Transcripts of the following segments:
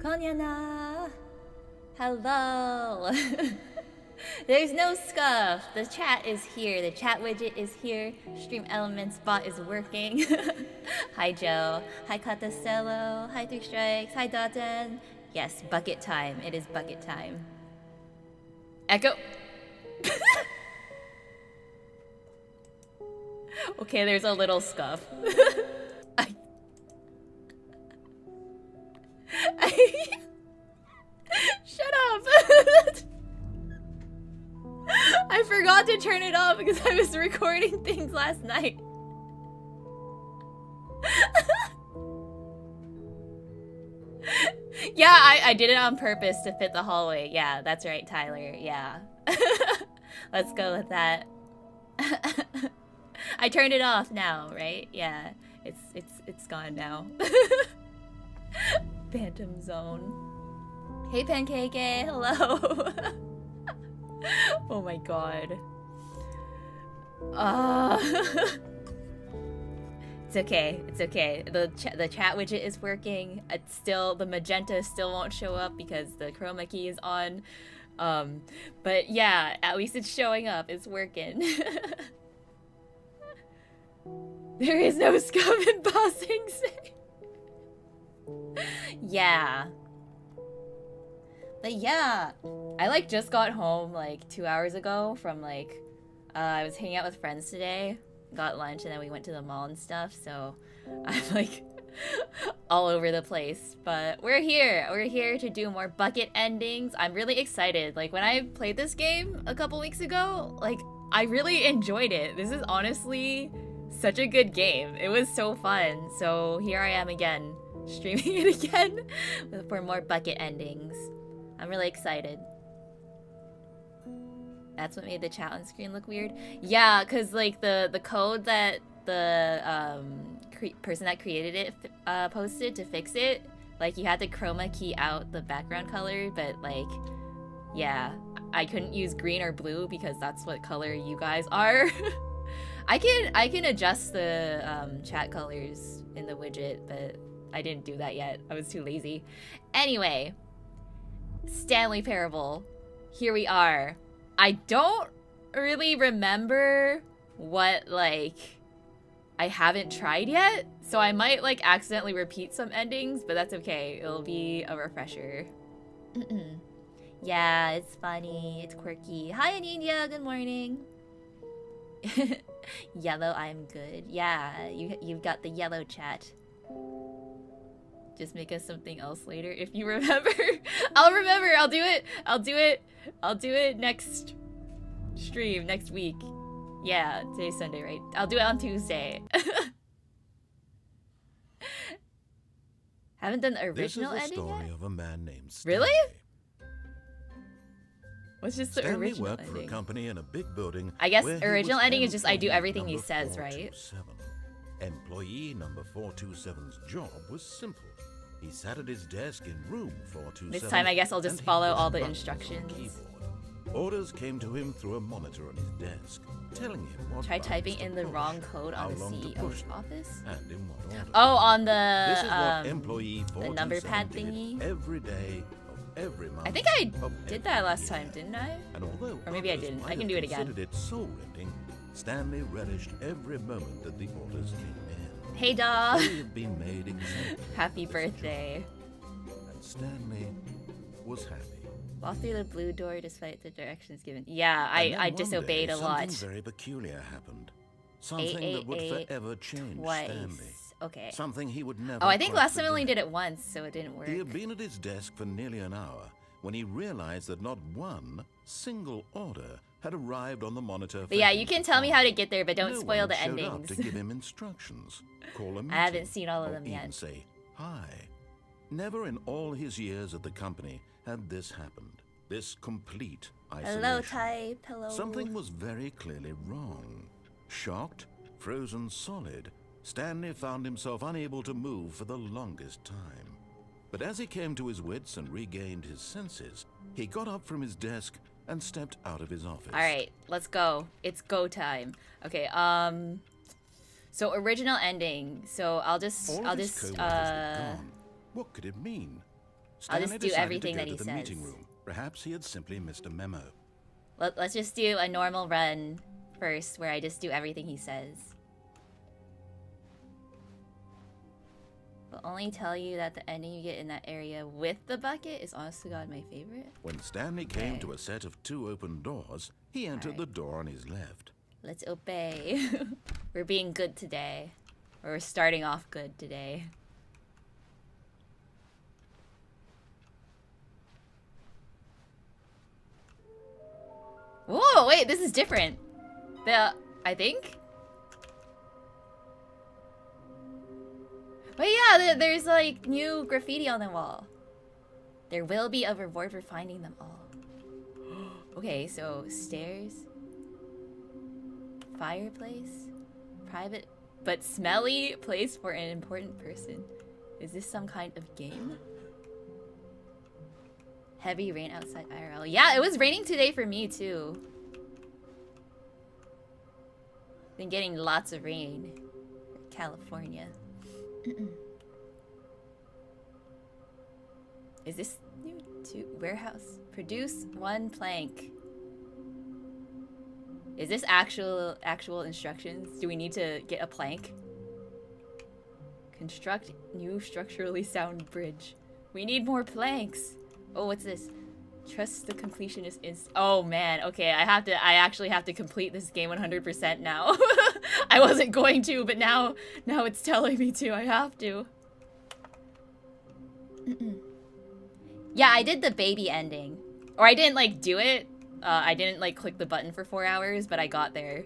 こんやな. Hello. There's no scuff. The chat is here. The chat widget is here. Stream Elements bot is working. Hi Joe. Hi Catastello. Hi Three Strikes. Hi Dotton. Yes, bucket time. It is bucket time. Echo. Okay, there's a little scuff. Shut up. I forgot to turn it off because I was recording things last night. Yeah, I did it on purpose to fit the hallway. Yeah, that's right, Tyler. Yeah. Let's go with that. I turned it off now, right? Yeah. It's gone now. Phantom Zone. Hey Pancake, hello. Oh my god. It's okay. It's okay. The chat widget is working. It's still, the magenta still won't show up because the chroma key is on. But yeah, at least it's showing up. It's working. There is no scum in Bossing Say. Yeah. But yeah, I like just got home like 2 hours ago from like, I was hanging out with friends today, got lunch, and then we went to the mall and stuff, so I'm like all over the place. But we're here to do more bucket endings. I'm really excited. Like when I played this game a couple weeks ago, like I really enjoyed it. This is honestly such a good game. It was so fun. So here I am again, streaming it again for more bucket endings. I'm really excited. That's what made the chat on screen look weird. Yeah, cause like the code that the person that created it posted to fix it, like you had to chroma key out the background color, but like, yeah, I couldn't use green or blue because that's what color you guys are. I can adjust the chat colors in the widget, but I didn't do that yet. I was too lazy. Anyway, Stanley Parable. Here we are. I don't really remember what, like, I haven't tried yet, so I might, like, accidentally repeat some endings, but that's okay. It'll be a refresher. Yeah, it's funny. It's quirky. Hi, Aninia. Good morning. Yellow, I'm good. Yeah, you've got the yellow chat. Just make us something else later if you remember. I'll remember. I'll do it next stream next week. Yeah, today's Sunday, right? I'll do it on Tuesday. Haven't done the original ending yet? This is the story of a man named Stanley. Really? What's just the Stanley original worked ending? For a company in a big building. I guess original ending is just I do everything he says, right? Employee number 427's job was simple. He sat at his desk in room 427. This time I guess I'll just follow all the instructions. Orders came to him through a monitor on his desk, telling him what. Try typing in the wrong code on the CEO's office. And in what order. Oh, on This is the what employee the number pad thingy. Every day of every month. I think I did that last time, didn't I? And although or maybe I didn't. I can do it again. Considered it soul-rending, Stanley relished every moment that the orders came in. Hey, dog. They had been made exactly Happy birthday. and Stanley was happy. Walk through the blue door despite the directions given. Yeah, I disobeyed a lot. Something very peculiar happened. Something that would forever change Stanley. Okay. Something he would never. Oh, I think quite last time I only forget. did it once, so it didn't work. He had been at his desk for nearly an hour when he realized that not one single order had arrived on the monitor. But yeah, you can tell me how to get there, but don't No spoil one the showed up endings. to give him instructions, call a meeting, I haven't seen all of or them even yet. say hi. Never in all his years at the company had this happened. This complete isolation. Hello, type. Hello. Something was very clearly wrong. Shocked, frozen solid, Stanley found himself unable to move for the longest time. But as he came to his wits and regained his senses, he got up from his desk and stepped out of his office. All right, let's go. It's go time. Okay. So original ending. So I'll just All of his coworkers were gone. What could it mean? I'll just Stanley do decided everything to that go he to the says. meeting room. Perhaps he had simply missed a memo. Let's just do a normal run first, where I just do everything he says. Will only tell you that the ending you get in that area with the bucket is honest to God my favorite. When Stanley came to a set of 2 open doors, he entered the door on his left. Let's obey. We're being good today. Or we're starting off good today. Whoa, wait, this is different. I think? But yeah, there's like new graffiti on the wall. There will be a reward for finding them all. Okay, so stairs, fireplace, private but smelly place for an important person. Is this some kind of game? Heavy rain outside IRL. Yeah, it was raining today for me too. Been getting lots of rain. California. Is this new to warehouse? Produce 1 plank. Is this actual instructions? Do we need to get a plank? Construct new structurally sound bridge. We need more planks. Oh, what's this? Trust the completionist inst. Oh man, okay, I actually have to complete this game 100% now. I wasn't going to, but now it's telling me to. I have to. Yeah, I did the baby ending. Or I didn't like do it. I didn't like click the button for 4 hours, but I got there.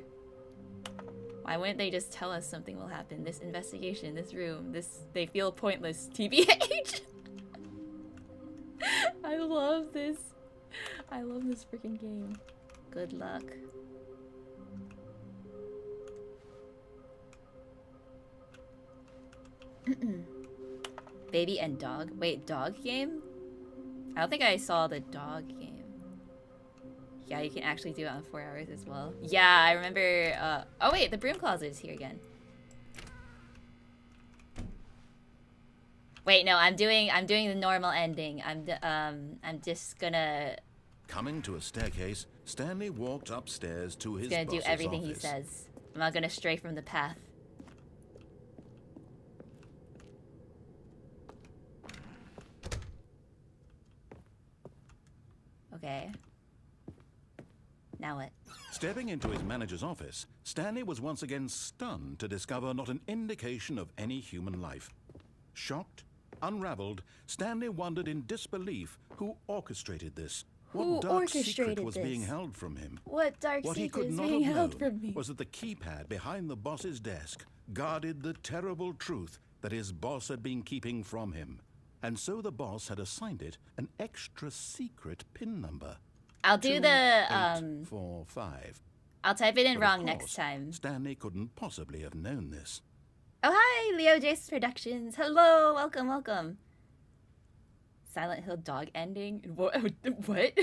Why wouldn't they just tell us something will happen? This investigation, this room, they feel pointless. TBH. I love this. I love this freaking game. Good luck. Baby and dog. Wait, dog game? I don't think I saw the dog game. Yeah, you can actually do it on 4 hours as well. Yeah, I remember. Oh wait, the broom closet is here again. Wait, no, I'm doing the normal ending. I'm just gonna. Coming to a staircase, Stanley walked upstairs to his Gonna do everything office. he says. I'm not gonna stray from the path. Okay. Now what? Stepping into his manager's office, Stanley was once again stunned to discover not an indication of any human life. Shocked, unraveled, Stanley wondered in disbelief who orchestrated this. What dark secret was being held from him? What dark secret is being held from me? Was that the keypad behind the boss's desk guarded the terrible truth that his boss had been keeping from him. And so the boss had assigned it an extra secret PIN number. I'll do the 2845. I'll type it in But wrong of next course, time. Stanley couldn't possibly have known this. Oh hi, Leo Jace Productions. Hello, welcome. Silent Hill dog ending. What? What?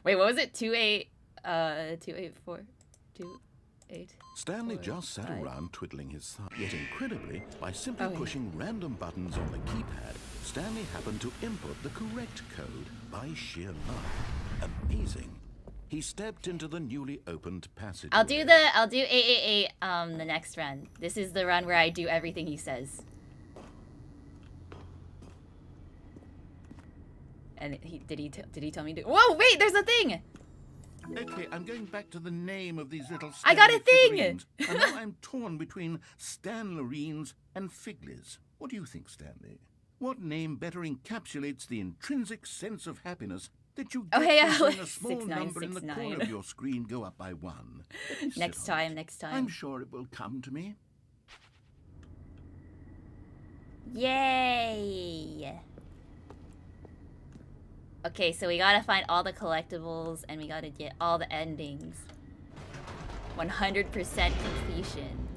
Wait, what was it? 284. 28. Stanley 4, just sat 5. around twiddling his thumb. Yet incredibly, by simply pushing random buttons on the keypad, Stanley happened to input the correct code by sheer luck. Amazing. He stepped into the newly opened passage. I'll do 888 the next run. This is the run where I do everything he says. And did he tell me to? Whoa, wait, there's a thing. Okay, I'm going back to the name of these little I got a thing! figurines, and now I'm torn between Stanlerines and Figlies. What do you think, Stanley? What name better encapsulates the intrinsic sense of happiness that you get from seeing a small number in the corner of your screen go up by 1? Next time. I'm sure it will come to me. Yay! Okay, so we gotta find all the collectibles and we gotta get all the endings. 100% completion.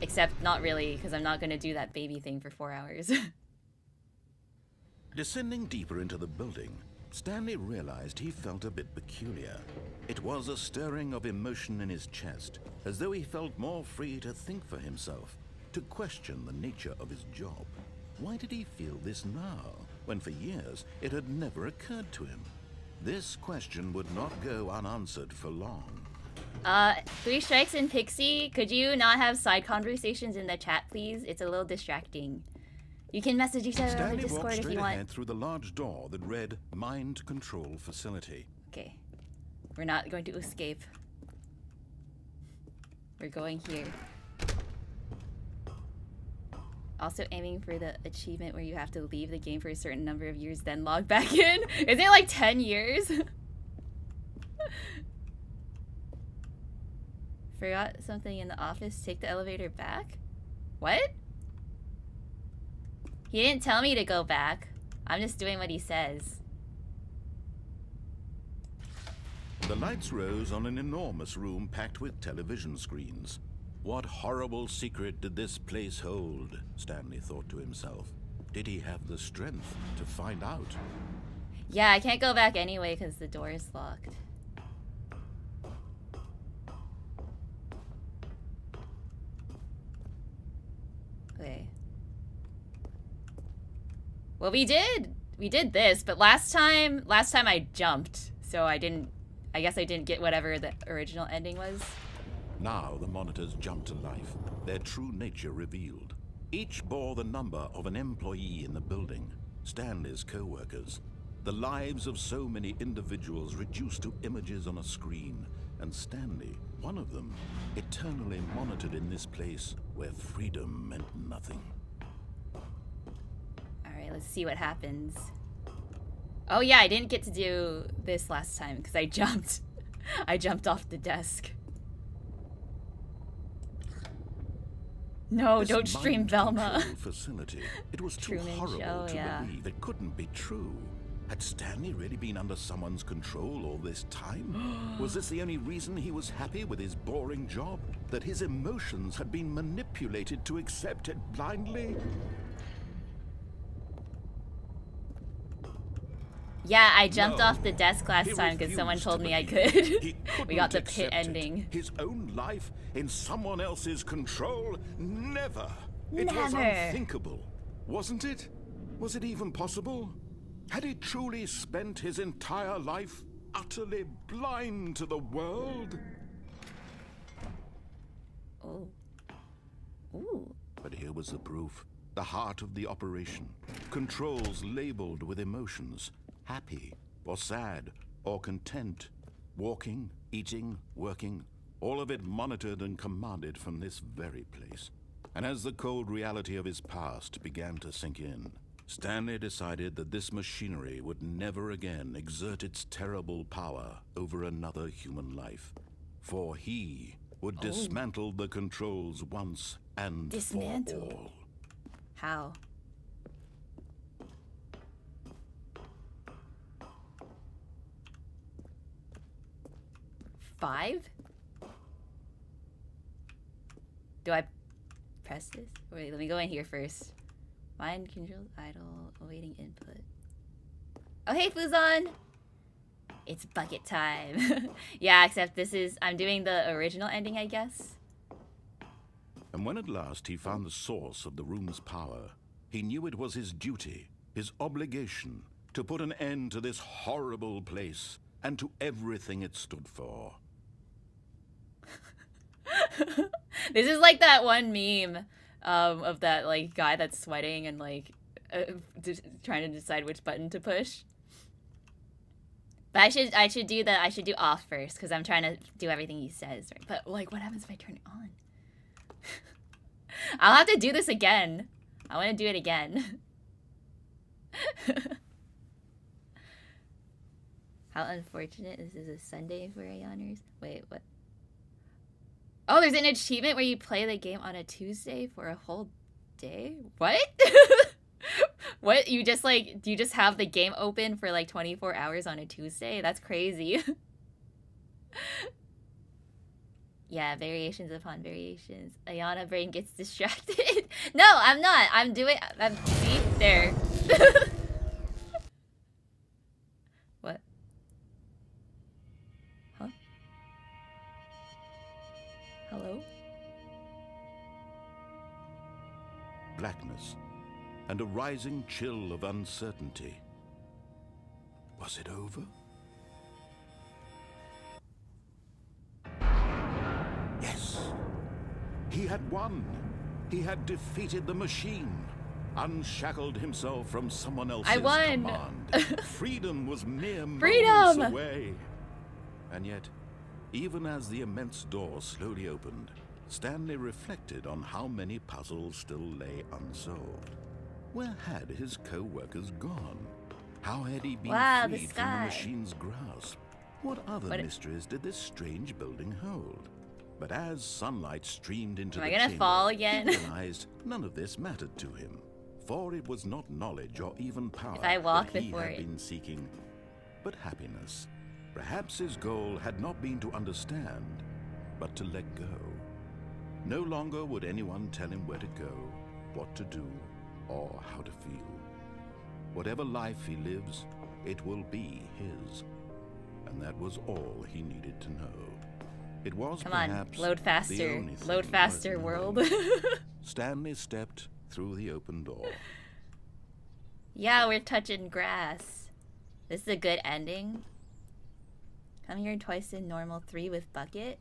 Except not really, because I'm not gonna do that baby thing for 4 hours. Descending deeper into the building, Stanley realized he felt a bit peculiar. It was a stirring of emotion in his chest, as though he felt more free to think for himself, to question the nature of his job. Why did he feel this now, when for years it had never occurred to him? This question would not go unanswered for long. 3 strikes and Pixie, could you not have side conversations in the chat, please? It's a little distracting. You can message each other on the Discord if you want. Ahead through the large door that read Mind Control Facility. Okay. We're not going to escape. We're going here. Also aiming for the achievement where you have to leave the game for a certain number of years, then log back in. Isn't it like 10 years? Forgot something in the office. Take the elevator back? What? He didn't tell me to go back. I'm just doing what he says. The lights rose on an enormous room packed with television screens. What horrible secret did this place hold? Stanley thought to himself. Did he have the strength to find out? Yeah, I can't go back anyway because the door is locked. Okay. Well, we did this, but last time I jumped, so I guess I didn't get whatever the original ending was. Now the monitors jumped to life, their true nature revealed. Each bore the number of an employee in the building, Stanley's co-workers. The lives of so many individuals reduced to images on a screen, and Stanley, one of them, eternally monitored in this place where freedom meant nothing. Alright, let's see what happens. Oh yeah, I didn't get to do this last time because I jumped. I jumped off the desk. No, don't stream Velma. Facility. It was too Truman horrible Show, to yeah. believe. It couldn't be true. Had Stanley really been under someone's control all this time? Was this the only reason he was happy with his boring job? That his emotions had been manipulated to accept it blindly? Yeah, I jumped off the desk last time because someone told me I could. We got the pit ending. His own life in someone else's control? Never. It was Never. unthinkable, wasn't it? Was it even possible? Had he truly spent his entire life utterly blind to the world? Oh. Ooh. But here was the proof. The heart of the operation. Controls labeled with emotions. Happy, or sad, or content. Walking, eating, working. All of it monitored and commanded from this very place. And as the cold reality of his past began to sink in, Stanley decided that this machinery would never again exert its terrible power over another human life. For he would dismantle the controls once and for all. How? Five? Do I press this? Wait, let me go in here first. Mind controls idle, awaiting input. Oh, hey, Fuzon! It's bucket time. Yeah, except I'm doing the original ending, I guess. And when at last he found the source of the room's power, he knew it was his duty, his obligation, to put an end to this horrible place and to everything it stood for. This is like that one meme of that like guy that's sweating and like trying to decide which button to push. But I should do off first because I'm trying to do everything he says. Right? But like, what happens if I turn it on? I'll have to do this again. I want to do it again. How unfortunate. This is a Sunday for Ayaners. Wait, what? Oh, there's an achievement where you play the game on a Tuesday for a whole day? What? What? Do you just have the game open for like 24 hours on a Tuesday? That's crazy. Yeah, variations upon variations. Ayana brain gets distracted. No, I'm not. See? There. What? Huh? Hello? Blackness. and a rising chill of uncertainty. Was it over? Yes. He had won. He had defeated the machine, unshackled himself from someone else's command. Freedom was mere moments away. And yet, even as the immense door slowly opened, Stanley reflected on how many puzzles still lay unsolved. Where had his co-workers gone? How had he been freed from the machine's grasp? What other mysteries did this strange building hold? But as sunlight streamed into the chamber, fall again? he realized none of this mattered to him, for it was not knowledge or even power that he had been seeking, but happiness. Perhaps his goal had not been to understand, but to let go. No longer would anyone tell him where to go, what to do, or how to feel. Whatever life he lives, it will be his. And that was all he needed to know. It was perhaps load faster world. Stanley stepped through the open door. Yeah, we're touching grass. This is a good ending. Come here twice in normal 3 with bucket.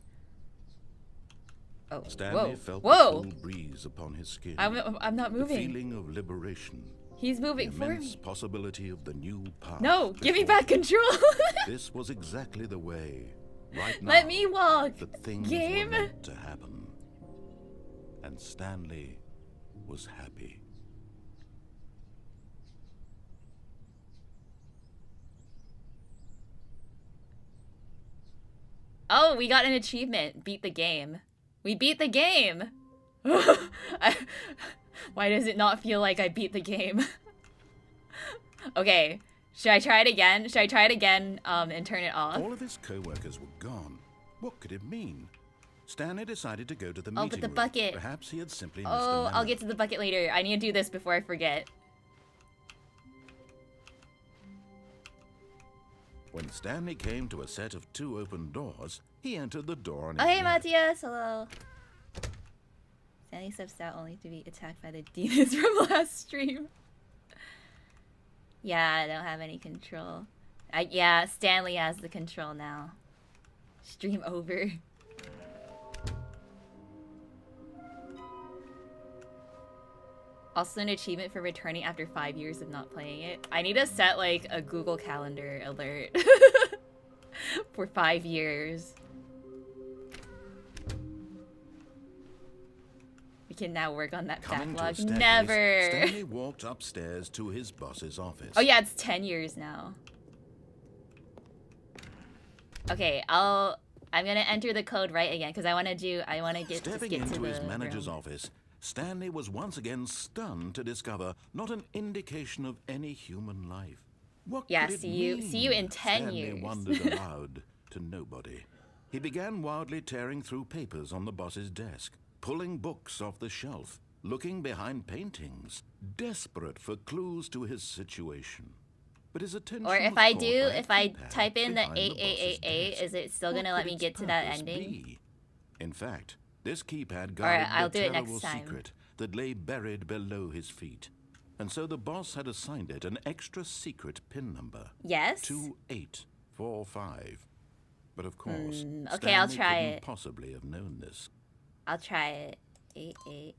Oh, Stanley felt the cool breeze upon his skin. I'm not moving. The feeling of liberation. He's moving for me. Immense possibility of the new path. No, give me back control. This was exactly the way. Right now, let me walk. The things were meant to happen. And Stanley was happy. Oh, we got an achievement. Beat the game. We beat the game. Why does it not feel like I beat the game? Okay. Should I try it again? Should I try it again and turn it off? All of his co-workers were gone. What could it mean? Stanley decided to go to the meeting but the room. bucket. Perhaps he had simply missed the memo. I'll get to the bucket later. I need to do this before I forget. When Stanley came to a set of 2 open doors, he entered the door on his hey, left. Matthias. Hello. Stanley steps out only to be attacked by the demons from last stream. Yeah, I don't have any control. Yeah, Stanley has the control now. Stream over. Also an achievement for returning after 5 years of not playing it. I need to set like a Google Calendar alert for 5 years. We can now work on that backlog. Never. Stanley walked upstairs to his boss's office. Oh yeah, it's 10 years now. Okay, I'm gonna enter the code right again because I want to get to his manager's office. Stanley was once again stunned to discover not an indication of any human life. What could it mean? See you in 10 years. Stanley wondered aloud to nobody. He began wildly tearing through papers on the boss's desk, pulling books off the shelf, looking behind paintings, desperate for clues to his situation. But his attention or if I type in the 8888, is it still gonna let me get to that ending? In fact, this keypad guarded the terrible secret that lay buried below his feet. And so the boss had assigned it an extra secret pin number. Yes. 2845. But of course, okay, I'll try couldn't it. possibly have known this. I'll try it. 88.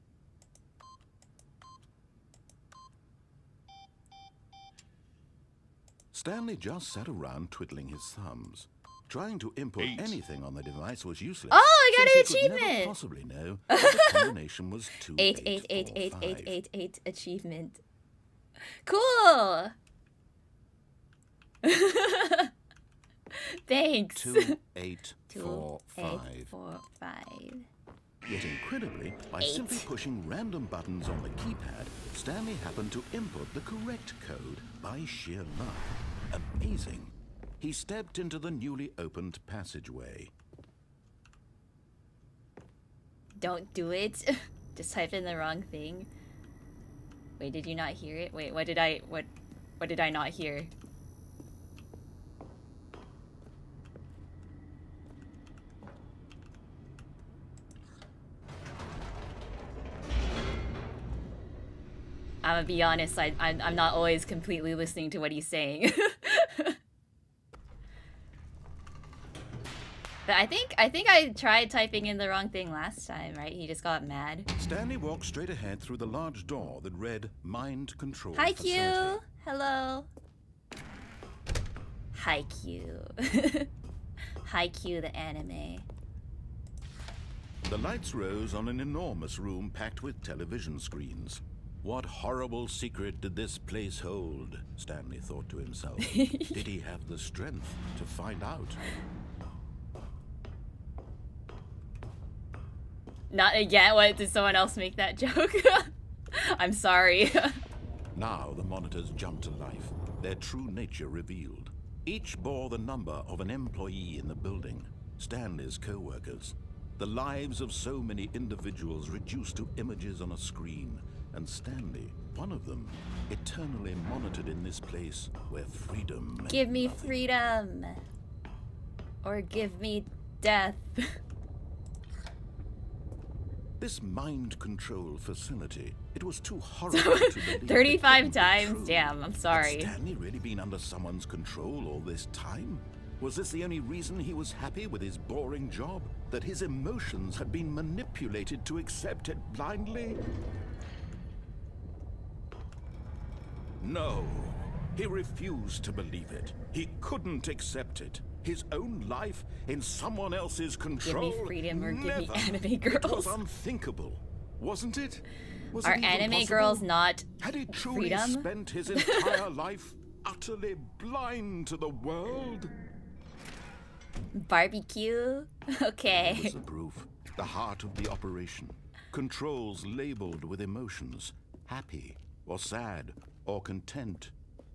Stanley just sat around twiddling his thumbs. Trying to input anything on the device was useless. Oh, I got an since he could achievement! never possibly know that the combination was 88888888 achievement. Cool. Thanks. 2845. Yet incredibly, by simply pushing random buttons on the keypad, Stanley happened to input the correct code by sheer luck. Amazing. He stepped into the newly opened passageway. Don't do it. Just typed in the wrong thing. Wait, did you not hear it? Wait, what did I not hear? I'm gonna be honest, I'm not always completely listening to what he's saying. But I think I tried typing in the wrong thing last time, right? He just got mad. Stanley walked straight ahead through the large door that read Mind Control Hi, Facility. Q. Hello. Hi, Q. Hi, Q, the anime. The lights rose on an enormous room packed with television screens. What horrible secret did this place hold? Stanley thought to himself. Did he have the strength to find out? Not again? What, did someone else make that joke? I'm sorry. Now the monitors jumped to life, their true nature revealed. Each bore the number of an employee in the building, Stanley's co-workers. The lives of so many individuals reduced to images on a screen, and Stanley, one of them, eternally monitored in this place where freedom meant Give me nothing. freedom. Or give me death. This mind control facility, it was too horrible to believe. 35 it couldn't be times? true. Damn, I'm sorry. Had Stanley really been under someone's control all this time? Was this the only reason he was happy with his boring job? That his emotions had been manipulated to accept it blindly? No, he refused to believe it. He couldn't accept it. His own life in someone else's control. Give me freedom or give me Never. anime It was girls. unthinkable, wasn't it? Was Are it even anime possible? girls not Had he truly freedom? spent his entire life utterly blind to the world? Barbecue? It Okay. was the proof, the heart of the operation. Controls labeled with emotions, happy or sad or content.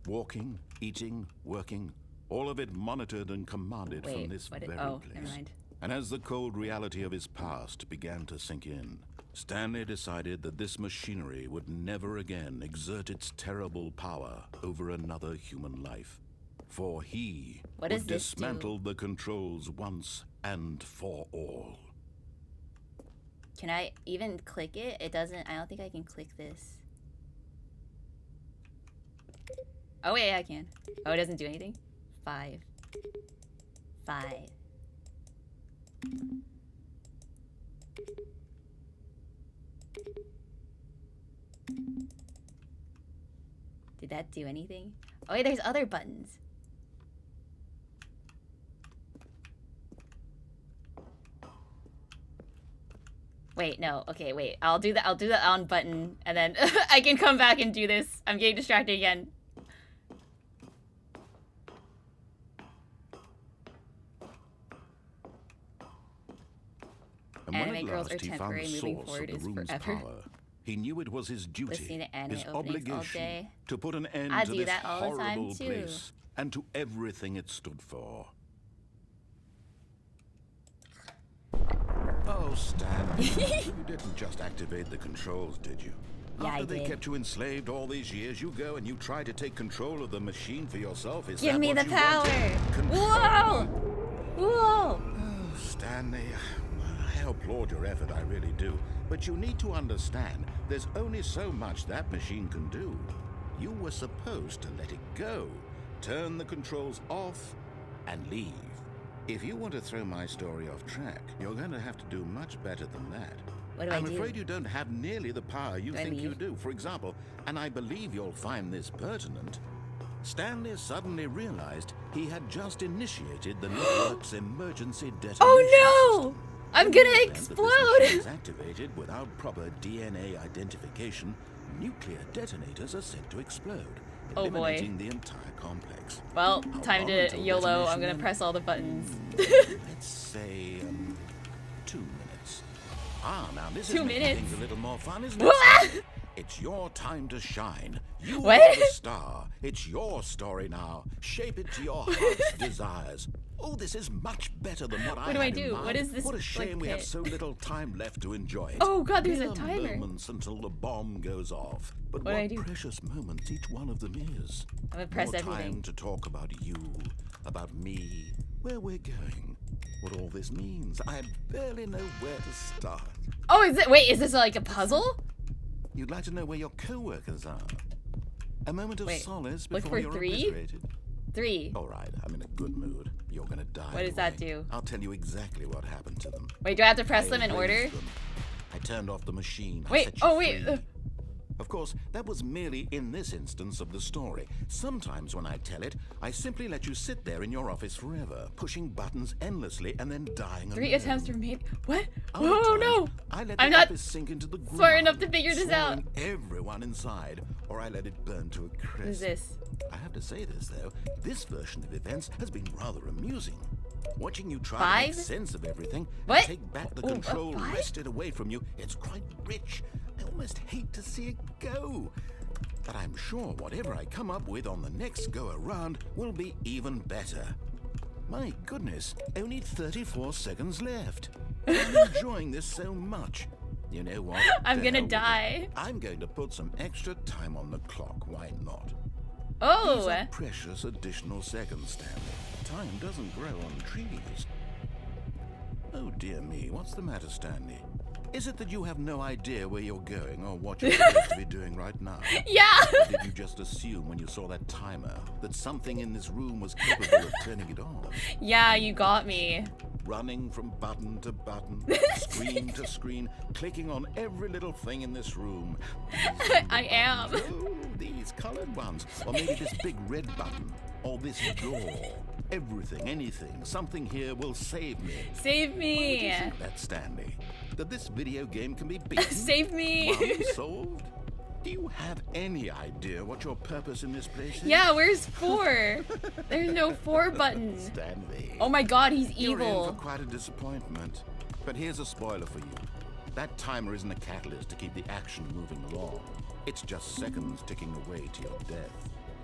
Walking, eating, working, all of it monitored and commanded Wait, from this what very oh, place. never mind. And as the cold reality of his past began to sink in, Stanley decided that this machinery would never again exert its terrible power over another human life. For he What would does this do? dismantle the controls once and for all. Can I even click it? It doesn't, I don't think I can click this. Oh wait, I can. Oh, it doesn't do anything? 5. Did that do anything? Oh wait, there's other buttons. Wait, no. Okay, wait. I'll do the on button and then I can come back and do this. I'm getting distracted again. And when Anime at girls last are he found temporary, the moving source forward of is the room's forever. power, he knew it was his Listening duty, to anime his openings all obligation, day. to put an end I to do this that all the time, horrible too. place and to everything it stood for. Oh, Stanley, you didn't just activate the controls, did you? Yeah, After I they did. kept you enslaved all these years, you go and you try to take control of the machine for yourself. Is Give that me what the you power! wanted? Control. Whoa! Whoa! Oh, Stanley, I applaud your effort, I really do. But you need to understand, there's only so much that machine can do. You were supposed to let it go, turn the controls off, and leave. If you want to throw my story off track, you're going to have to do much better than that. What do I I'm do? afraid you don't have nearly the power you Do I think you leave? do. For example, and I believe you'll find this pertinent, Stanley suddenly realized he had just initiated the network's emergency detonation Oh no! system. I'm In gonna the event that this explode! machine is activated without proper DNA identification, nuclear detonators are set to explode, Oh, boy. eliminating the entire complex. Well, How time long to until YOLO. I'm detonation gonna then? press all the buttons. Let's say 2 minutes. Ah, now this 2 is making minutes? things a little more fun, isn't What? it? It's your time to shine. You What? are the star. It's your story now. Shape it to your heart's desires. Oh, this is much better than what I do I had in do? mind. What is this, What a like, shame we have pit? so little time left to enjoy it. Oh, God, there's a Mere timer. moments until the bomb goes off. But What do I what do? precious moments each one of them is. I'm gonna press More everything. time to talk about you, about me, where we're going, what all this means. I barely know where to start. Oh, is it? Wait, is this like a puzzle? You'd like to know where your co-workers are. A moment of Wait, solace look before for you're 3? obliterated. 3. All right, I'm in a good mood. You're gonna die. What does that do? I'll tell you exactly what happened to them. Wait, do I have to press I them in order? erased them. I turned off the machine. I Wait, set you oh wait. free. Of course, that was merely in this instance of the story. Sometimes when I tell it, I simply let you sit there in your office forever, pushing buttons endlessly and then dying 3 alone. attempts remain. What? Other Oh times, no! I let I'm the not office sink into the ground, smart enough to figure this out. swallowing everyone inside, or I let it burn to a crisp. What is this? I have to say this though, this version of events has been rather amusing. Watching you try 5? to make sense of everything What? and take back the Ooh, a control 5? wrested away from you, it's quite rich. I almost hate to see it go. But I'm sure whatever I come up with on the next go around will be even better. My goodness, only 34 seconds left. I'm enjoying this so much. You know what? I'm To gonna hell with it. die. I'm going to put some extra time on the clock. Why not? These Oh! are precious additional seconds, Stanley. Time doesn't grow on trees. Oh dear me, what's the matter, Stanley? Is it that you have no idea where you're going or what you're supposed to be doing right now? Yeah! Or did you just assume when you saw that timer that something in this room was capable of turning it on? Yeah, you got me. Running from button to button, screen to screen, clicking on every little thing in this room. These I am. buttons. Oh, these colored ones. Or maybe this big red button. Or this door. Everything, anything, something here will save me. Save Why me! do you think that, Stanley? That this video game can be beaten? Save me! One solved? Do you have any idea what your purpose in this place is? Yeah, where's 4? There's no 4 button. Stanley. Oh my god, he's You're in for evil. quite a disappointment. But here's a spoiler for you. That timer isn't a catalyst to keep the action moving along. It's just seconds ticking away to your death.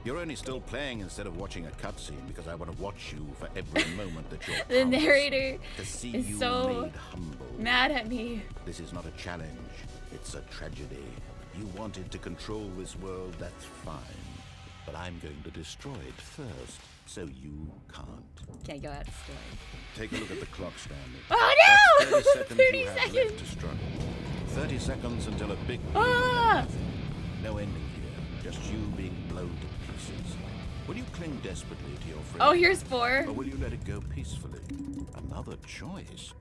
You're only still playing instead of watching a cutscene because I want to watch you for every moment that you're The powerless, narrator to see is you so made humble. mad at me. This is not a challenge. It's a tragedy. You wanted to control this world, that's fine. But I'm going to destroy it first, so you can't. Can't go out of story. Take a look at the clock, Stanley. Oh That's no! 30 seconds 30 you have seconds! left to struggle. 30 seconds until a big Ah! no ending here, just you being blown to pieces. Will you cling desperately to your friend? Oh, here's 4. Or will you let it go peacefully? Another choice.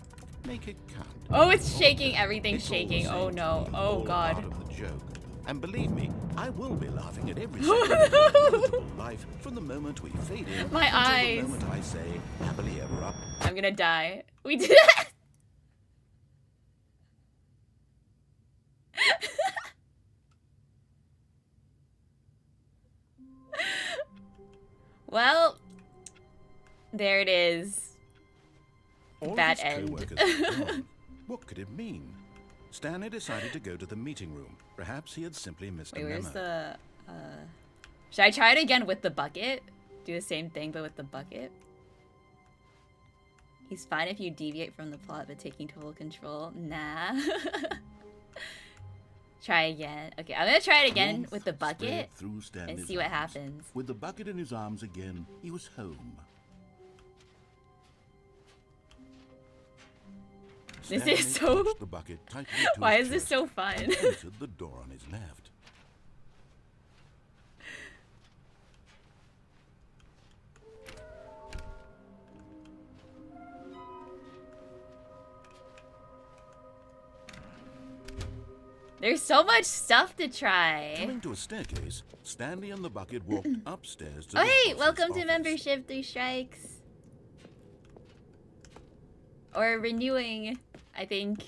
Make it count. Oh, it's shaking. Everything's It's all the shaking. same Oh to no. me, Oh all god. part of the joke. And believe me, I will be laughing at every second of your inevitable life from the moment we fade in My until eyes. the moment I say happily ever up. I'm gonna die. We did it! Well, there it is. All Bad his end. co-workers were gone. What could it mean? Stanley decided to go to the meeting room. Perhaps he had simply missed Wait, a where's memo. the, Should I try it again with the bucket? Do the same thing, but with the bucket? He's fine if you deviate from the plot, but taking total control? Nah. Try again. Okay, I'm gonna try it again Warmth with the bucket spread through and Stanley's see what arms. happens. With the bucket in his arms again, he was home. This Stanley is so- clutched the bucket tightly to Why his is this chest so and fun? entered the door on his left. There's so much stuff to try. Coming to a staircase, Stanley and the bucket walked upstairs to Oh the hey, boss's welcome to office. membership 3 strikes. Or renewing, I think.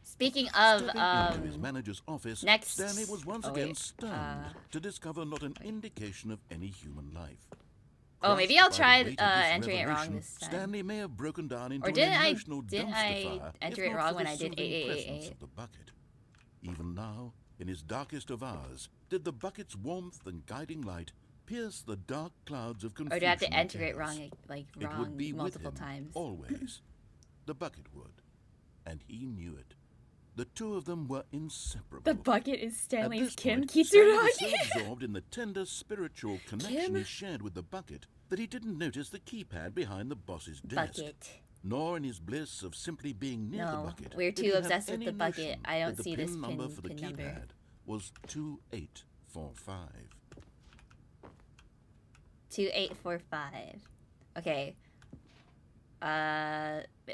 Speaking of, Stepping into his manager's office, next- Stanley was once oh, again wait, stunned to discover not an indication of any human life. Oh, maybe Crushed I'll by try the weight of this entering it wrong revelation, this time. Stanley may have broken down into Or an didn't emotional dumpster fire, enter if it not wrong for when the I did soothing 8888? presence of the bucket. Even now, in his darkest of hours, did the bucket's warmth and guiding light pierce the dark clouds of confusion Or do I have to and enter it chaos? wrong, like It wrong would be with multiple him, times? always. The bucket would. And he knew it. The two of them were inseparable. The bucket is At Stanley's this Kim point, Stanley was so Kitsuragi. absorbed in the tender spiritual connection Kim? he shared with the bucket that he didn't notice the keypad behind the boss's desk. Bucket. nor in his bliss of simply being near the No, bucket. we're did too he have obsessed with any the bucket. notion I don't that the see this pin number pin for the number. keypad was 2845. 2845. Okay.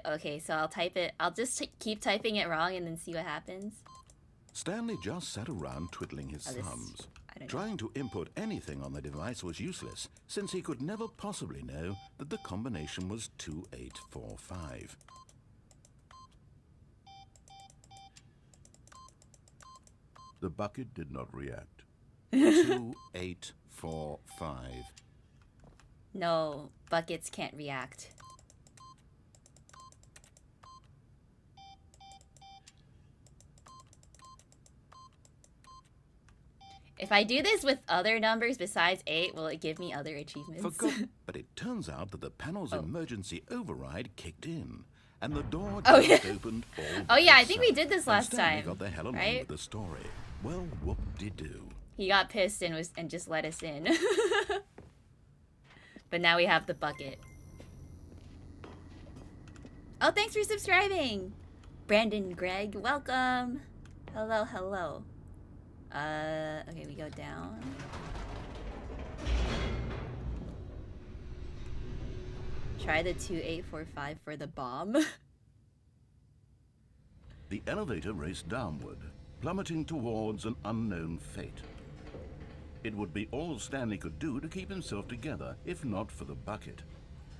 Okay, so I'll type it. I'll just keep typing it wrong and then see what happens. Stanley just sat around twiddling his I thumbs. don't know. Trying to input anything on the device was useless, since he could never possibly know that the combination was 2845. The bucket did not react. 2845. No, buckets can't react. If I do this with other numbers besides 8, will it give me other achievements? But it turns out that the panel's emergency override kicked in, and the door Oh, just yeah. opened all Oh yeah, I by think we itself, did this and last Stanley time, got the hell along right? with the story. Well, whoop-de-doo. He got pissed and just let us in. But now we have the bucket. Oh, thanks for subscribing! Brandon Greg, welcome! Hello, hello. Okay, we go down. Try the 2845 for the bomb. The elevator raced downward, plummeting towards an unknown fate. It would be all Stanley could do to keep himself together, if not for the bucket.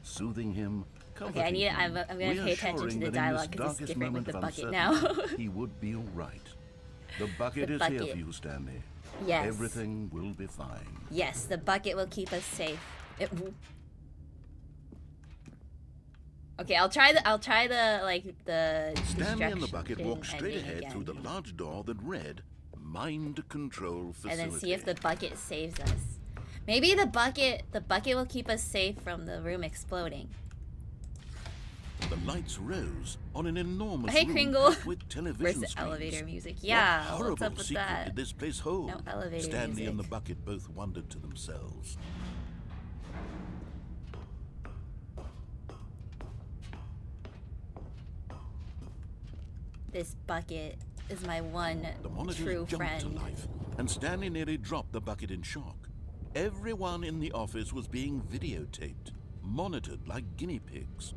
Soothing him, comforting him, I'm gonna pay attention to the reassuring that in dialogue this because it's darkest different with moment the of bucket now. uncertainty, he would be all right. The bucket is here for you, Stanley. Yes. Everything will be fine. Yes, the bucket will keep us safe. Okay, I'll try the Stanley and the bucket walked straight ending ahead again. through the large door that read Mind Control Facility. And then see if the bucket saves us. Maybe the bucket will keep us safe from the room exploding. The lights rose on an enormous Hey, room Kringle. packed with television Where's the screens. elevator music? Yeah, What horrible what's up with secret that? did this place hold? No elevator Stanley and the music. bucket both wondered to themselves. This bucket is my one The monitors true jumped friend. to life, and Stanley nearly dropped the bucket in shock. Everyone in the office was being videotaped, monitored like guinea pigs.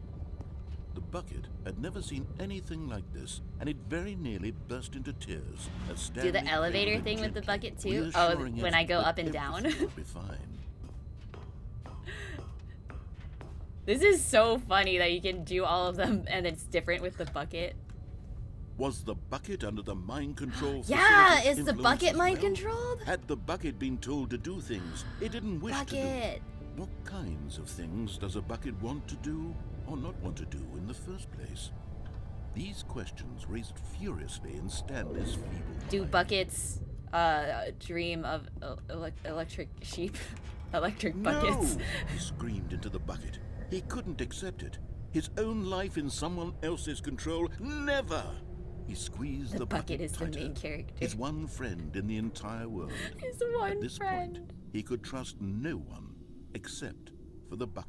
The bucket had never seen anything like this, and it very nearly burst into tears as Stanley Do the elevator held it thing with the gently, bucket too? Oh, reassuring when it I go that up and down. everything would be fine. This is so funny that you can do all of them and it's different with the bucket. Was the bucket under the mind control Yeah, facility's is the influence bucket as mind well? controlled? Had the bucket been told to do things it didn't wish to do? Bucket. What kinds of things does a bucket want to do or not want to do in the first place? These questions raced furiously in Stanley's feeble Do mind. buckets dream of electric sheep? Electric buckets. No! He screamed into the bucket. He couldn't accept it. His own life in someone else's control, never! He squeezed the bucket is the tighter. main character. His one friend in the entire world. His one At this friend. point, he could trust no one except for the bucket.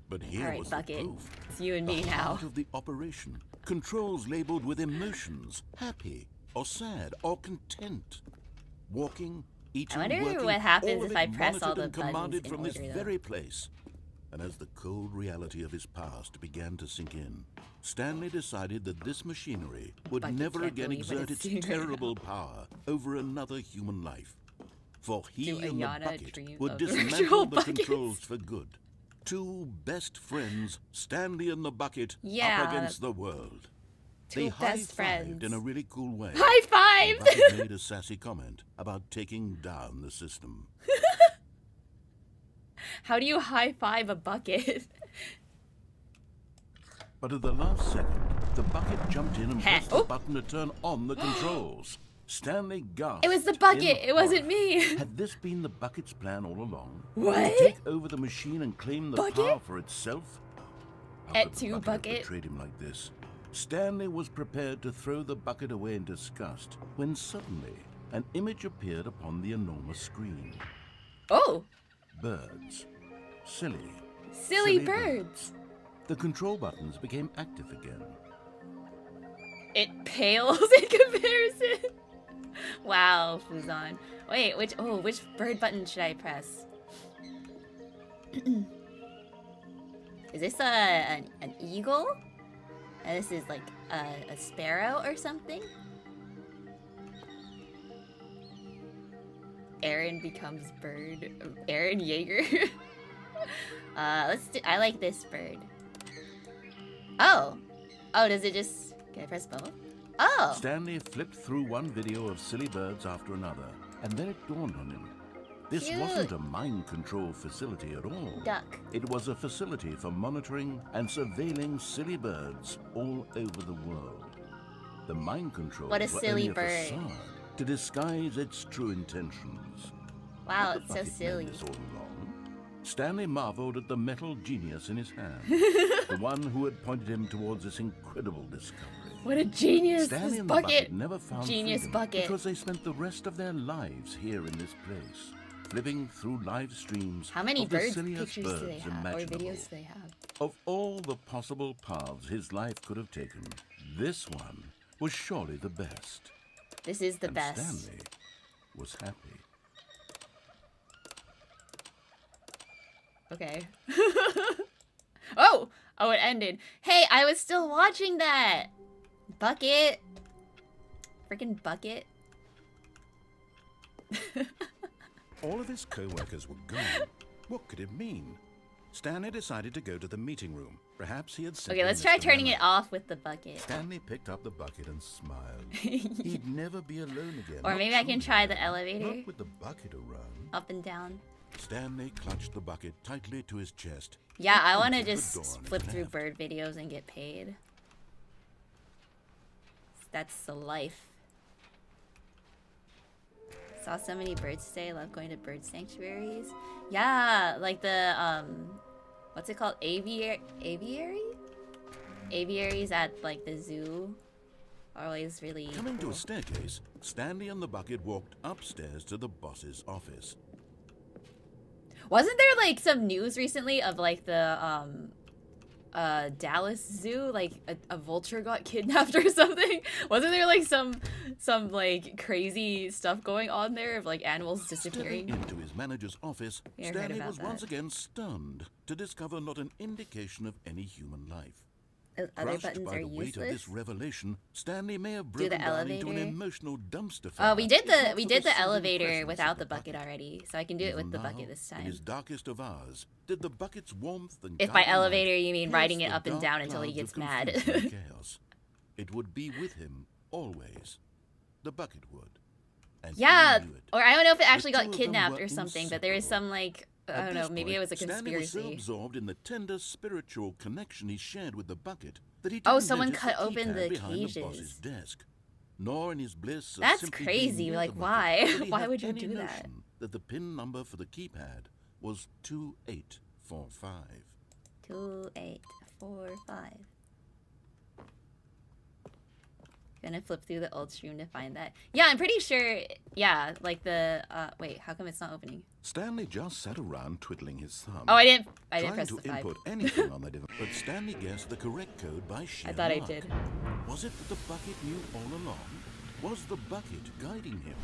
But here All right, was bucket. the proof. It's you and me The now. heart of the operation. Controls labeled with emotions, happy or sad or content. Walking, eating, wonder working, what happens all of if it I press all monitored the and buttons commanded in from this order, though. very place. And as the cold reality of his past began to sink in, Stanley decided that this machinery would Bucket never can't again believe what exert it's its doing right terrible power over another human life. For he Do and the Ayana bucket dream would of dismantle virtual the buckets? controls for good. Two best friends, Stanley and the bucket, Yeah. up against the world. Two They best high-fived friends. in a really cool way. High The five! bucket made a sassy comment about taking down the system. How do you high five a bucket? But at the last second, the bucket jumped in and pressed Oh. the button to turn on the controls. Stanley gasped. It was the in bucket. It wasn't horror. me. Had this been the bucket's plan all along? What? To take over the machine and claim the Bucket? power for itself? How At could the two have bucket? betrayed him like this? Stanley was prepared to throw the bucket away in disgust when suddenly an image appeared upon the enormous screen. Oh, birds. Silly. Silly birds. The control buttons became active again. It pales in comparison. Wow, Fuzan. Wait, which bird button should I press? Is this an eagle? And this is like a sparrow or something? Aaron becomes bird. Aaron Yeager. I like this bird. Oh, does it just? Can I press both? Oh. Stanley flipped through one video of silly birds after another, and then it dawned on him. This Cute. wasn't a mind control facility at all. Duck. It was a facility for monitoring and surveilling silly birds all over the world. The mind controls What a were silly only bird. a facade to disguise its true intentions. Wow, Had the it's so bucket known silly. this all along? Stanley marveled at the metal genius in his hand, the one who had pointed him towards this incredible discovery. What a genius! Stanley This and the bucket. never found Genius freedom bucket. because they spent the rest of their lives here in this place, flipping through live streams. How many of the bird silliest pictures do they birds have, or imaginable. videos do they have? Of all the possible paths his life could have taken, this one was surely the best. This is the And best. Stanley was happy. Okay. Oh, it ended. Hey, I was still watching that. Bucket. Freaking bucket. All of his co-workers were gone. What could it mean? Stanley decided to go to the meeting room. Perhaps he had Okay, let's try turning it off with the bucket. Stanley picked up the bucket and smiled. He'd never be alone again. Or not maybe I can truly try the alone. elevator. Not with the bucket around. Up and down. Stanley clutched the bucket tightly to his chest. Yeah, I want to Opened the just door on his flip through left. bird videos and get paid. That's the life. Saw so many birds today. Love going to bird sanctuaries. Yeah, like the what's it called? Aviary? Aviaries at like the zoo are always really Coming to cool. a staircase, Stanley and the bucket walked upstairs to the boss's office. Wasn't there like some news recently of like the Dallas Zoo, like a vulture got kidnapped or something? Wasn't there like some like crazy stuff going on there of like animals disappearing? Stepping into his manager's office, Yeah, I heard Stanley about was that. once again stunned to discover not an indication of any human life. Other Crushed buttons by are the weight of useless. this revelation, Stanley may have Do the broken down into an elevator. emotional dumpster Oh, fire. we did if not the for sudden elevator presence of without the bucket already, so I can do it Even with the now, bucket this In time. his darkest of hours, did the bucket's warmth and If by guiding light elevator you mean pierce riding it the up and dark down until he clouds gets of mad. confusion and chaos? It would be with him always. The bucket would. And he Yeah, knew it. or I don't know if it actually The got two of them kidnapped were or something, but there is some like I At don't know, this maybe it point, was a Stanley was so conspiracy. absorbed in the tender spiritual connection he shared with the bucket that he Oh, didn't someone notice cut the open keypad the behind the boss's cages. desk. Nor in his bliss of That's simply crazy, being near like, the bucket why? did he Why have would you any do that? notion that the pin number for the keypad was 2845. 2845. Gonna flip through the old stream to find that. Yeah, I'm pretty sure. Yeah, like the. Wait, how come it's not opening? Stanley just sat around twiddling his thumb. Oh, I didn't trying press to the 5. input anything on the device, but Stanley guessed the correct code by sheer I thought I luck. did. Was it that the bucket knew all along? Was the bucket guiding him?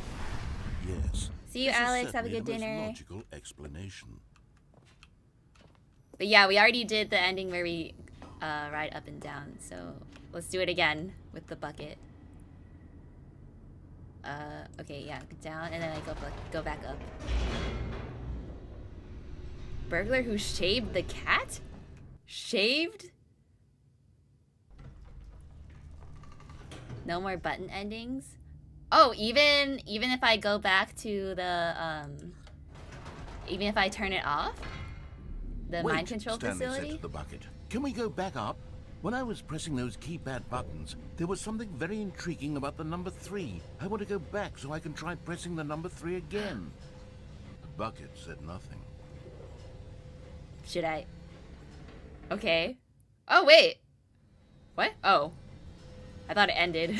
Yes. See you, This is Alex. Have a certainly good the most dinner. logical explanation. But yeah, we already did the ending where we ride up and down. So let's do it again with the bucket. Okay, yeah, down and then I go back up. Burglar who shaved the cat? Shaved? No more button endings? Oh, even if I go back to the even if I turn it off? The Wait, mind control Stanley facility? said to the bucket. Can we go back up? When I was pressing those keypad buttons, there was something very intriguing about the number 3. I want to go back so I can try pressing the number 3 again. The bucket said nothing. Should I? Okay. Oh, wait. What? Oh. I thought it ended.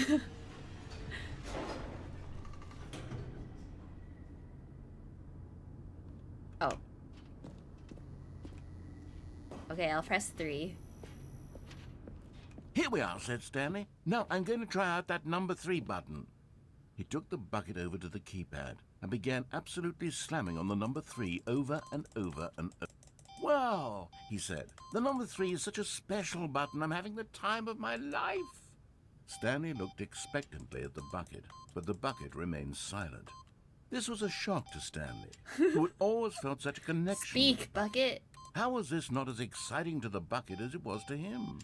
Oh. Okay, I'll press 3. Here we are, said Stanley. Now I'm going to try out that number 3 button. He took the bucket over to the keypad and began absolutely slamming on the number 3 over and over and over. Wow, he said. The number 3 is such a special button. I'm having the time of my life. Stanley looked expectantly at the bucket, but the bucket remained silent. This was a shock to Stanley, who had always felt such a connection. Speak, bucket. How was this not as exciting to the bucket as it was to him?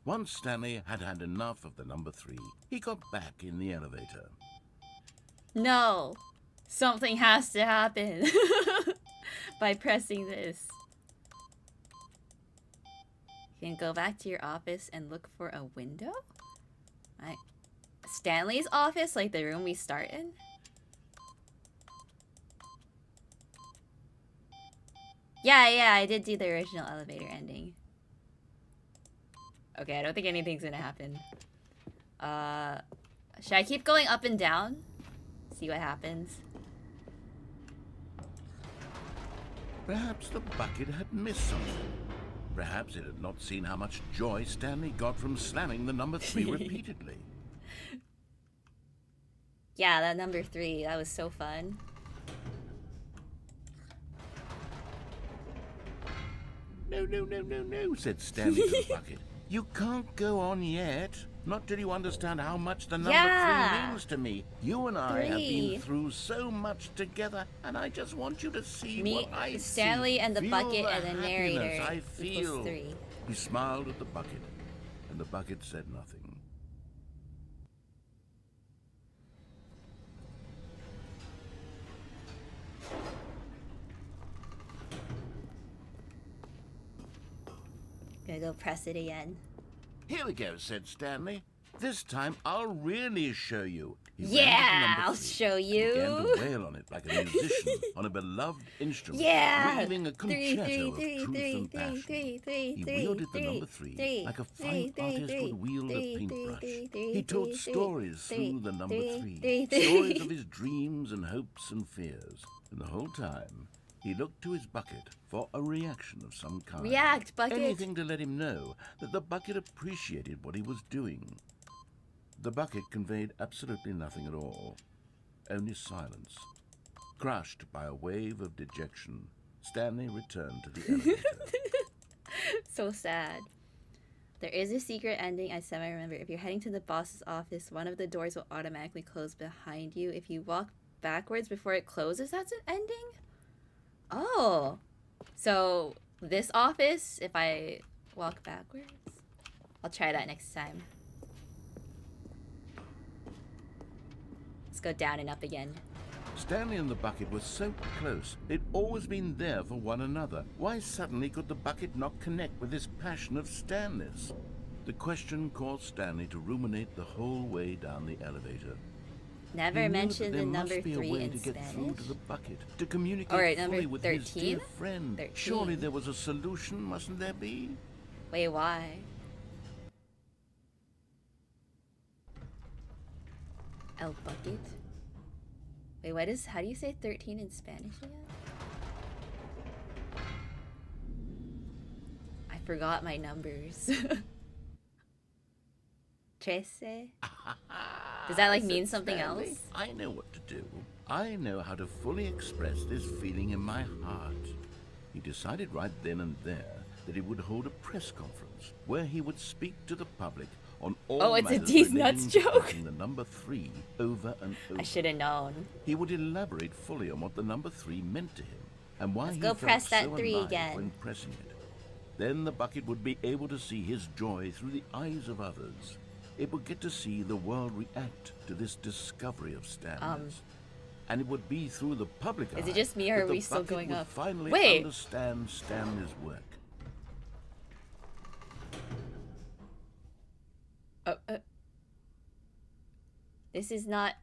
Once Stanley had had enough of the number 3, he got back in the elevator. No. Something has to happen by pressing this. You can go back to your office and look for a window? Stanley's office, like the room we start in? Yeah, I did do the original elevator ending. Okay, I don't think anything's gonna happen. Should I keep going up and down? See what happens. Perhaps the bucket had missed something. Perhaps it had not seen how much joy Stanley got from slamming the number 3 repeatedly. Yeah, that number 3, that was so fun. No, said Stanley to the bucket. You can't go on yet. Not till you understand how much the number 3 means to me. You and I have been through so much together, and I just want you to see what I see. Stanley and the Feel bucket the and the narrator I feel. equals 3. He smiled at the bucket, and the bucket said nothing. Gonna go press it again. Here we go, said Stanley. This time I'll really show you. Yeah, I'll show you. He began to wail on it like a musician on a beloved instrument, weaving a concerto of truth and passion. He wielded the number 3 like a fine artist would wield a paintbrush. He told stories through the number 3, stories of his dreams and hopes and fears. And the whole time, he looked to his bucket for a reaction of some kind. React, bucket! Anything to let him know that the bucket appreciated what he was doing. The bucket conveyed absolutely nothing at all, only silence. Crushed by a wave of dejection, Stanley returned to the elevator. So sad. There is a secret ending I semi-remember. If you're heading to the boss's office, one of the doors will automatically close behind you. If you walk backwards before it closes, that's an ending? Oh. So, this office, if I walk backwards? I'll try that next time. Let's go down and up again. Stanley and the bucket were so close. They'd always been there for one another. Why suddenly could the bucket not connect with this passion of Stanley's? The question caused Stanley to ruminate the whole way down the elevator. Never mentioned the number 3 in to get Spanish. Through to the bucket, to communicate Alright, fully number with 13? his dear friend. 13. Surely there was a solution, mustn't there be? Wait, why? El bucket? Wait, how do you say 13 in Spanish again? I forgot my numbers. 13? Does that like mean something Stanley, else? I know what to do. I know how to fully express this feeling in my heart. He decided right then and there that he would hold a press conference where he would speak to the public on all it's a matters D's relating nuts to joke. pressing the number 3 over and over. I should have known. He would elaborate fully on what the number 3 meant to him and why he Go felt press that so 3 alive again. when pressing it. Then the bucket would be able to see his joy through the eyes of others. It would get to see the world react to this discovery of Stanley's. And it would be through the public eye Is it just me or that are the we still bucket going would up? finally Wait. understand Stanley's work. This is not...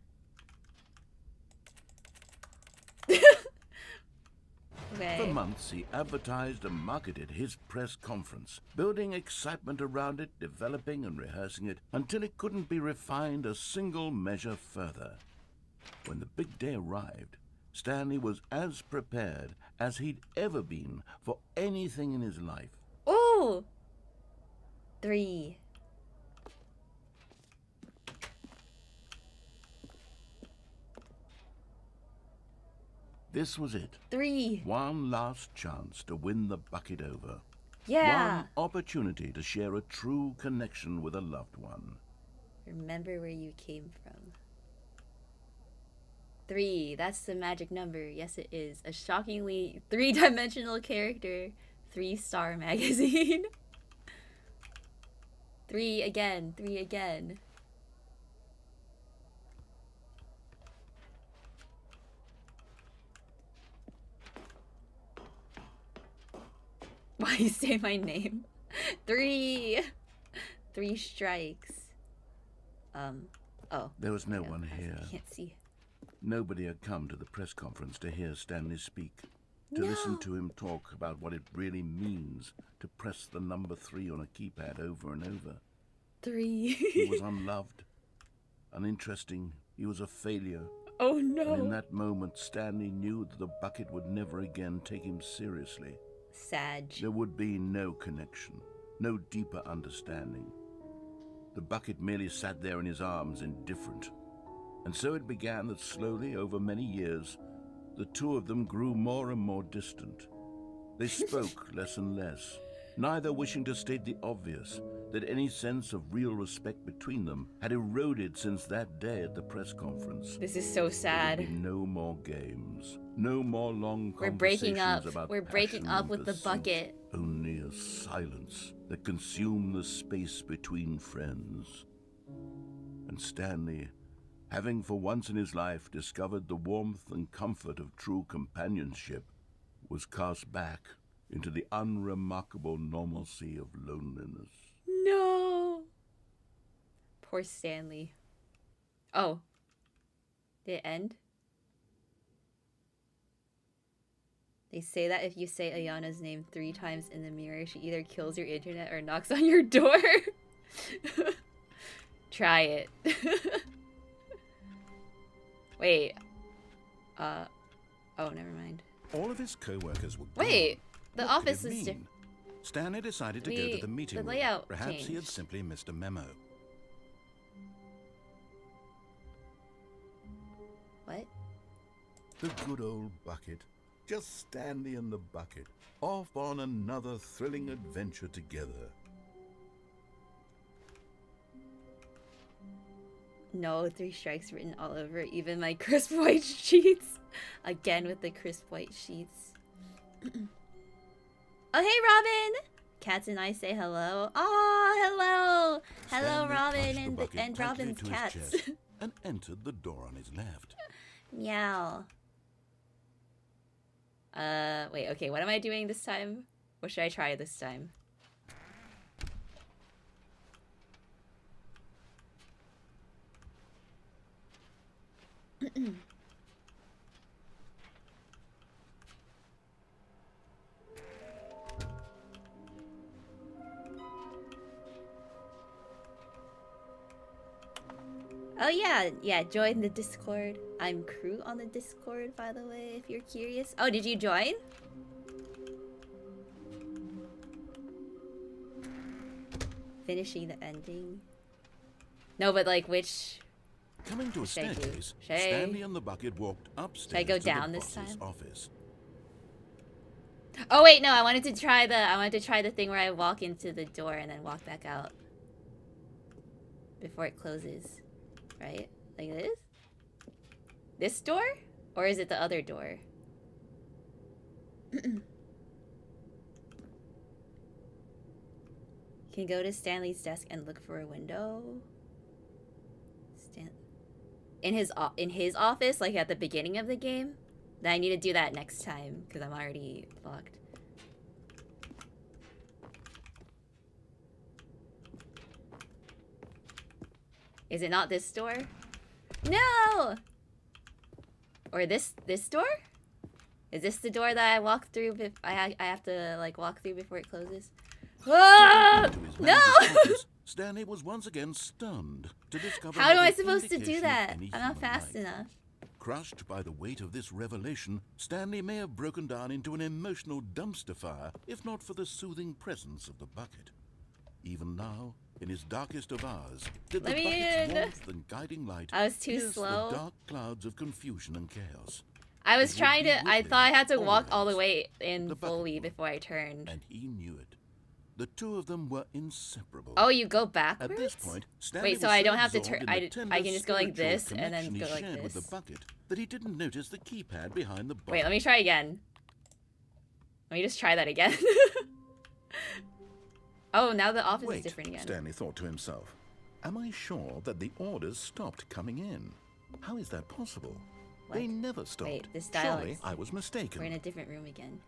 Okay. For months, he advertised and marketed his press conference, building excitement around it, developing and rehearsing it, until it couldn't be refined a single measure further. When the big day arrived, Stanley was as prepared as he'd ever been for anything in his life. Oh! No! 3. This was it. 3. One last chance to win the bucket over. Yeah. One opportunity to share a true connection with a loved one. Remember where you came from. 3. That's the magic number. Yes, it is. A shockingly 3-dimensional character. 3-star magazine. 3 again. 3 again. Why you say my name? 3. 3 strikes. Oh. There was no one here. I can't see. Nobody had come to the press conference to hear Stanley speak, to listen to him talk about what it really means to press the number 3 on a keypad over and over. 3. He was unloved, uninteresting. He was a failure. Oh no. And in that moment, Stanley knew that the bucket would never again take him seriously. Sag. There would be no connection, no deeper understanding. The bucket merely sat there in his arms, indifferent. And so it began that slowly, over many years, the two of them grew more and more distant. They spoke less and less, neither wishing to state the obvious, that any sense of real respect between them had eroded since that day at the press conference. This is so sad. There would be no more games, no more long We're breaking conversations up. about We're breaking passion up and with the pursuit. bucket. Only a silence that consumed the space between friends. And Stanley, having for once in his life discovered the warmth and comfort of true companionship, was cast back into the unremarkable normalcy of loneliness. No. Poor Stanley. Oh. Did it end? They say that if you say Ayana's name 3 times in the mirror, she either kills your internet or knocks on your door. Try it. Wait. Oh, never mind. All of his co-workers were Wait, the What office could it is mean? different. Stanley decided to go to the meeting room. layout Perhaps he had changed. simply missed a memo. What? The good old bucket. Just Stanley and the bucket, off on another thrilling adventure together. No, 3 strikes written all over it, even my crisp white sheets. Again with the crisp white sheets. Oh, hey, Robin! Cats and I say hello. Oh, hello! Hello, Stanley Robin clutched the and bucket tightly Robin's to his cats. chest and entered the door on his left. Meow. Wait, okay, what am I doing this time? What should I try this time? Oh yeah, join the Discord. I'm crew on the Discord, by the way, if you're curious. Oh, did you join? Finishing the ending. No, but like which... Coming to a Should I do? staircase, Should I- Stanley and the bucket walked upstairs Should I go to down the this boss's time? office. Oh wait, no, I wanted to try the thing where I walk into the door and then walk back out. Before it closes. Right? Like this? This door? Or is it the other door? Can go to Stanley's desk and look for a window. In his office, like at the beginning of the game. Then I need to do that next time because I'm already locked. Is it not this door? No! Or this door? Is this the door that I walk through? I have to like walk through before it closes. Ah! To his No! manager's office, Stanley was once again stunned to discover How am I not an supposed to do indication of that? any I'm not human fast life. enough. Crushed by the weight of this revelation, Stanley may have broken down into an emotional dumpster fire if not for the soothing presence of the bucket. Even now, in his darkest of hours, did the bucket's warmth and guiding light I was too pierce slow. the dark clouds of confusion and chaos. I was It would trying be to. I with thought I him had to walk all the always. way in The bucket fully would. before I turned. And he knew it. The two of them were inseparable. Oh, you go At backwards? this point, Stanley Wait, so was I don't have to absorbed turn. in the tender I can just go like spiritual this and then connection go he like shared with this. the bucket that he didn't notice the keypad behind the bottom. Wait, let me try again. Let me just try that again. Oh, now the office is different again. Stanley thought to himself. Am I sure that the orders stopped coming in? How is that possible? What? They never stopped. Wait, this dialogue. Surely I was mistaken. We're in a different room again.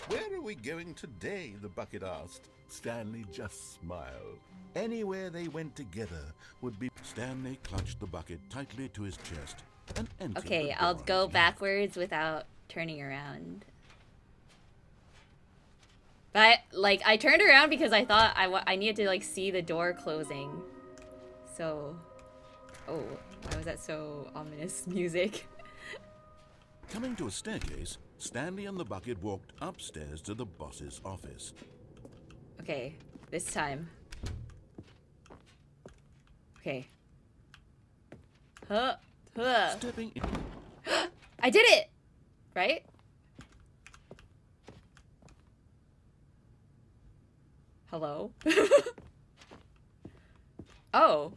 Where are we going today? The bucket asked. Stanley just smiled. Anywhere they went together would be. Stanley clutched the bucket tightly to his chest and entered. Okay, the I'll door on go his left. backwards without turning around. But like I turned around because I thought I needed to like see the door closing. So, oh, why was that so ominous music? Coming to a staircase, Stanley and the bucket walked upstairs to the boss's office. Okay, this time. Okay. Huh. Stepping in. I did it! Right? Hello? Oh.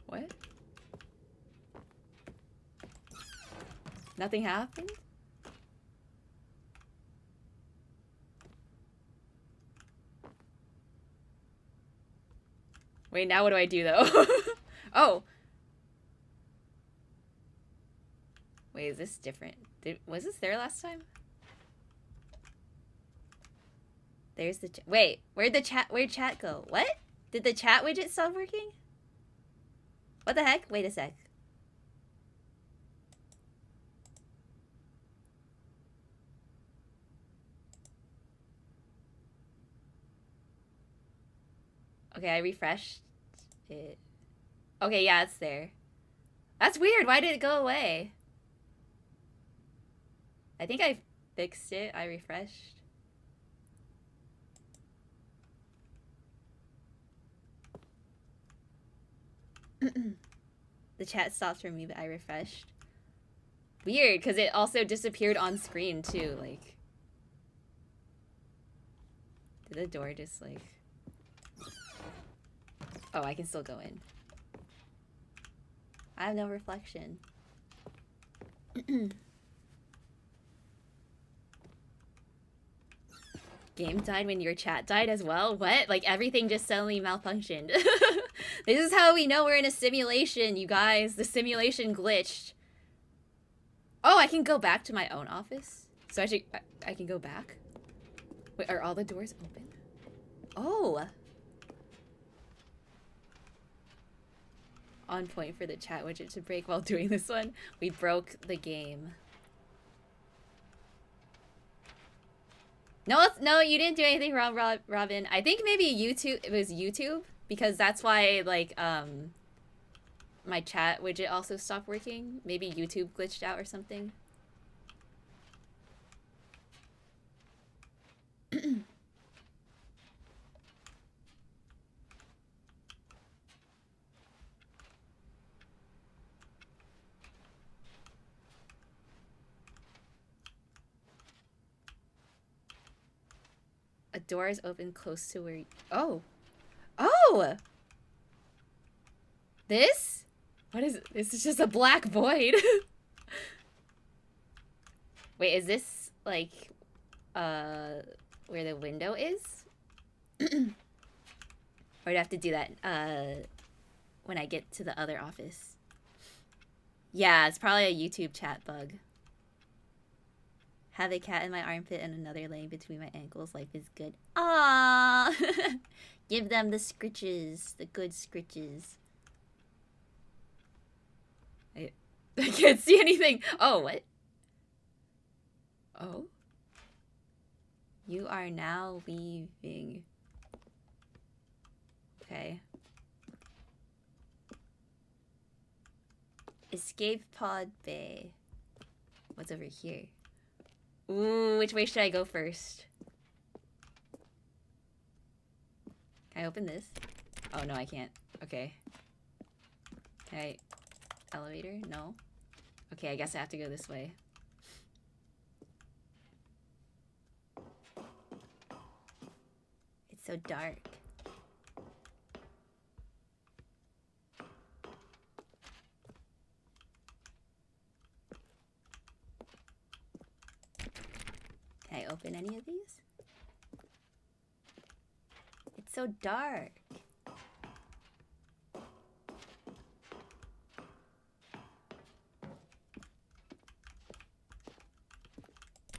What? Nothing happened? Wait, now what do I do though? Oh. Wait, is this different? Was this there last time? There's the wait, where'd chat go? What? Did the chat widget stop working? What the heck? Wait a sec. Okay, I refreshed it. Okay, yeah, it's there. That's weird. Why did it go away? I think I fixed it. I refreshed. The chat stopped for me, but I refreshed. Weird, because it also disappeared on screen too. Like, did the door just like? Oh, I can still go in. I have no reflection. Game died when your chat died as well? What? Like everything just suddenly malfunctioned. This is how we know we're in a simulation, you guys. The simulation glitched. Oh, I can go back to my own office? So I can go back? Wait, are all the doors open? Oh! On point for the chat widget to break while doing this one. We broke the game. No, you didn't do anything wrong, Robin. I think maybe YouTube. It was YouTube because that's why like my chat widget also stopped working. Maybe YouTube glitched out or something. A door is open close to where. Oh, oh. This? What is it? This is just a black void. Wait, is this like where the window is? Or do I have to do that when I get to the other office? Yeah, it's probably a YouTube chat bug. Have a cat in my armpit and another laying between my ankles. Life is good. Aww. Give them the scritches, the good scritches. I can't see anything. Oh, what? Oh? You are now leaving. Okay. Escape pod bay. What's over here? Ooh, which way should I go first? Can I open this? Oh, no, I can't. Okay. Can I... Elevator? No. Okay, I guess I have to go this way. It's so dark. Can I open any of these? It's so dark.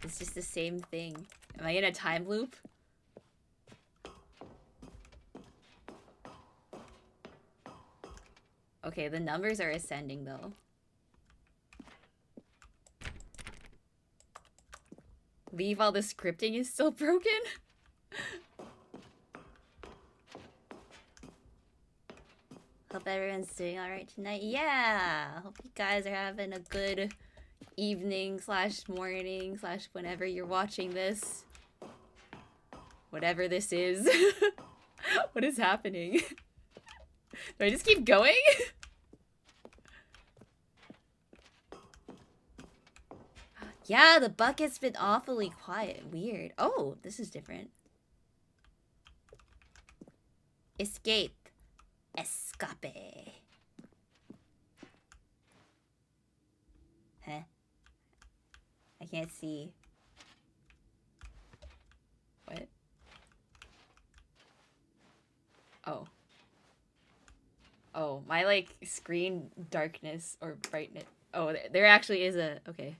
It's just the same thing. Am I in a time loop? Okay, the numbers are ascending though. Leave while the scripting is still broken? Hope everyone's doing alright tonight. Yeah! Hope you guys are having a good evening / morning / whenever you're watching this. Whatever this is. What is happening? Do I just keep going? Yeah, the bucket's been awfully quiet. Weird. Oh, this is different. Escape. Escape. Huh? I can't see. What? Oh. Oh, my, like, screen darkness or brightness. Oh, there actually is a... Okay.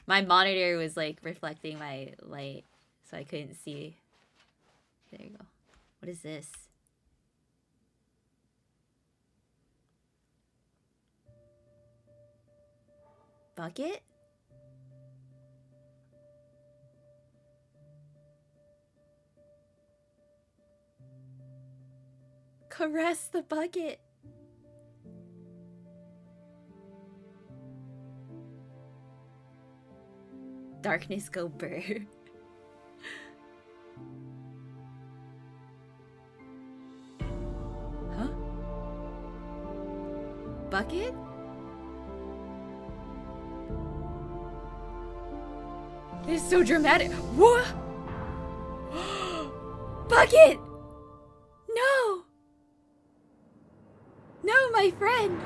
My monitor was, like, reflecting my light, so I couldn't see. There you go. What is this? Bucket? Caress the bucket. Darkness go burr. Huh? Bucket? This is so dramatic. What? Bucket! No! No, my friend!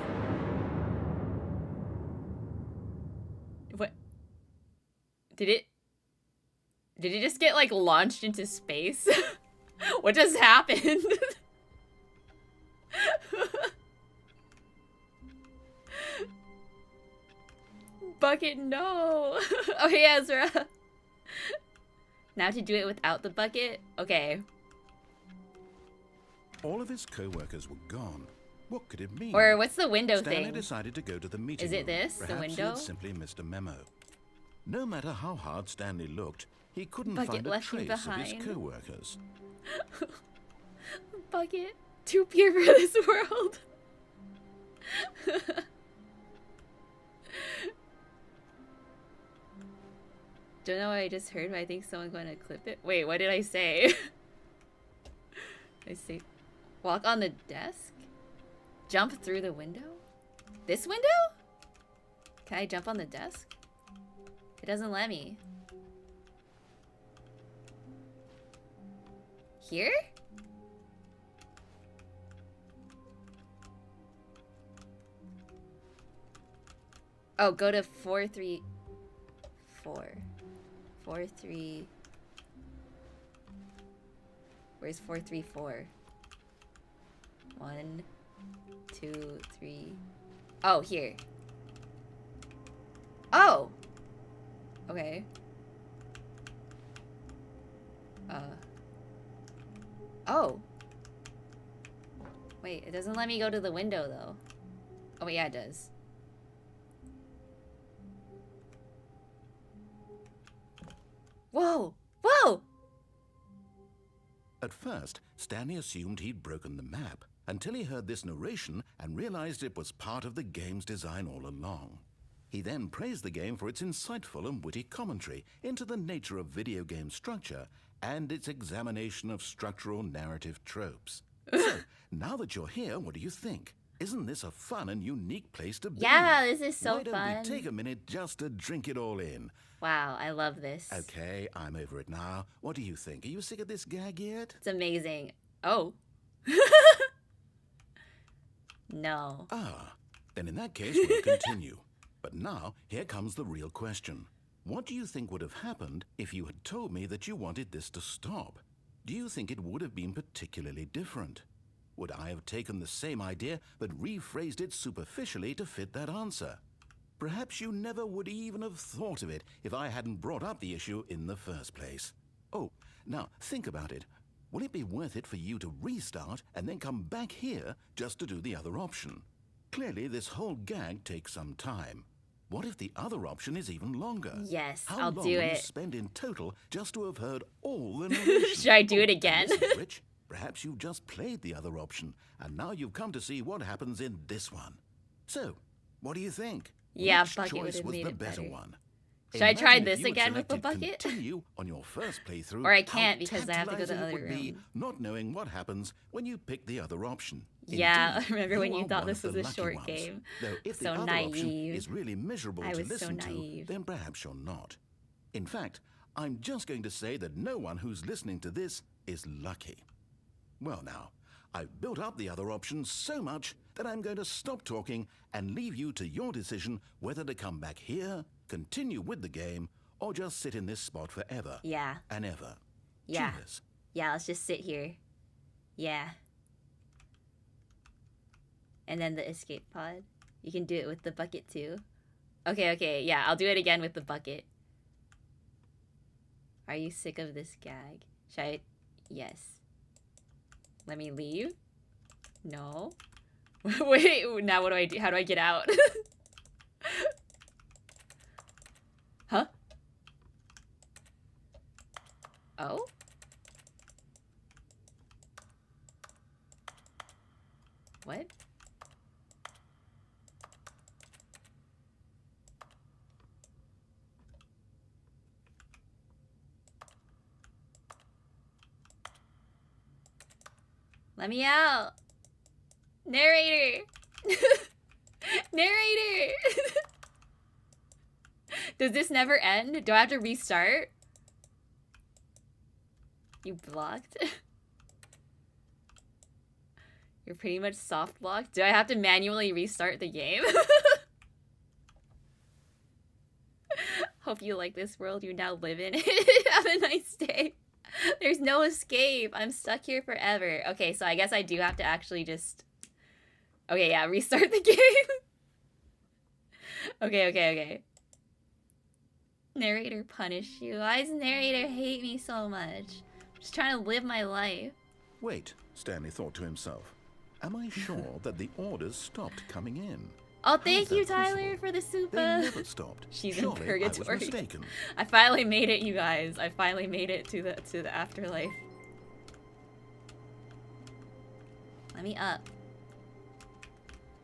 What? Did it just get, like, launched into space? What just happened? Bucket, no! Okay, Ezra. Now to do it without the bucket? Okay. All of his co-workers were gone. What could it mean? Or what's the window Stanley thing? decided to go to the meeting Is it room. this, the Perhaps window? he had simply missed a memo. No matter how hard Stanley looked, he couldn't Bucket find a left me trace of his behind. co-workers. Bucket, too pure for this world. Don't know what I just heard, but I think someone's going to clip it. Wait, what did I say? I say, walk on the desk? Jump through the window? This window? Can I jump on the desk? It doesn't let me. Here? Oh, go to 434. 43. Where's 434? 1, 2, 3. Oh, here. Oh! Okay. Oh. Wait, it doesn't let me go to the window, though. Oh, yeah, it does. Whoa! Whoa! At first, Stanley assumed he'd broken the map. until he heard this narration and realized it was part of the game's design all along. He then praised the game for its insightful and witty commentary into the nature of video game structure and its examination of structural narrative tropes. So, now that you're here, what do you think? Isn't this a fun and unique place to be? Yeah, this is so Why don't fun. we take a minute just to drink it all in? Wow, I love this. Okay, I'm over it now. What do you think? Are you sick of this gag yet? It's amazing. Oh. No. Ah, then in that case, we'll continue. But now, here comes the real question. What do you think would have happened if you had told me that you wanted this to stop? Do you think it would have been particularly different? Would I have taken the same idea but rephrased it superficially to fit that answer? Perhaps you never would even have thought of it if I hadn't brought up the issue in the first place. Oh, now think about it. Will it be worth it for you to restart and then come back here just to do the other option? Clearly, this whole gag takes some time. What if the other option is even longer? Yes, How I'll long do will you it. spend in total just to have heard all the narration? Should I do it again? Listen, Rich, perhaps you've just played the other option, and now you've come to see what happens in this one. So, what do you think? Yeah, Which bucket would choice have was made the it better better. one? Should I try Imagine if this you had again with the selected bucket? Continue on your first playthrough. Or I how can't because I have to go to the tantalizing it other would be room. not knowing what happens when you pick the other option. Yeah, Indeed, I remember when you are thought one this of was the a lucky short ones. game. Though if So the other option naive. is really miserable I to was so listen to, naive. then perhaps you're not. In fact, I'm just going to say that no one who's listening to this is lucky. Well now, I've built up the other option so much that I'm going to stop talking and leave you to your decision whether to come back here, continue with the game, or just sit in this spot forever Yeah. and ever. Yeah. Cheers. Yeah, let's just sit here. Yeah. And then the escape pod. You can do it with the bucket too. Okay, yeah, I'll do it again with the bucket. Are you sick of this gag? Should I? Yes. Let me leave? No. Wait, now what do I do? How do I get out? Huh? Oh? What? Let me out. Narrator. Narrator. Does this never end? Do I have to restart? You blocked? You're pretty much soft blocked. Do I have to manually restart the game? Hope you like this world you now live in. Have a nice day. There's no escape. I'm stuck here forever. Okay, so I guess I do have to actually just... Okay, yeah, restart the game. Okay. Narrator punish you. Why does narrator hate me so much? I'm just trying to live my life. Wait, Stanley thought to himself. Am I sure that the orders stopped coming in? Oh, How thank is you, that Tyler, possible? for the They super. never stopped. She's in Surely purgatory. I was mistaken. I finally made it, you guys. I finally made it to the afterlife. Let me up.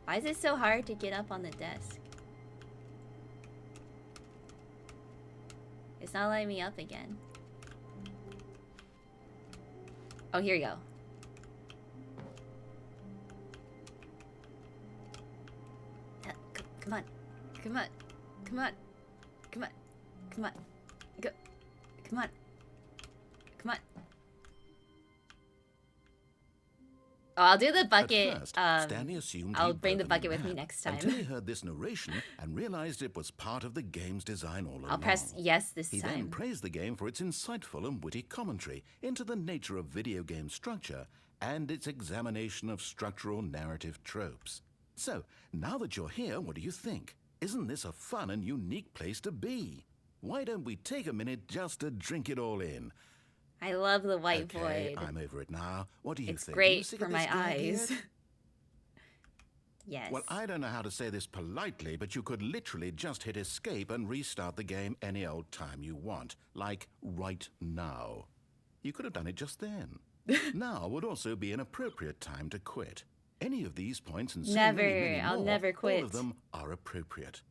Why is it so hard to get up on the desk? It's not letting me up again. Oh, here we go. Come on. Come on. Come on. Come on. Come on. Go. Come on. Come on. Oh, I'll do the bucket. At first, Stanley assumed I'll he'd bring the broken bucket with me map next time. until he heard this narration and realized it was part of the game's design all along. I'll press yes this He time. then praised the game for its insightful and witty commentary into the nature of video game structure and its examination of structural narrative tropes. So, now that you're here, what do you think? Isn't this a fun and unique place to be? Why don't we take a minute just to drink it all in? I love the white Okay, void. I'm over it now. What do you It's think? Are you great sick for of my this gag eyes. yet? Yes. Well, I don't know how to say this politely, but you could literally just hit escape and restart the game any old time you want, like right now. You could have done it just then. Now would also be an appropriate time to quit. Any of these points and Never. many I'll more, never quit. All of them are appropriate.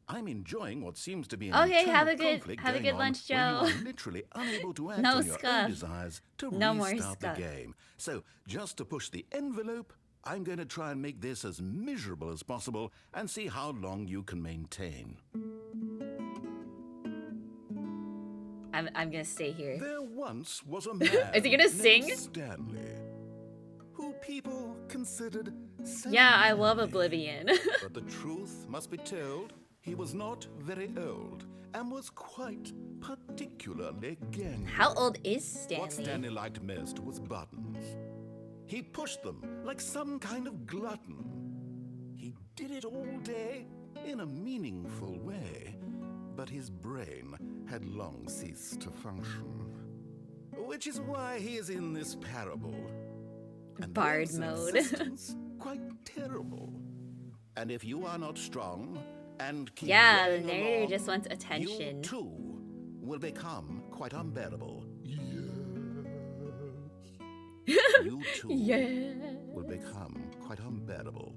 I'm enjoying what seems to be an Okay, internal have a good conflict have a going good on lunch, where Joe. you are literally unable to act No on your own scuff. desires to No more restart the scuff. game. So, just to push the envelope, I'm going to try and make this as miserable as possible and see how long you can maintain. I'm gonna stay here. There once was a man Is he gonna sing? named Stanley, who people considered Yeah, I love Stanley. Oblivion. But the truth must be told, he was not very old and was quite particularly gangly. How old is What Stanley? Stanley liked most was buttons. He pushed them like some kind of glutton. He did it all day in a meaningful way, but his brain had long ceased to function. Which is why he is in this parable. And Bard makes mode. existence quite terrible. And if you are not strong and keep Yeah, the playing narrator along, just wants attention. you too will become quite unbearable. You too Yeah. will become quite unbearable.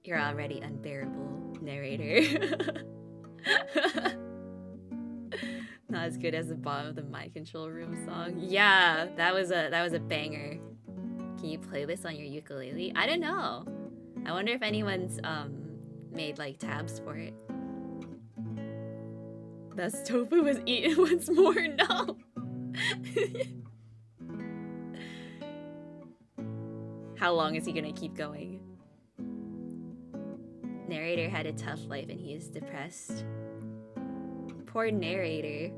You're already unbearable, narrator. Not as good as the bottom of the Mind Control Room song. Yeah, that was a banger. Can you play this on your ukulele? I don't know. I wonder if anyone's made like tabs for it. Thus tofu was eaten once more. No. How long is he gonna keep going? Narrator had a tough life and he is depressed. Poor narrator.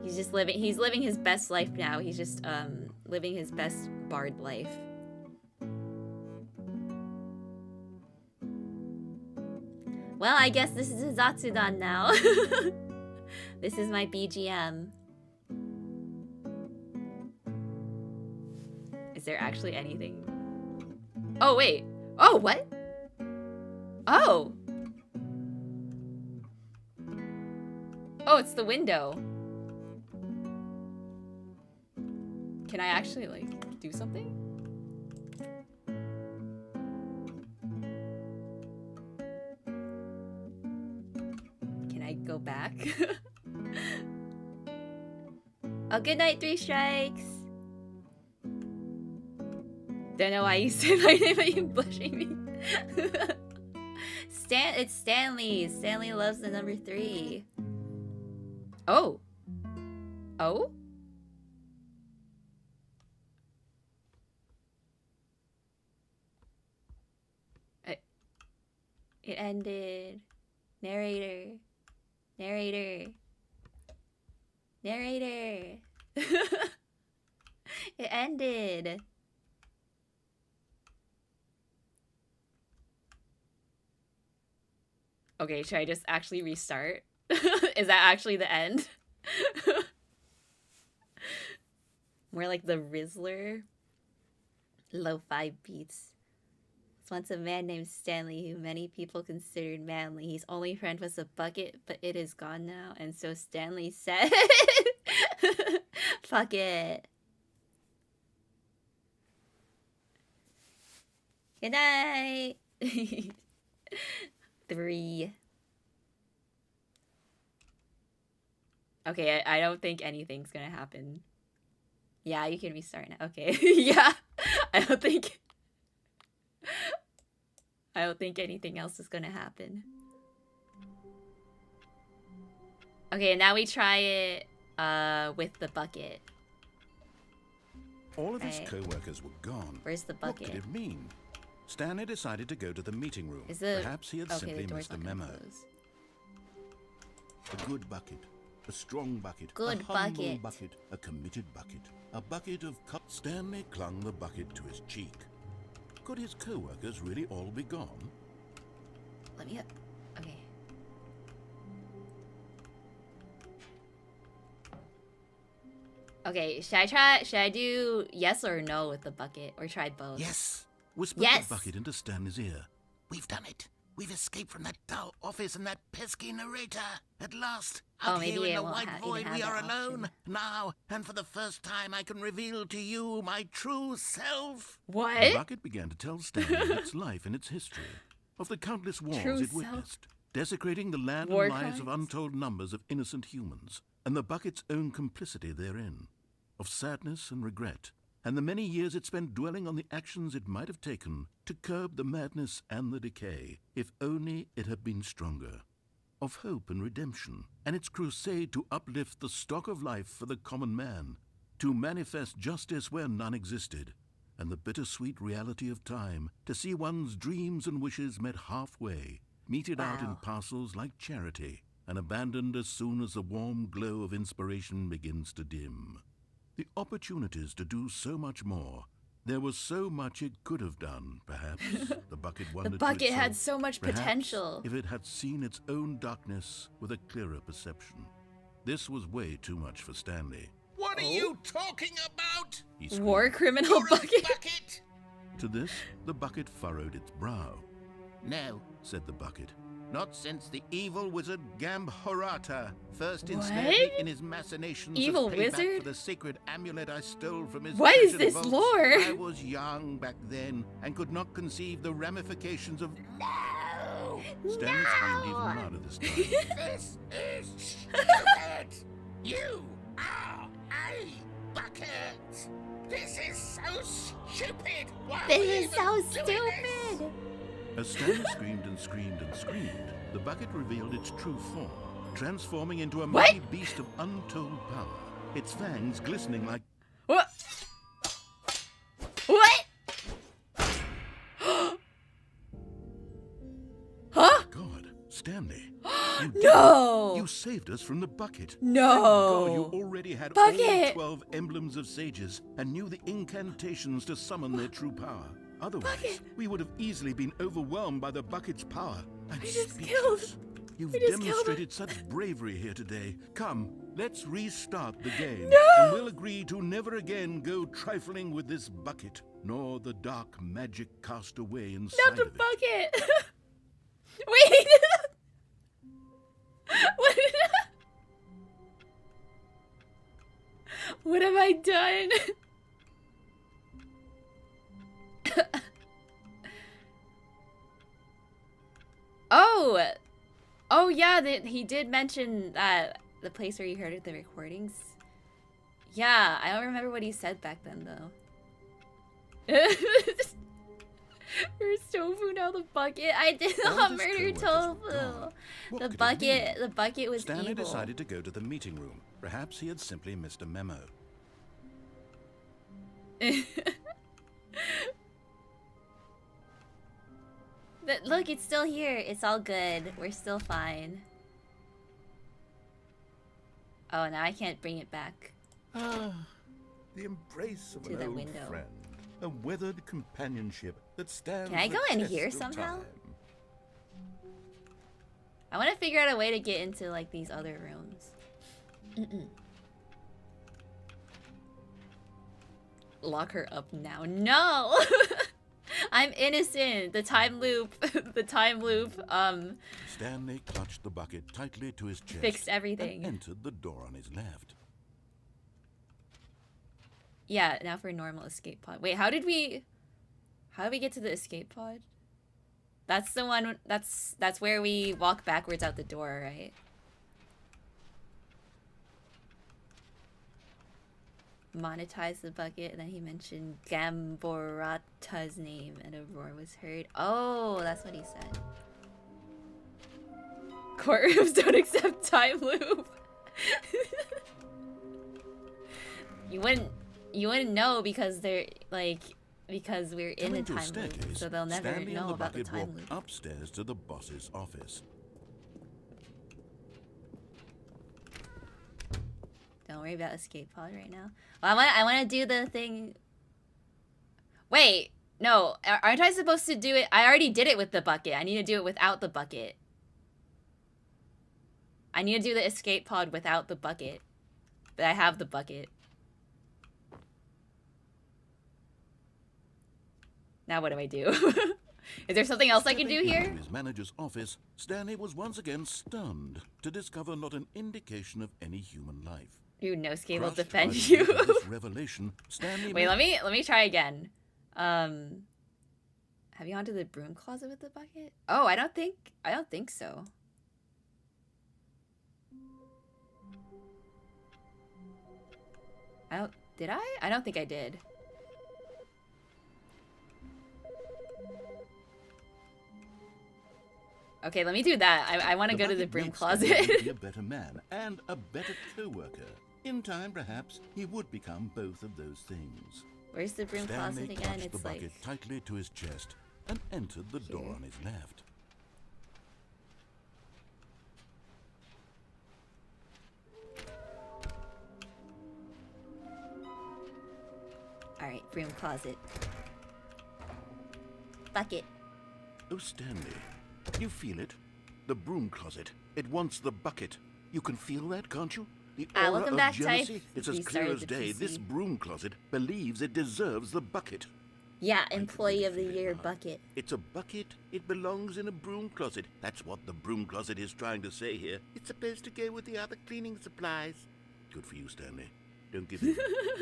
He's living his best life now. He's just living his best bard life. Well, I guess this is a Zatsudan now. This is my BGM. Is there actually anything? Oh, wait. Oh, what? Oh. Oh, it's the window. Can I actually, like, do something? Can I go back? Oh, good night, Three Strikes. Don't know why you said my name, but you're blushing me. It's Stanley. Stanley loves the number 3. Oh. Oh? It ended. Narrator. Narrator. Narrator. It ended. Okay, should I just actually restart? Is that actually the end? More like the Rizzler. Lo-fi beats. Once a man named Stanley, who many people considered manly. His only friend was a bucket, but it is gone now. And so Stanley said, fuck it. Good night. 3. Okay, I don't think anything's gonna happen. Yeah, you can restart now. Okay, yeah. I don't think anything else is gonna happen. Okay, now we try it with the bucket. All of his co-workers were gone. Where's the What bucket? could it mean? Stanley decided to go to the meeting room. Is the Perhaps he had okay, simply the door's missed a not gonna memo. close. A good bucket, a strong bucket, Good a humble bucket. bucket, a committed bucket, a bucket of Stanley clung the bucket to his cheek. Could his co-workers really all be gone? Let me up. Okay. Okay, should I do yes or no with the bucket, or try both? Yes! Whispered Yes! the bucket into Stanley's ear. We've done it. We've escaped from that dull office and that pesky narrator. At last, Oh, out maybe here in it the won't white even void, have we that are option. alone. Now, and for the first time, I can reveal to you my true self. The What? bucket began to tell Stanley of its life and its history, of the countless wars True it self. witnessed, desecrating the land War and lives of crimes. untold numbers of innocent humans, and the bucket's own complicity therein, of sadness and regret, and the many years it spent dwelling on the actions it might have taken to curb the madness and the decay, if only it had been stronger, of hope and redemption, and its crusade to uplift the stock of life for the common man, to manifest justice where none existed, and the bittersweet reality of time, to see one's dreams and wishes met halfway, meted out in Wow. parcels like charity, and abandoned as soon as the warm glow of inspiration begins to dim. The opportunities to do so much more. There was so much it could have done, perhaps. The bucket The wondered to bucket had itself, so much perhaps, potential. if it had seen its own darkness with a clearer perception. This was way too much for Stanley. What are you talking about? He screamed. War criminal You're a bucket. bucket? To this, the bucket furrowed its brow. No, Said the bucket. not since the evil wizard Gambhorata first What? ensnared me in his machinations Evil of payback wizard? for the sacred amulet I stole from his What is treasured this vaults. lore? I was young back then and could not conceive the ramifications of... No! Stanley screamed even louder this time. This is stupid! You are a bucket! This is so stupid! Why are we This is so even doing this? stupid. As Stanley screamed and screamed and screamed, the bucket revealed its true form, transforming into a What? mighty beast of untold power, its fangs glistening like... What? What? Huh? God, Stanley, you did it. No. You saved us from the bucket. No. Thank God you already had all Bucket. 12 emblems of sages and knew the incantations to summon their true power. Otherwise, Bucket. we would have easily been overwhelmed by the bucket's power. And We just speechless. You've we just killed demonstrated such bravery here today. Come, let's restart the game. No. And we'll agree to never again go trifling with this bucket, nor the dark magic cast away inside Not the of it. bucket. Wait. What? What have I done? Oh yeah, he did mention that the place where you heard the recordings. Yeah, I don't remember what he said back then though. Where's Tofu now? The bucket? I did All not his murder co-workers were Tofu. gone. What The could it bucket. mean? The bucket was Stanley evil. decided to go to the meeting room. Perhaps he had simply missed a memo. But look, it's still here. It's all good. We're still fine. Oh, now I can't bring it back. Ah, the embrace of To an the old window. friend, a weathered companionship that stands. Can I the go in test here of somehow? time. I want to figure out a way to get into like these other rooms. Lock her up now. No! I'm innocent. The time loop. The time loop. Stanley clutched the bucket tightly to his chest Fixed everything. and entered the door on his left. Yeah, now for normal escape pod. Wait, how did we get to the escape pod? That's the one. That's where we walk backwards out the door, right? Monetize the bucket, and then he mentioned Gamborata's name, and a roar was heard. Oh, that's what he said. Courtrooms don't accept time loop. You wouldn't know because they're like because we're in the Coming to a time loop, staircase, so they'll never Stanley and know the about the bucket time walked loop. upstairs to the boss's office. Don't worry about escape pod right now. Well, I want to do the thing. Wait, no, aren't I supposed to do it? I already did it with the bucket. I need to do it without the bucket. I need to do the escape pod without the bucket, but I have the bucket. Now what do I do? Is there something else I can do Stepping here? into his manager's office, Stanley was once again stunned to discover not an indication of any human life. Dude, no scale will Crushed defend by the you. weight of this revelation, Stanley Wait, let me try again. Have you gone to the broom closet with the bucket? Oh, I don't think so. Did I? I don't think I did. Okay, let me do that. I want to go to the bucket broom made Stanley closet. be a better man and a better co-worker. In time, perhaps, he would become both of those things. Where's the broom Stanley closet again? clutched the It's bucket like tightly to his chest and entered the door Here. on his left. all right, broom closet. Bucket. Oh, Stanley, you feel it? The broom closet. It wants the bucket. You can feel that, can't you? The aura welcome of back, jealousy. Type. It's as We clear started as the day. This PC. broom closet believes it deserves the bucket. Yeah, can employee really of the feel it year now. bucket. It's a bucket. It belongs in a broom closet. That's what the broom closet is trying to say here. It's supposed to go with the other cleaning supplies. Good for you, Stanley. Don't give in.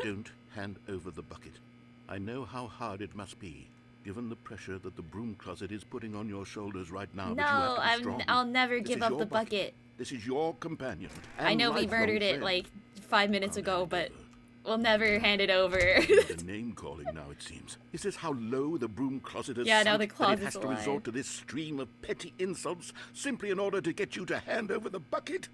Don't hand over the bucket. I know how hard it must be, given the pressure that the broom closet is putting on your shoulders right now. No, but you have to be strong. I'll never This give is up your the bucket. This is your companion. I and know we lifelong murdered it friend. like 5 minutes Can't ago, hand but over. we'll never hand it over. The name calling now, it seems. Is this how low the broom closet has Yeah, now sunk the that it closet's has to alive. resort to this stream of petty insults simply in order to get you to hand over the bucket?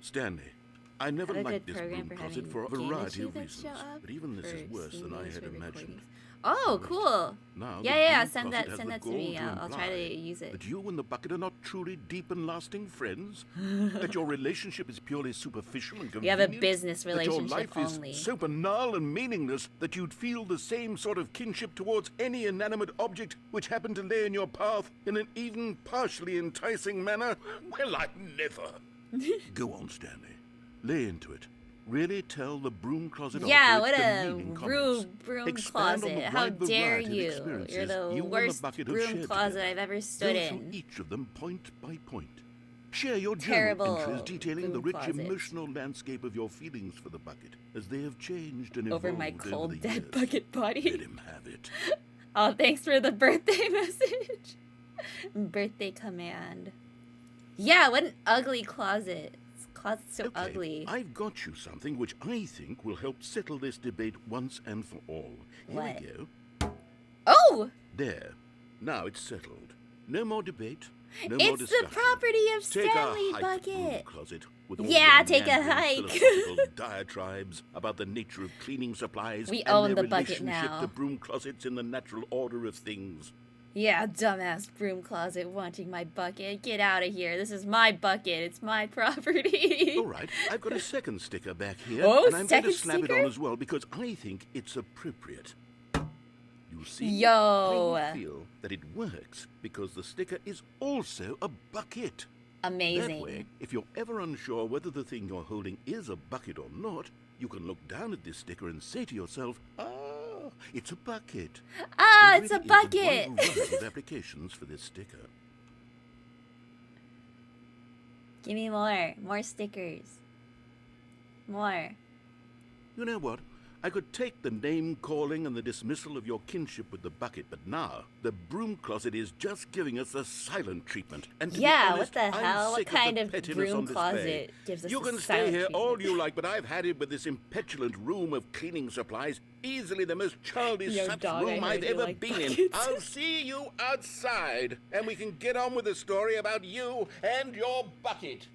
Stanley, I never Had a liked good this program broom for closet having for a game variety of achievements reasons, show up but even this for is worse than I scenes had or imagined. recordings. Oh, Wait. cool. Now, Yeah, the yeah, broom send closet that has send the that to me. gall I'll try to imply use it. that you and the bucket are not truly deep and lasting friends? That your relationship is purely superficial and We have a convenient? business That your relationship life only. is so banal and meaningless that you'd feel the same sort of kinship towards any inanimate object which happened to lay in your path in an even partially enticing manner? Well, I never. Go on, Stanley. Lay into it. Really tell the broom closet off Yeah, for what its a demeaning rude comments. broom Expand on closet. the How wide dare variety of you? You're experiences the you and worst bucket have broom shared closet together. I've ever stood Go through in. each of them point by point. Share your Terrible journal entries detailing the broom rich closet. emotional landscape of your feelings for the bucket as they have changed and Over evolved my over cold the dead years. bucket Let body. him have it. Oh, thanks for the birthday message. Birthday command. Yeah, what an ugly closet. This closet's so Okay, ugly. I've got you something which I think will help settle this debate once and for all. Here What? we go. Oh! There. Now it's settled. No more debate. No more It's the discussion. property of Take Stanley a hike, broom Bucket. closet, with all Yeah, your take a meandering hike. philosophical diatribes about the nature of cleaning supplies We and own their the bucket relationship now. to broom closets in the natural order of things. Yeah, dumbass broom closet wanting my bucket. Get out of here. This is my bucket. It's my property. All right, I've got a second sticker back here, Oh, and I'm going to second slap sticker? it on as well because I think it's appropriate. You see, Yo. I feel that it works because the sticker is also a bucket. Amazing. That way, if you're ever unsure whether the thing you're holding is a bucket or not, you can look down at this sticker and say to yourself, it's a bucket. Ah, There it's a really is bucket. wide variety of applications for this sticker. Give me more. More stickers. More. You know what? I could take the name calling and the dismissal of your kinship with the bucket, but now the broom closet is just giving us a silent treatment. And to be Yeah, honest, what the I'm hell? What sick kind the of pettiness broom on display. closet gives us You a can stay silent here all treatment? you like, but I've had it with this impetulant room of cleaning supplies. Easily the most childish Yo, such dog, I room heard I've you ever like been in. buckets. I'll see you outside, and we can get on with the story about you and your bucket.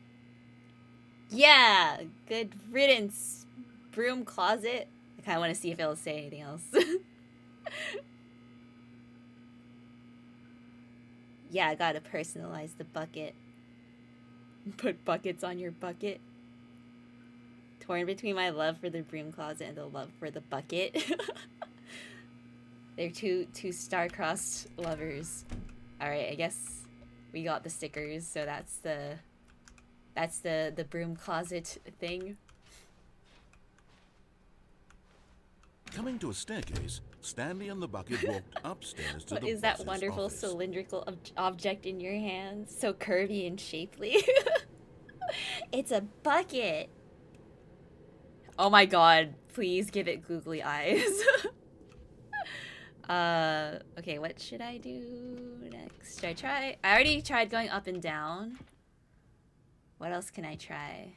Yeah, good riddance, broom closet. I kind of want to see if it'll say anything else. Yeah, I gotta personalize the bucket. Put buckets on your bucket. Torn between my love for the broom closet and the love for the bucket. They're two star-crossed lovers. All right, I guess we got the stickers, so that's the broom closet thing. Coming to a staircase, Stanley and the bucket walked upstairs to What the is that boss's wonderful office. cylindrical object in your hands? So curvy and shapely. It's a bucket. Oh my god, please give it googly eyes. Okay, what should I do next? Should I try? I already tried going up and down. What else can I try?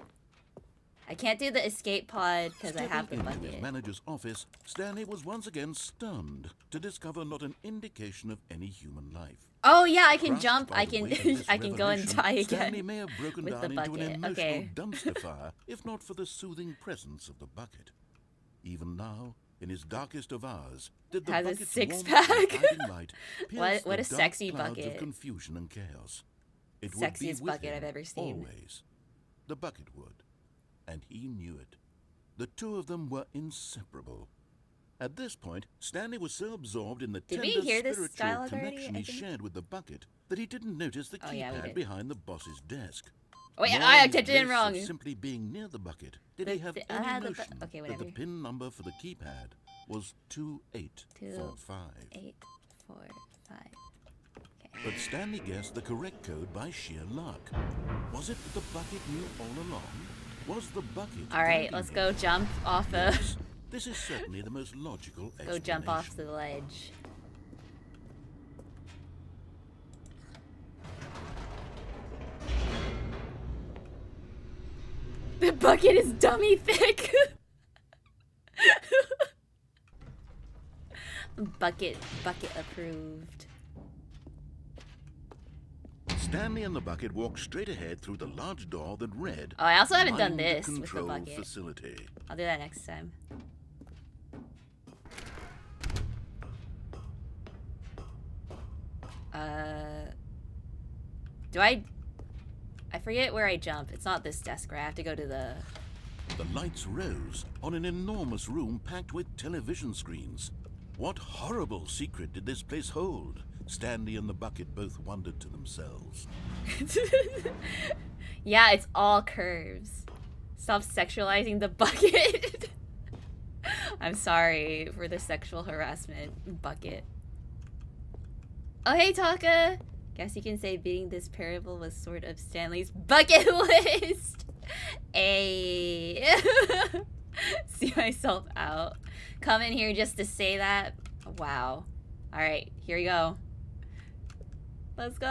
I can't do the escape pod because I have the Stepping into his bucket. manager's office, Stanley was once again stunned to discover not an indication of any human life. Oh yeah, I can Crushed jump. by I the can weight of this I can go and revelation, die Stanley again. may have broken with the down into an bucket. emotional Okay. dumpster fire if not for the soothing presence of the bucket. Even now, in his darkest of hours, did the Has a bucket's six-pack. warm and guiding light pierce What the a dark sexy clouds bucket. of confusion and chaos. It would Sexiest be with bucket him I've ever seen. Always. The bucket would. And he knew it. The two of them were inseparable. At this point, Stanley was so absorbed in the Did we tender hear this spiritual dialogue already, connection I he think? shared with the bucket that he didn't notice the Oh, yeah, we keypad did. behind the boss's desk. Wait, Nor I in typed the it in bliss of wrong. Simply being near the bucket, did The- he have the- any the bu- notion okay, that the whatever. pin number for the keypad was 2845. 8, 4, 5. Okay. But Stanley guessed the correct code by sheer luck. Was it that the bucket knew all along? Was the bucket All right, guiding let's him? go jump off of. Yes, this is certainly the most logical Go jump off explanation. the ledge. The bucket is dummy thick. bucket approved. Stanley and the bucket walked straight ahead through the large door that read, Oh, I also haven't done Mind this with the Control bucket. Facility. I'll do that next time. Do I forget where I jump. It's not this desk, right? I have to go to the... The lights rose on an enormous room packed with television screens. What horrible secret did this place hold? Stanley and the bucket both wondered to themselves. Yeah, it's all curves. Stop sexualizing the bucket. I'm sorry for the sexual harassment, bucket. Oh, hey, Taka. Guess you can say beating this parable was sort of Stanley's bucket list. Ayy. See myself out. Come in here just to say that. Wow. All right, here we go. Let's go.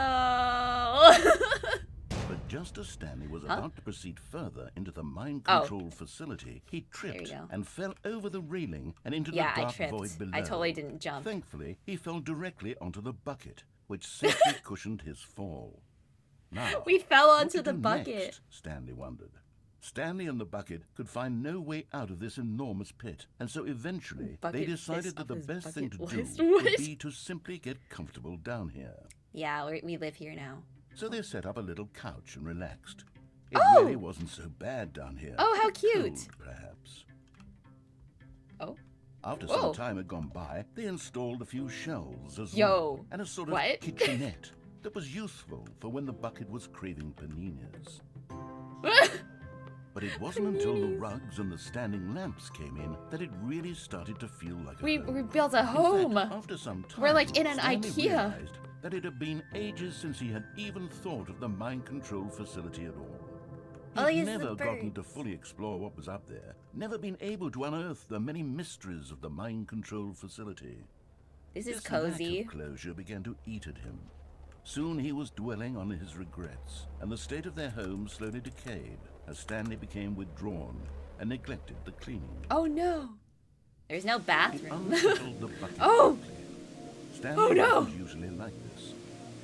But just as Stanley was Huh? about to proceed further into the mind Oh. control facility, he tripped go. and fell over the railing and into Yeah, the I dark tripped. void below. I totally didn't jump. Thankfully, he fell directly onto the bucket, which safely cushioned his fall. Now, We fell what onto to the do bucket. next, Stanley wondered. Stanley and the bucket could find no way out of this enormous pit, and so eventually Bucket they fist decided that off the his best thing to bucket do list. would What? be to simply get comfortable down here. Yeah, we live here now. So they set up a little couch and relaxed. It Oh! really wasn't so bad down here. Oh, how cute. Cold, perhaps. Oh. After Whoa. some time had gone by, they installed a few shelves as Yo, well, and a sort of what? kitchenette that was useful for when the bucket was craving paninis. But it wasn't until the rugs and the standing lamps came in that it really started to feel like a We home. built a In home. fact, after some time, We're like in an Stanley IKEA. realized that it had been ages since he had even thought of the mind control facility at all. Oh, He'd yes, the never gotten to birds. fully explore what was up there, never been able to unearth the many mysteries of the mind control facility. This is This lack cozy. of closure began to eat at him. Soon he was dwelling on his regrets, and the state of their home slowly decayed as Stanley became withdrawn and neglected the cleaning. Oh no. There's no It bathroom. unsettled the bucket. Oh! quickly. Stanley Oh, no! wasn't usually like this.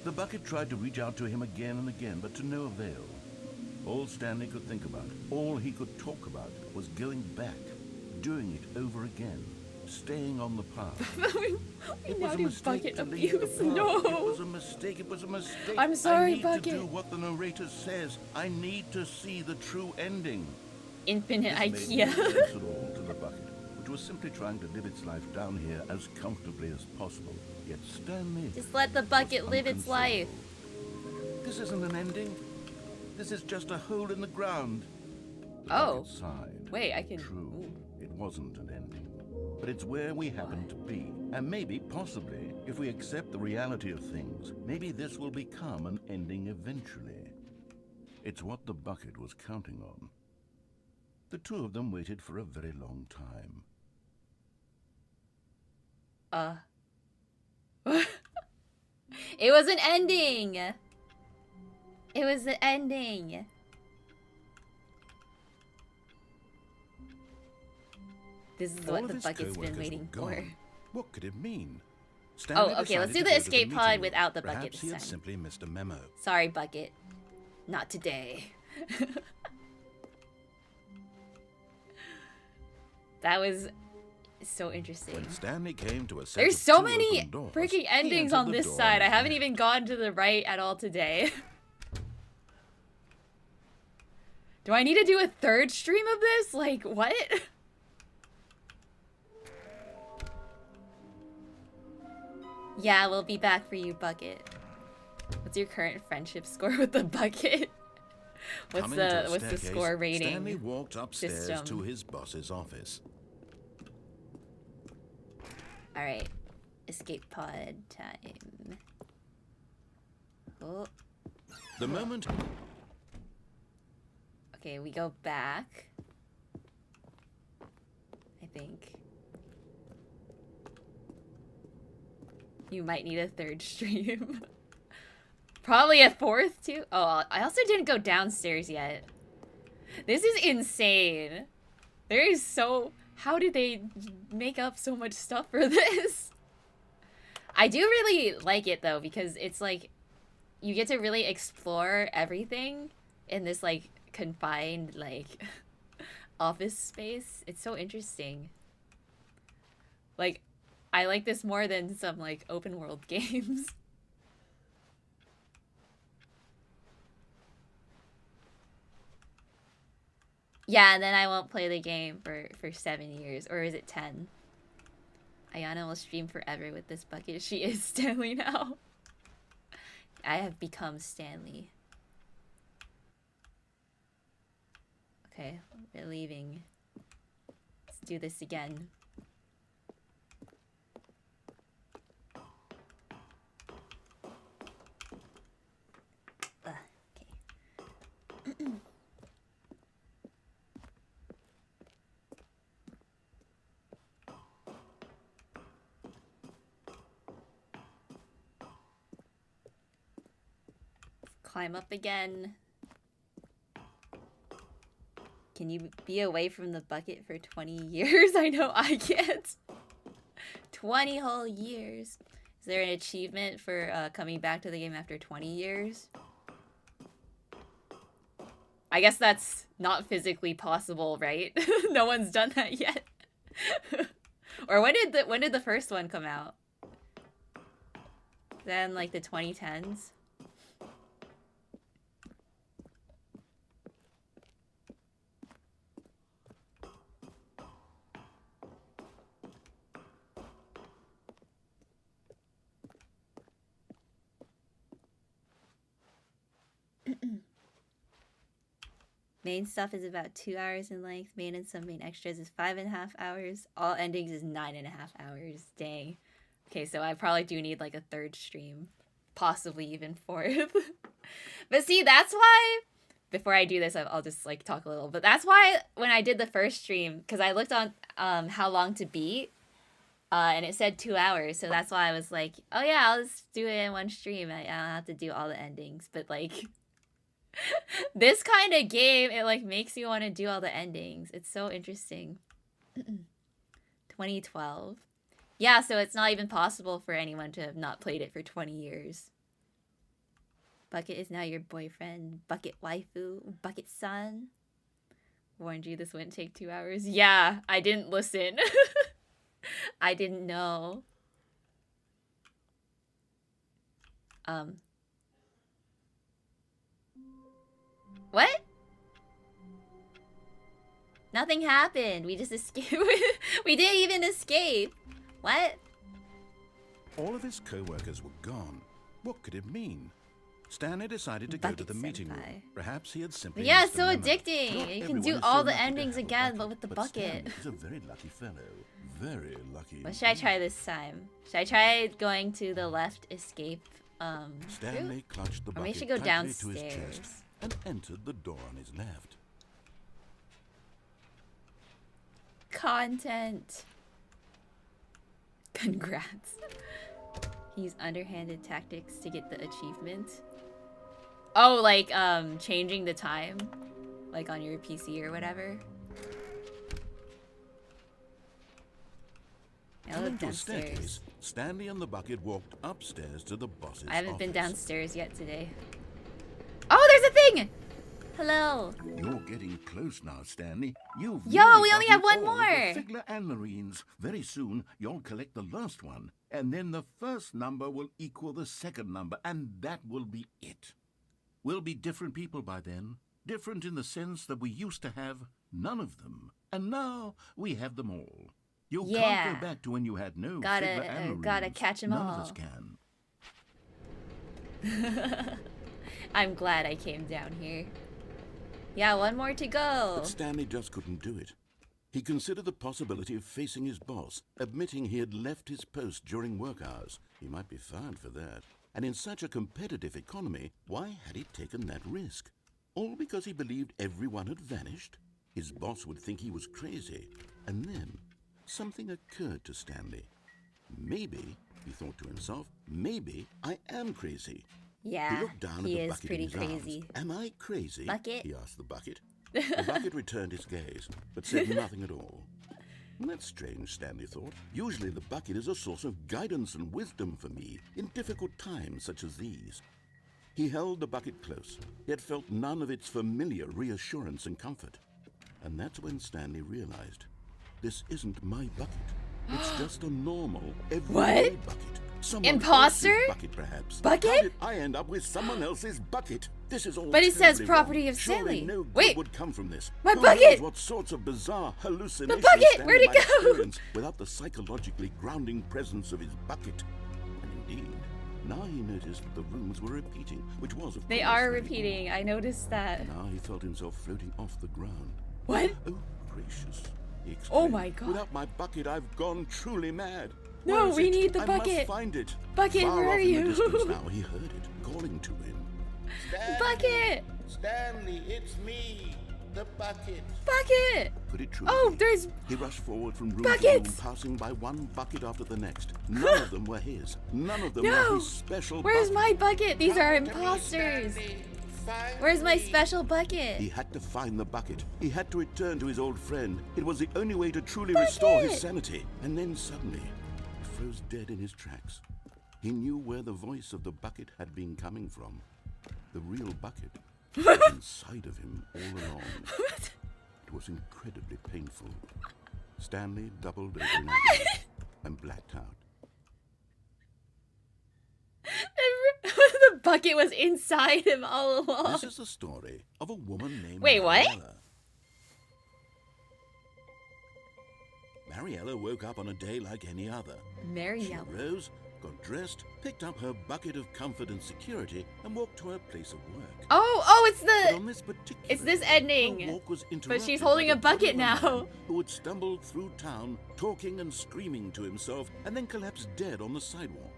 The bucket tried to reach out to him again and again, but to no avail. All Stanley could think about, all he could talk about, was going back, doing it over again, staying on the path. we It now was a do mistake bucket to leave the abuse. path. It No. was a mistake. It was a mistake. I'm sorry, I need Bucket. to do what the narrator says. I need to see the true ending. Infinite This made no IKEA. sense at all to the bucket, which was simply trying to live its life down here as comfortably as possible. Yet Stanley Just let the bucket live its life. This isn't an ending. This is just a hole in the ground. The Oh. bucket sighed. Wait, I can... True, Ooh. it wasn't an ending. but it's where we happen to be. And maybe, possibly, if we accept the reality of things, maybe this will become an ending eventually. It's what the bucket was counting on. The two of them waited for a very long time. It was an ending! It was an ending! This is what the bucket's been waiting for. What could it mean? Oh, okay, let's do the escape pod without the bucket Perhaps he this had time. simply missed a memo. Sorry, bucket. Not today. That was so interesting. When Stanley came to a set There's of so two many open doors, freaking he endings entered on the this door side. I and haven't left. even gone to the right at all today. Do I need to do a third stream of this? Like, what? Yeah, we'll be back for you, Bucket. What's your current friendship score with the Bucket? What's Coming to a the staircase, score rating? Stanley walked upstairs system? to his boss's office. All right, escape pod time. Oh, The moment okay, we go back. I think. You might need a third stream. Probably a fourth too. Oh, I also didn't go downstairs yet. This is insane. There is so... How did they make up so much stuff for this? I do really like it though, because it's like you get to really explore everything in this like confined like office space. It's so interesting. Like, I like this more than some like open world games. Yeah, and then I won't play the game for 7 years. Or is it 10? Ayana will stream forever with this bucket. She is Stanley now. I have become Stanley. Okay, we're leaving. Let's do this again. Okay. Climb up again. Can you be away from the bucket for 20 years? I know I can't. 20 whole years. Is there an achievement for coming back to the game after 20 years? I guess that's not physically possible, right? No one's done that yet. Or when did the first one come out? Then like the 2010s? Main stuff is about 2 hours in length. Main and some main extras is 5.5 hours. All endings is 9.5 hours. Dang. Okay, so I probably do need like a third stream. Possibly even fourth. But see, that's why... Before I do this, I'll just like talk a little. But that's why when I did the first stream, because I looked on how long to beat, and it said 2 hours. So that's why I was like, oh yeah, I'll just do it in one stream. I don't have to do all the endings. But like... This kind of game, it like makes you want to do all the endings. It's so interesting. 2012. Yeah, so it's not even possible for anyone to have not played it for 20 years. Bucket is now your boyfriend. Bucket waifu. Bucket son. Warned you this wouldn't take 2 hours. Yeah, I didn't listen. I didn't know. What? Nothing happened. We just escaped. We didn't even escape. What? all of his co-workers were gone. What could it mean? Stanley decided to go to the Bucket meeting room. senpai. Perhaps he had simply Yeah, missed so a memo. addicting. Not You can everyone do is all so the lucky to endings have a again, but with the Stanley bucket. is a very lucky fellow. Very lucky. What should I try this time? Should I try going to the left escape Stanley route? clutched the Or maybe I bucket should go tightly to his downstairs. chest and entered the door on his left. Content. Congrats. Use underhanded tactics to get the achievement. Oh, like changing the time, like on your PC or whatever. I Coming live to a downstairs. staircase, Stanley and the bucket walked upstairs to the boss's I haven't been office. downstairs yet today. Oh, there's a thing! Hello. You're getting close now, Stanley. You've Yo, nearly we only gotten have one all more. the Figler and Marines. Very soon, you'll collect the last one, and then the first number will equal the second number, and that will be it. We'll be different people by then. Different in the sense that we used to have none of them, and now we have them all. You Yeah. can't go back to when you had no Gotta, Figler and Marines. gotta catch 'em None all. of us can. I'm glad I came down here. Yeah, one more to go. But Stanley just couldn't do it. He considered the possibility of facing his boss, admitting he had left his post during work hours. He might be fired for that. And in such a competitive economy, why had he taken that risk? All because he believed everyone had vanished? His boss would think he was crazy. And then something occurred to Stanley. Maybe, he thought to himself, maybe I am crazy. Yeah, He looked down he at the is bucket pretty in his arms. crazy. Am I crazy? Bucket? He asked the bucket. The bucket returned his gaze, but said nothing at all. That's strange, Stanley thought. Usually the bucket is a source of guidance and wisdom for me in difficult times such as these. He held the bucket close, yet felt none of its familiar reassurance and comfort. And that's when Stanley realized, this isn't my bucket. It's just a normal, everyday bucket. Someone Imposter? else's bucket, perhaps. Bucket? How did I end up with someone else's bucket? This is all But it says terribly property wrong. of Surely Stanley. no good Wait. would come from this. My Who bucket! knows what sorts of bizarre hallucinations bucket! Stanley Where'd it might go? experience without the psychologically grounding presence of his bucket. And indeed, now he noticed that the rooms were repeating, which was, of They course, are very repeating. I noticed that. odd. Now he felt himself floating off the ground. What? Oh, gracious, he exclaimed. Oh my God. Without my bucket, I've gone truly mad. No, Where is we it? need the I bucket. must find it. Bucket, Far where off are in you? the distance now, he heard it, calling to him. Stanley, Bucket! Stanley, it's me, the bucket. Bucket! Could it truly Oh, be? there's He rushed forward from room to buckets! room, passing by one bucket after the next. None of them were his. None of them were No! his special Where's bucket. my bucket? These are Come to me, imposters. Stanley. Find Where's my me. special bucket? He had to find the bucket. He had to return to his old friend. It was the only way to truly restore his Bucket! sanity. And then suddenly, he froze dead in his tracks. He knew where the voice of the bucket had been coming from. The real bucket was inside of him all along. It was incredibly painful. Stanley doubled over in agony and blacked out. The bucket was inside him all along. This is the story of a woman named Wait, what? Mariella woke up on a day like any other. She Mariella. rose, got dressed, picked up her bucket of comfort and security, and walked to her place of work. Oh, it's But the. on this particular It's this day, ending. her walk was But she's interrupted holding by a the body bucket of man now. who had stumbled through town, talking and screaming to himself, and then collapsed dead on the sidewalk.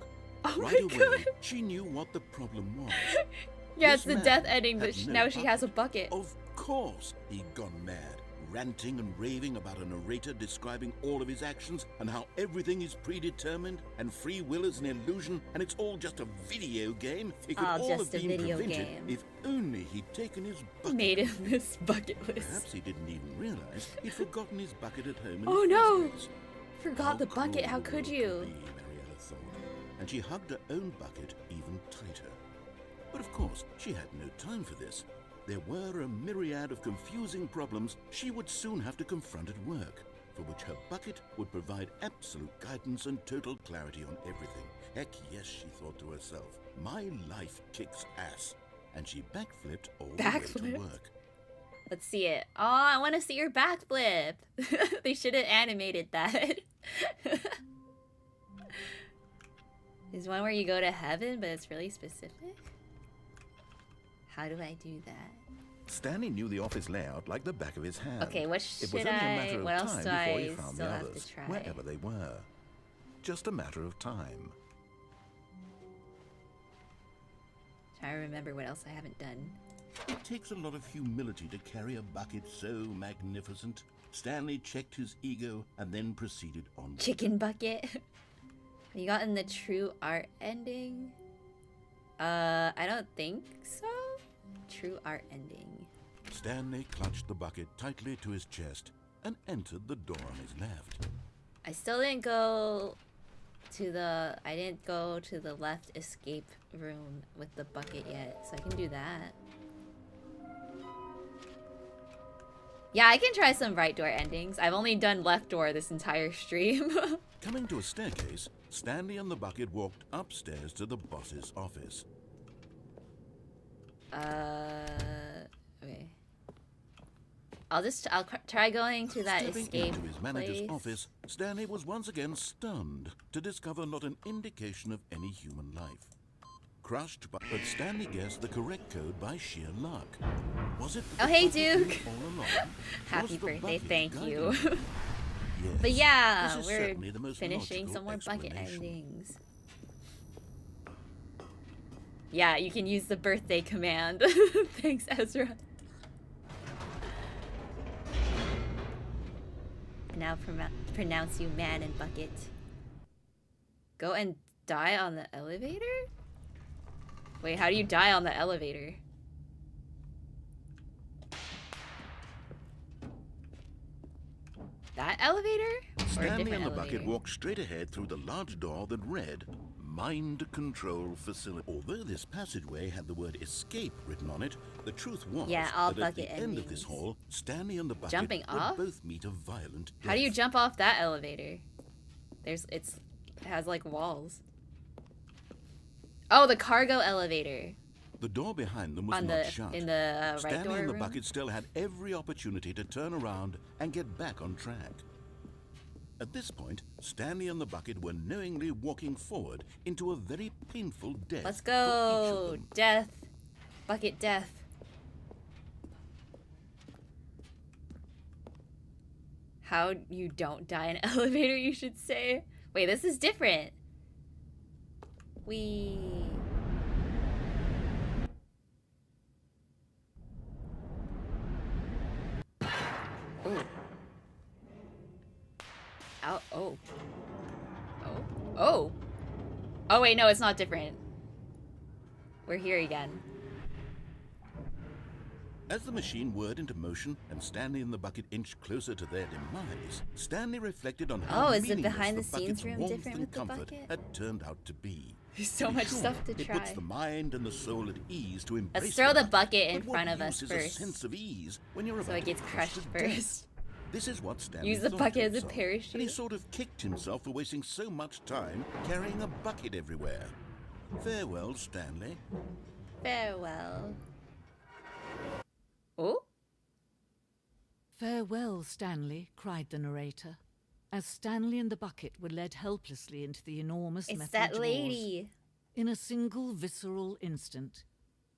Oh my Right away, God. she knew what the problem was. Yeah, This it's the man death ending, had but no now she has a bucket. bucket. Of course, he'd gone mad, ranting and raving about a narrator describing all of his actions and how everything is predetermined and free will is an illusion and it's all just a video game. It could Oh, all just have a been video prevented game. if only he'd taken his bucket. Made him this bucket list. Perhaps he didn't even realize he'd forgotten his bucket at home. In Oh, the no. first place. Forgot the bucket. How cruel could the you? world could be, Mariella thought, and she hugged her own bucket even tighter. But of course, she had no time for this. There were a myriad of confusing problems she would soon have to confront at work, for which her bucket would provide absolute guidance and total clarity on everything. Heck yes, she thought to herself, my life kicks ass. And she backflipped all the way Backflipped? to work. Let's see it. Oh, I want to see your backflip. They should have animated that. Is one where you go to heaven, but it's really specific? How do I do that? Stanley knew the office layout like the back of his hand. Okay, what It was should only a I... matter of What else time do before he I found still the have others, to try? wherever they were. Just a matter of time. Trying to remember what else I haven't done. It takes a lot of humility to carry a bucket so magnificent. Stanley checked his ego and then proceeded on. Chicken bucket. You gotten the true art ending? I don't think so. True art ending. Stanley clutched the bucket tightly to his chest and entered the door on his left. I still didn't go to the... I didn't go to the left escape room with the bucket yet, so I can do that. Yeah, I can try some right door endings. I've only done left door this entire stream. Coming to a staircase, Stanley and the bucket walked upstairs to the boss's office. Okay. I'll try going to that Stepping escape into his manager's place. office, Stanley was once again stunned to discover not an indication of any human life. Crushed, but Stanley guessed the correct code by sheer luck. Was it? Oh, hey, Duke. All along? Happy Was the birthday, bucket thank guiding you. him? Yes, But yeah, this is we're certainly the most finishing logical some more bucket explanation. endings. Yeah, you can use the birthday command. Thanks, Ezra. Now pronounce you man and bucket. Go and die on the elevator? Wait, how do you die on the elevator? That elevator? Or a Stanley different and the bucket elevator? walked straight ahead through the large door that read Mind Control Facility. Although this passageway had the word escape written on it, the truth was Yeah, all that at the bucket end of this endings. hall, Stanley and the bucket Jumping would off? both meet a violent death. How do you jump off that elevator? It has like walls. Oh, the cargo elevator. The door behind them was On not the shut. in the right Stanley door and the room? bucket still had every opportunity to turn around and get back on track. At this point, Stanley and the bucket were knowingly walking forward into a very painful death. Let's for each of go. them. Death. Bucket death. How you don't die in an elevator, you should say. Wait, this is different. We... Ooh. Ow, oh. Oh. Oh. Oh, wait, no, it's not different. We're here again. As the machine whirred into motion and Stanley and the bucket inched closer to their demise, Stanley reflected on how Oh, is the meaningless behind-the-scenes bucket's room warmth different and with the comfort bucket? had turned out to be. There's so To be much sure, stuff to it try. puts the mind and the soul at ease to embrace Let's throw the bucket, bucket in but what front of use us is first, a sense of ease when you're so about it gets to be crushed crushed to death? first. This is what Stanley Use the thought bucket to as a himself, parachute. and he sort of kicked himself for wasting so much time carrying a bucket everywhere. Farewell, Stanley. Farewell. Oh? "Farewell, Stanley," cried the narrator, as Stanley and the bucket were led helplessly into the enormous It's metal that jaws. lady. In a single visceral instant,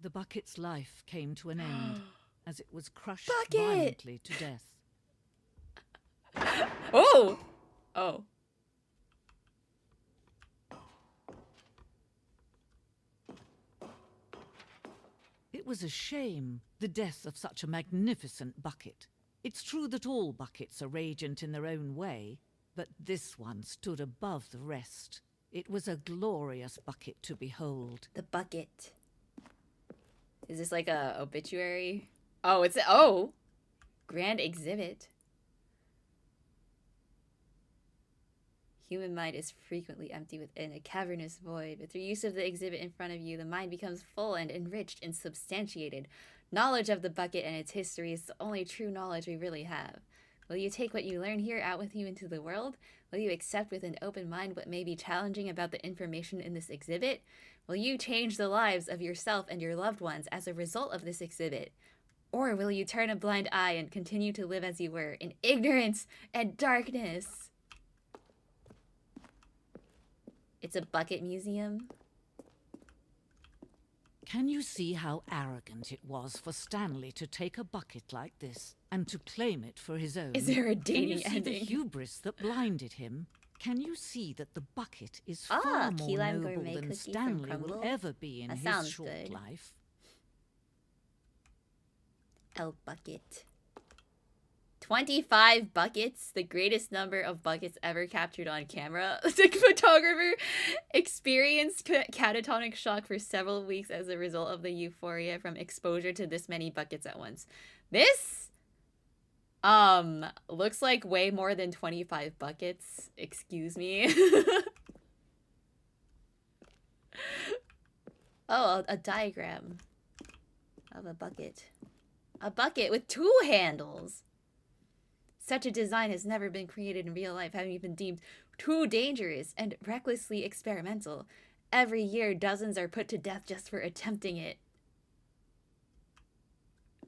the bucket's life came to an end as it was crushed Bucket! violently to death. Oh! Oh. It was a shame, the death of such a magnificent bucket. It's true that all buckets are radiant in their own way, but this one stood above the rest. It was a glorious bucket to behold. The bucket. Is this like a obituary? Oh, it's oh! Grand exhibit. Human mind is frequently empty within a cavernous void, but through use of the exhibit in front of you, the mind becomes full and enriched and substantiated. Knowledge of the bucket and its history is the only true knowledge we really have. Will you take what you learn here out with you into the world? Will you accept with an open mind what may be challenging about the information in this exhibit? Will you change the lives of yourself and your loved ones as a result of this exhibit? Or will you turn a blind eye and continue to live as you were, in ignorance and darkness? It's a bucket museum. Can you see how arrogant it was for Stanley to take a bucket like this and to claim it for his own? Is there a dating Can you see ending? the hubris that blinded him? Can you see that the bucket is Ah, far key more lime noble gourmet than cookie from Stanley will Crumble? ever be in That his sounds short good. life? El bucket. 25 buckets, the greatest number of buckets ever captured on camera. The photographer experienced catatonic shock for several weeks as a result of the euphoria from exposure to this many buckets at once. This looks like way more than 25 buckets. Excuse me. Oh, a diagram of a bucket. A bucket with 2 handles. Such a design has never been created in real life, having been deemed too dangerous and recklessly experimental. Every year, dozens are put to death just for attempting it.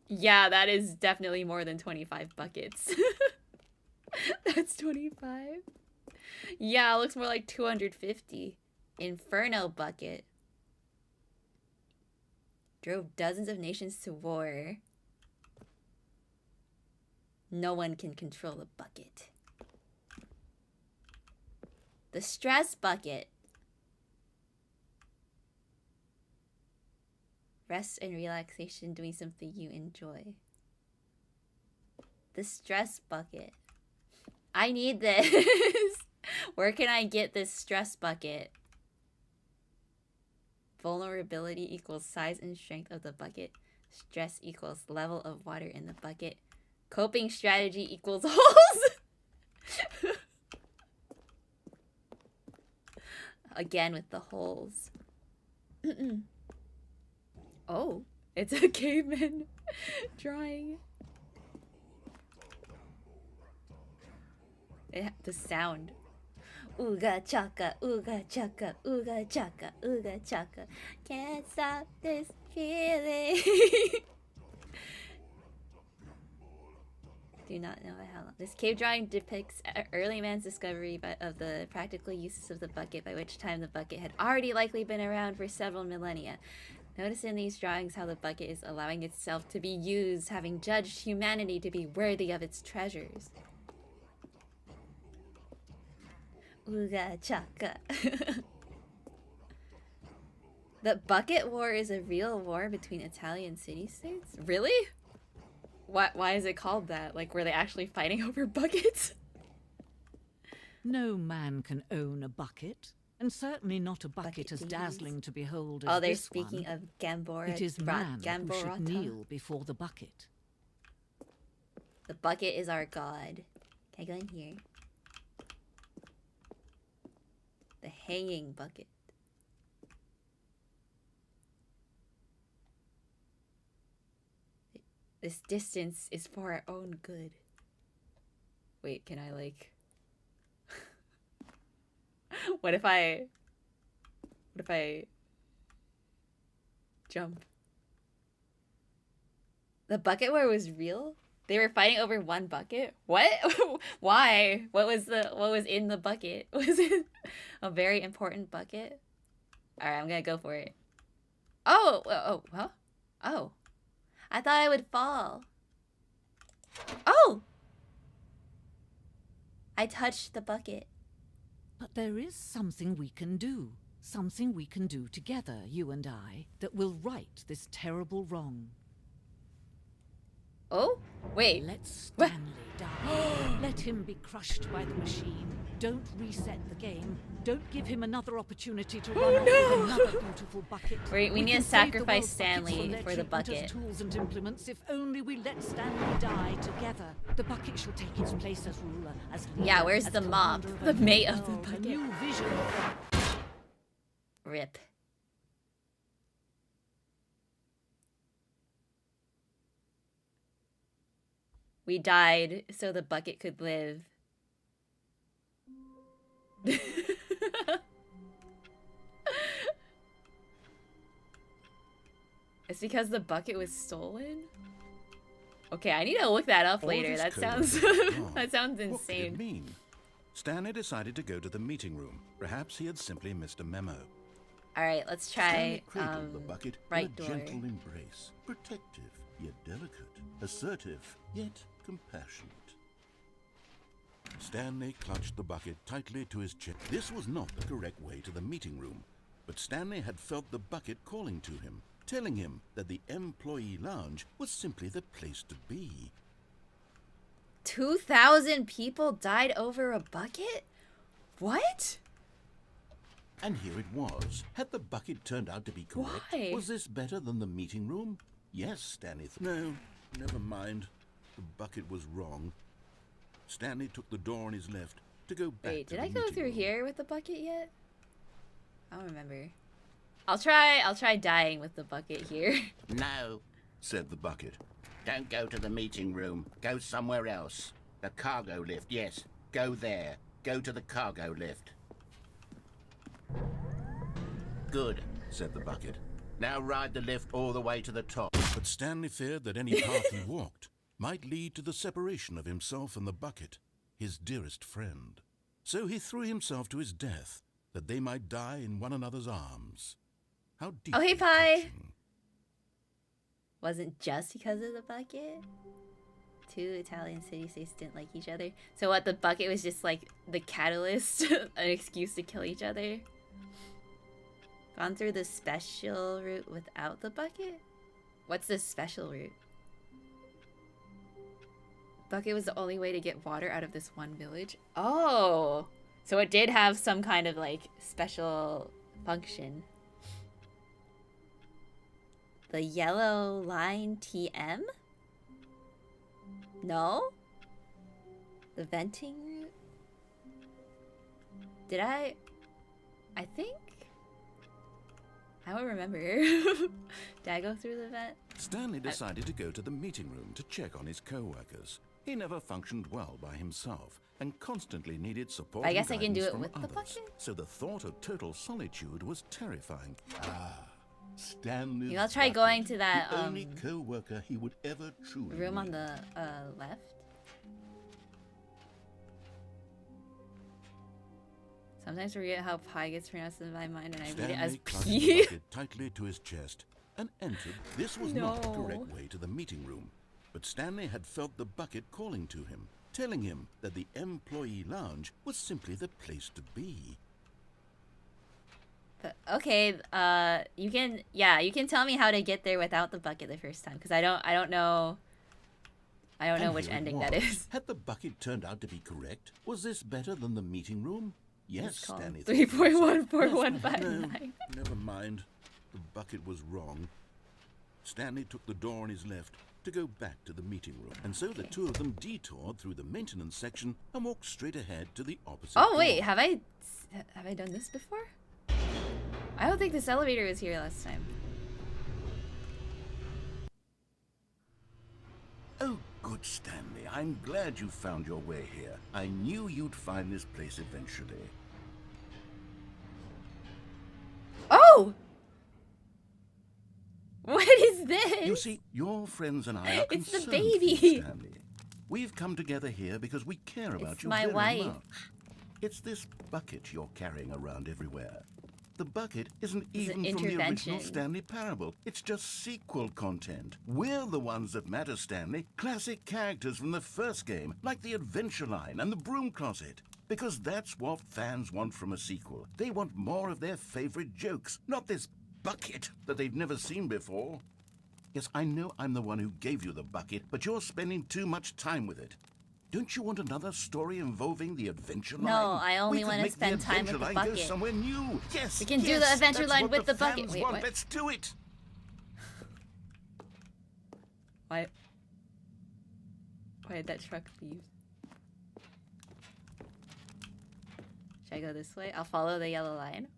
Yeah, that is definitely more than 25 buckets. That's 25. Yeah, it looks more like 250. Inferno bucket. Drove dozens of nations to war. No one can control a bucket. The stress bucket. Rest and relaxation, doing something you enjoy. The stress bucket. I need this. Where can I get this stress bucket? Vulnerability equals size and strength of the bucket. Stress equals level of water in the bucket. Coping strategy equals holes. Again with the holes. Oh, it's a caveman drawing. The sound. Ooga chaka, ooga chaka, ooga chaka, ooga chaka. Can't stop this feeling. Do not know how long. This cave drawing depicts early man's discovery of the practical uses of the bucket, by which time the bucket had already likely been around for several millennia. Notice in these drawings how the bucket is allowing itself to be used, having judged humanity to be worthy of its treasures. Ooga chaka. The bucket war is a real war between Italian city-states? Really? Why is it called that? Like, were they actually fighting over buckets? No man can own a bucket, and certainly not a bucket as dazzling to behold as Oh, they're this speaking one. of Gambora. It is man who should Gamborata. kneel before the bucket. The bucket is our god. Can I go in here? The hanging bucket. This distance is for our own good. Wait, can I like... What if I jump? The bucket war was real? They were fighting over one bucket? What? Why? What was in the bucket? Was it a very important bucket? Alright, I'm gonna go for it. Oh, huh? Oh. I thought I would fall. Oh! I touched the bucket. But there is something we can do. Something we can do together, you and I, that will right this terrible wrong. Oh? Wait. Let Stanley die. Let him be crushed by the machine. Don't reset the game. Don't give him another opportunity to run off with another beautiful bucket. We need can to save the sacrifice world's buckets Stanley from for the their bucket. treatment as tools and implements. If only we let Stanley die together. The bucket shall take its place as ruler, as leader, Yeah, where's as the mop? commander of The a new mate of the world, a bucket. new vision of Rip. We died so the bucket could live. It's because the bucket was stolen? Okay, I need to look that up All later. this That code sounds was gone. that sounds What could it insane. mean? Stanley decided to go to the meeting room. Perhaps he had simply missed a memo. All right, let's Stanley try cradled the bucket right in a door. gentle embrace, protective yet delicate, assertive yet compassionate. Stanley clutched the bucket tightly to his chest. This was not the correct way to the meeting room, but Stanley had felt the bucket calling to him, telling him that the employee lounge was simply the place to be. 2,000 people died over a bucket? What? And here it was. Had the bucket turned out to be correct? Why? Was this better than the meeting room? Yes, Stanley. No, never mind. The bucket was wrong. Stanley took the door on his left to go back Wait, to did the I go meeting through room. here with the bucket yet? I don't remember. I'll try dying with the bucket here. No, Said the bucket. don't go to the meeting room. Go somewhere else. The cargo lift, yes. Go there. Go to the cargo lift. Good, Said the bucket. now ride the lift all the way to the top. But Stanley feared that any path he walked might lead to the separation of himself and the bucket, his dearest friend. So he threw himself to his death, that they might die in one another's arms. How deep. Oh, hey, Pi. Wasn't just because of the bucket? Two Italian city-states didn't like each other. So what, the bucket was just like the catalyst? An excuse to kill each other? Gone through the special route without the bucket? What's the special route? Bucket was the only way to get water out of this one village. Oh! So it did have some kind of like special function. The yellow line TM? No? The venting route? Did I think? I don't remember. Did I go through the vent? Stanley decided to go to the meeting room to check on his co-workers. He never functioned well by himself and constantly needed support. I guess I can do guidance it from with the others. bucket? So the thought of total solitude was terrifying. Stanley's Maybe I'll try bucket, going to that the only co-worker he would ever truly room on need. the left. Sometimes I forget how pi gets pronounced in my mind and I read it as Stanley clutched P. the bucket tightly to his chest and entered. This was not the No. correct way to the meeting room, but Stanley had felt the bucket calling to him, telling him that the employee lounge was simply the place to be. But, okay, you can tell me how to get there without the bucket the first time, because I don't know And which here it ending that was. is. Had the bucket turned out to be correct? Was this better than the meeting room? Yes, It's called Stanley. thought to himself. 3.14159. No, never mind. The bucket was wrong. Stanley took the door on his left to go back to the meeting room, and so the two of them detoured through the maintenance section and walked straight ahead to the opposite Oh wait, door. have I done this before? I don't think this elevator was here last time. Oh, good, Stanley. I'm glad you found your way here. I knew you'd find this place eventually. Oh! What is this? You see, your friends and I are It's the concerned for baby. you, Stanley. We've come together here because we care about It's you my very wife. much. It's this bucket you're carrying around everywhere. The bucket isn't It's an even from the original intervention. Stanley Parable. It's just sequel content. We're the ones that matter, Stanley. Classic characters from the first game, like the Adventure Line and the Broom Closet. Because that's what fans want from a sequel. They want more of their favorite jokes, not this bucket that they've never seen before. Yes, I know I'm the one who gave you the bucket, but you're spending too much time with it. Don't you want another story involving the Adventure Line? No, I only We could wanna make the spend time with Adventure the Line go bucket. somewhere new. Yes, We can do yes, the Adventure that's Line what with the bucket. fans Wait, want. what? Let's do it. Why did that truck leave? Should I go this way? I'll follow the yellow line.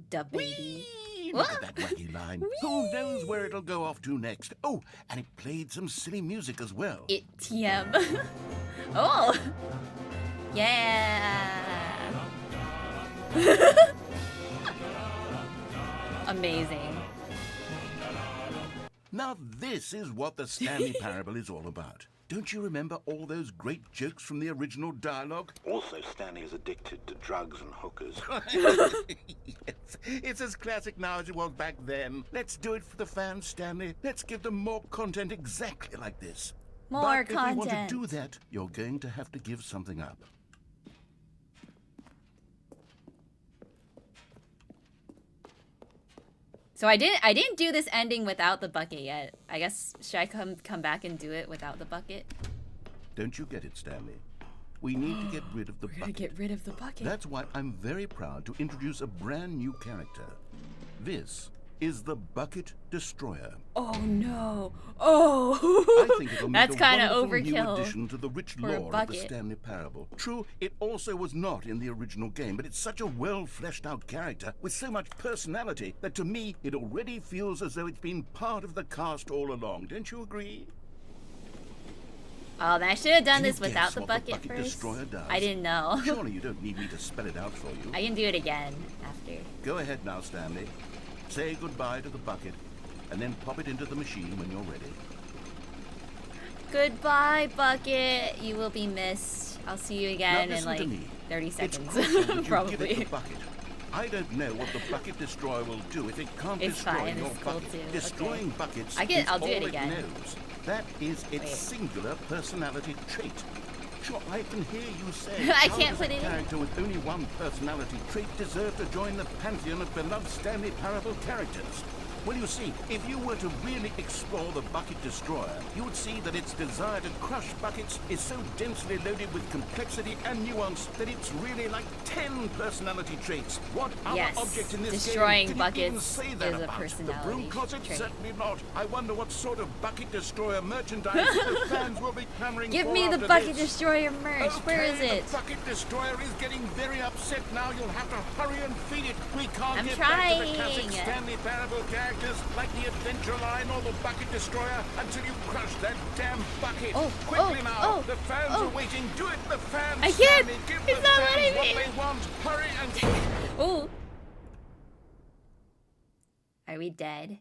Duh, baby. Whee! Look at that wacky line. Who knows where it'll go off to next? Oh, and it played some silly music as well. It TM. Oh! Yeah! Amazing. Now this is what the Stanley Parable is all about. Don't you remember all those great jokes from the original dialogue? Also, Stanley is addicted to drugs and hookers. Yes, it's as classic now as it was back then. Let's do it for the fans, Stanley. Let's give them more content exactly like this. More But content. if you want to do that, you're going to have to give something up. So I didn't do this ending without the bucket yet. I guess should I come back and do it without the bucket? Don't you get it, Stanley? We need to get rid of the We're gonna bucket. get rid of the bucket. That's why I'm very proud to introduce a brand new character. This is the Bucket Destroyer. Oh no! Oh, I think it'll make that's a kind of wonderful new overkill. addition to the rich for a lore of the bucket. Stanley Parable. True, it also was not in the original game, but it's such a well-fleshed-out character with so much personality that to me it already feels as though it's been part of the cast all along. Don't you agree? Oh, then I should have done Can you this without guess the what bucket Bucket first. Destroyer does? I didn't know. Surely you don't need me to spell it out for you. I can do it again after. Go ahead now, Stanley. Say goodbye to the bucket, and then pop it into the machine when you're ready. Goodbye, bucket. You will be missed. I'll see you again Now in listen like to me. 30 It's seconds, crucial that you give it probably. the bucket. I don't know what the Bucket Destroyer will do if it can't It's destroy fine, your it's cool bucket. too, okay. Destroying buckets I'll is do it all again. knows. That is its Wait. singular personality trait. Sure, I can hear you say I how can't does put a it in. character with only one personality trait deserve to join the pantheon of beloved Stanley Parable characters. Well, you see, if you were to really explore the Bucket Destroyer, you would see that its desire to crush buckets is so densely loaded with complexity and nuance that it's really like 10 personality traits. What Yes, other object in this destroying game did it even buckets say that is a about? personality The broom closet? trait. Certainly not. I wonder what sort of Bucket Destroyer merchandise the fans will be clamoring Give for me the after Bucket this. Destroyer merch. Where is Okay, it? The Bucket Destroyer is getting very upset now. You'll have to hurry and feed it. We can't I'm get back to the trying. classic Stanley Parable characters like the Adventure Line or the Bucket Destroyer until you crush that damn bucket. Oh, Quickly oh, now. oh, the fans oh. are waiting. Do it, the fans. I can't. Stanley. Give It's the not fans letting what me. they want. Hurry and... Ooh. Are we dead?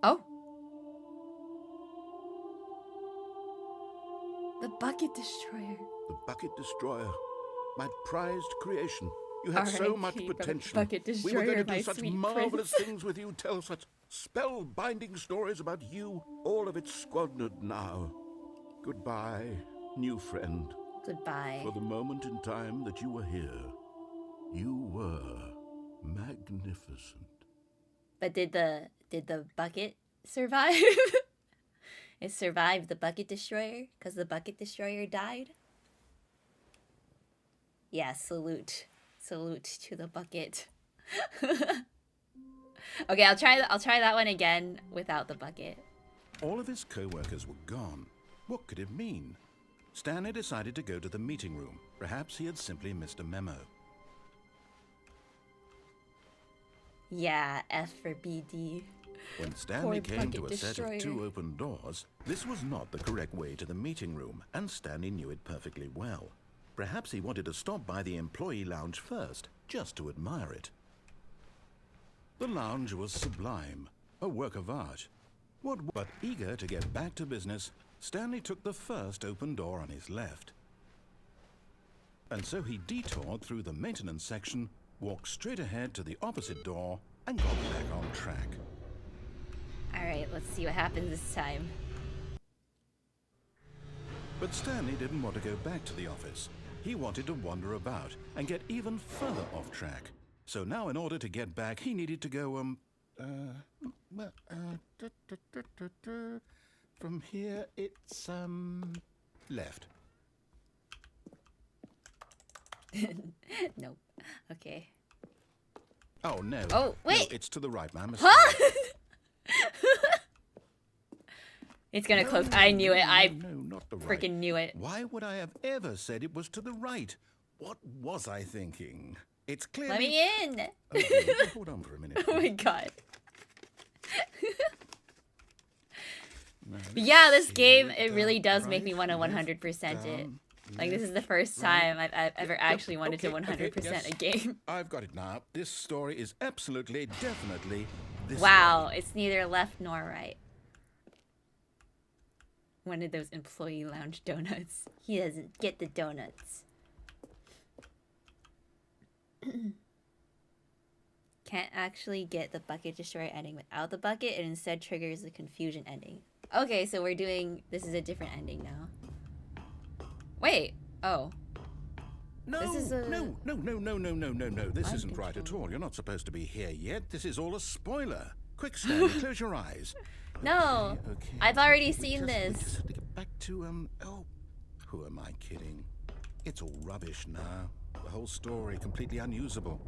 Oh. The Bucket Destroyer. The Bucket Destroyer. My prized creation. You had so R.I.P. much from the potential. Bucket We were Destroyer, going to my do such sweet marvelous prince. things with you, tell such spell-binding stories about you. All of it squandered now. Goodbye, new friend. Goodbye. For the moment in time that you were here, you were magnificent. But did the bucket survive? It survived the Bucket Destroyer because the Bucket Destroyer died. Yeah, salute to the bucket. Okay, I'll try that one again without the bucket. All of his co-workers were gone. What could it mean? Stanley decided to go to the meeting room. Perhaps he had simply missed a memo. Yeah, F for BD. When Stanley Poor came to a Bucket set Destroyer. of 2 open doors, this was not the correct way to the meeting room, and Stanley knew it perfectly well. Perhaps he wanted to stop by the employee lounge first, just to admire it. The lounge was sublime, a work of art. But eager to get back to business, Stanley took the first open door on his left. And so he detoured through the maintenance section, walked straight ahead to the opposite door, and got back on track. Alright, let's see what happens this time. But Stanley didn't want to go back to the office. He wanted to wander about and get even further off track. So now in order to get back, he needed to go, from here it's, left. Nope. Okay. Oh, no. Oh, wait. No, it's to the right, my mistake. Huh? It's gonna close. I knew it. I No, not the right. freaking knew it. Why would I have ever said it was to the right? What was I thinking? It's clearly... Let me in. Okay, hold on for a minute. Oh my god. But yeah, this game, it really does make me want to 100% it. Like, this is the first time I've ever actually wanted to 100% a game. I've got it now. This story is absolutely, definitely this Wow, way. it's neither left nor right. one of those employee lounge donuts. He doesn't get the donuts. Can't actually get the bucket destroyer ending without the bucket. It instead triggers the confusion ending. Okay, so we're doing... This is a different ending now. Wait. Oh. No, This is a... no. This Mind isn't right at control. all. You're not supposed to be here yet. This is all a spoiler. Quick, Stanley, close your eyes. No. Okay. I've already We seen we this. just have to get back to, oh, who am I kidding? It's all rubbish now. The whole story completely unusable.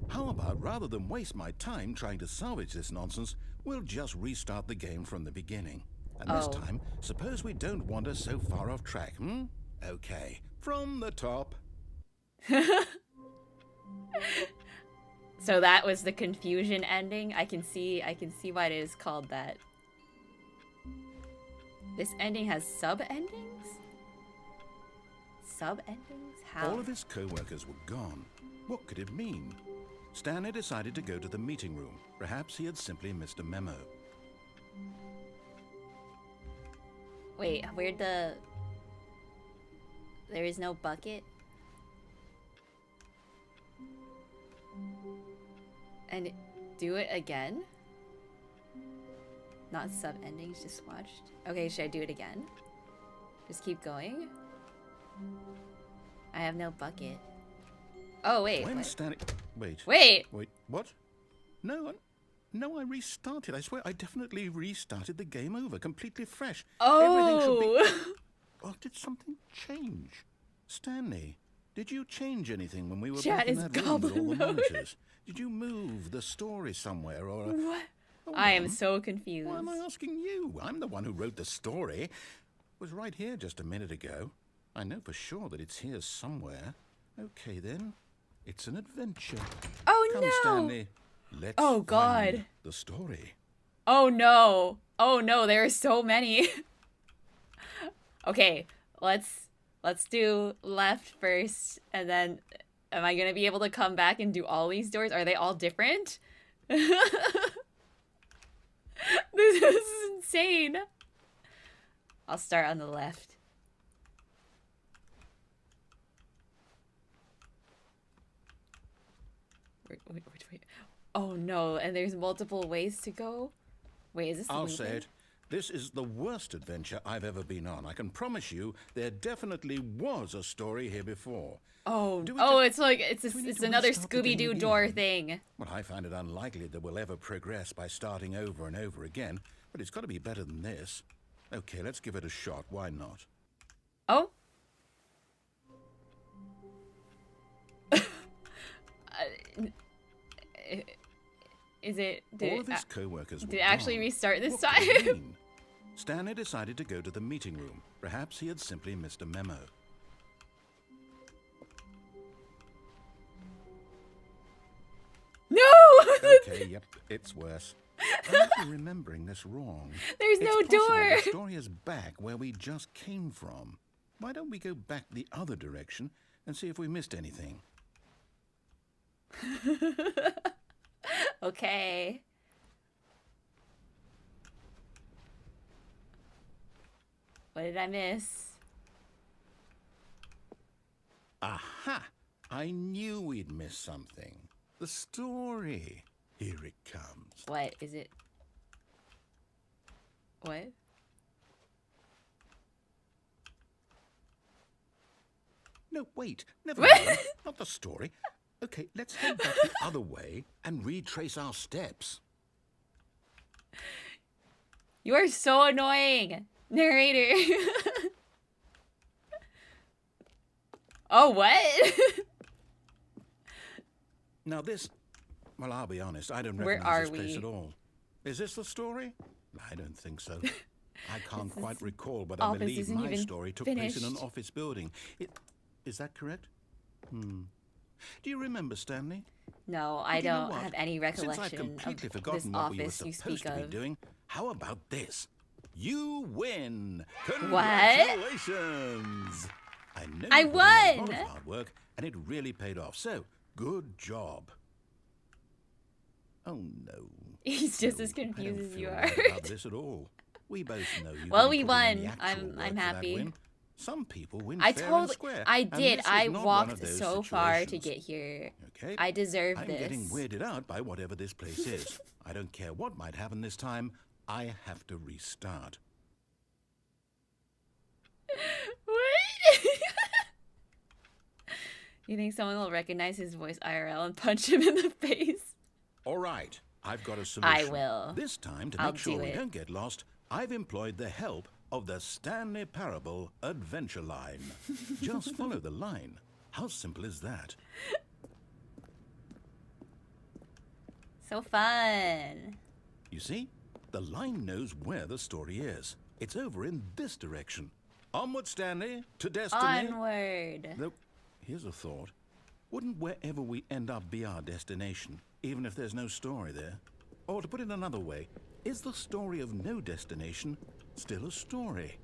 How about, rather than waste my time trying to salvage this nonsense, we'll just restart the game from the beginning. And this Oh. time, suppose we don't wander so far off track, Okay, from the top. So that was the confusion ending. I can see why it is called that. This ending has sub-endings? Sub-endings? How? All of his co-workers were gone. What could it mean? Stanley decided to go to the meeting room. Perhaps he had simply missed a memo. Wait, where'd the... There is no bucket? And do it again? Not sub-endings, just watched. Okay, should I do it again? Just keep going? I have no bucket. Oh, wait. When What? Stanley... Wait. Wait! Wait, what? No, I restarted. I swear, I definitely restarted the game over, completely fresh. Everything should be... Oh! Oh, did something change? Stanley, did you change anything when we were Chat back in is that room with all goblin the mode. monitors? Did you move the story somewhere or... What? Hold I am on. so confused. Why am I asking you? I'm the one who wrote the story. It was right here just a minute ago. I know for sure that it's here somewhere. Okay, then. It's an adventure. Oh, Come, no! Stanley. Let's Oh, God. find the story. Oh no. Oh no, there are so many. Okay, let's do left first, and then am I gonna be able to come back and do all these doors? Are they all different? This is insane. I'll start on the left. Wait. Oh no, and there's multiple ways to go? Wait, is this I'll looping? say it. This is the worst adventure I've ever been on. I can promise you there definitely was a story here before. Oh, Do we oh, just- it's like do we need it's to another restart the game Scooby-Doo again? door thing. Well, I find it unlikely that we'll ever progress by starting over and over again, but it's got to be better than this. Okay, let's give it a shot. Why not? Oh. Is it? All of his co-workers were did it actually gone. restart this What could it time? mean? Stanley decided to go to the meeting room. Perhaps he had simply missed a memo. No! Okay, yep, it's worse. I might be remembering this wrong. There's It's no possible door. The story is back where we just came from. Why don't we go back the other direction and see if we missed anything? Okay. What did I miss? Aha! I knew we'd missed something. The story. Here it comes. What is it? What? No, wait. Never What? mind. Not the story. Okay, let's head back the other way and retrace our steps. You are so annoying, narrator. Oh, what? Now this... Well, I'll be honest, I don't Where recognize are this place we? at all. Is this the story? I don't think so. I can't This quite recall, but I office believe isn't my even story took place in an finished. office building. Is that correct? Do you remember, Stanley? No, I You know don't what? have any Since recollection I've completely of forgotten this what we were office you supposed speak to be of. doing, how about this? You win! What? Congratulations! I know I you put in a lot won! of hard work, and it really paid off. So, good job. Oh no. He's just No, as I don't confused as feel you are. right about this at all. We both know you. Well, didn't we put in any won. actual work I'm for that happy. win. Some people win I fair and totally, square. I and did. this is I not one of walked those so far to situations. get here. Okay. I deserve I'm this. getting weirded out by whatever this place is. I don't care what might happen this time. I have to restart. What? You think someone will recognize his voice IRL and punch him in the face? All right, I've got a solution. I will. This time, to I'll make sure do we it. don't get lost, I've employed the help of the Stanley Parable Adventure Line. Just follow the line. How simple is that? So fun. You see, the line knows where the story is. It's over in this direction. Onward, Stanley, to destiny. Onward. Though, here's a thought. Wouldn't wherever we end up be our destination, even if there's no story there? Or to put it another way, is the story of no destination still a story?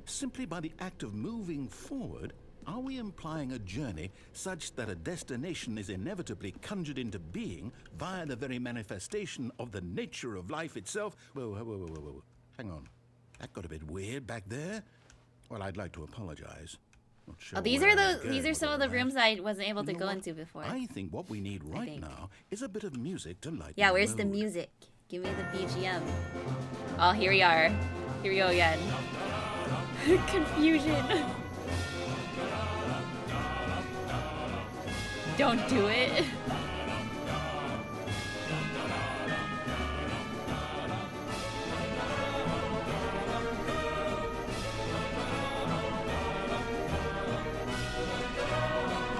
Simply by the act of moving forward, are we implying a journey such that a destination is inevitably conjured into being via the very manifestation of the nature of life itself? Whoa. Hang on. That got a bit weird back there. Well, I'd like to apologize. Not sure Oh, these where are I'm the going these are with some all of the that. rooms I wasn't able to You know go what? into before. I think what we need right think. now is a bit of music to lighten Yeah, the where's the mood. music? Give me the BGM. Oh, here we are. Here we go again. Confusion. Don't do it.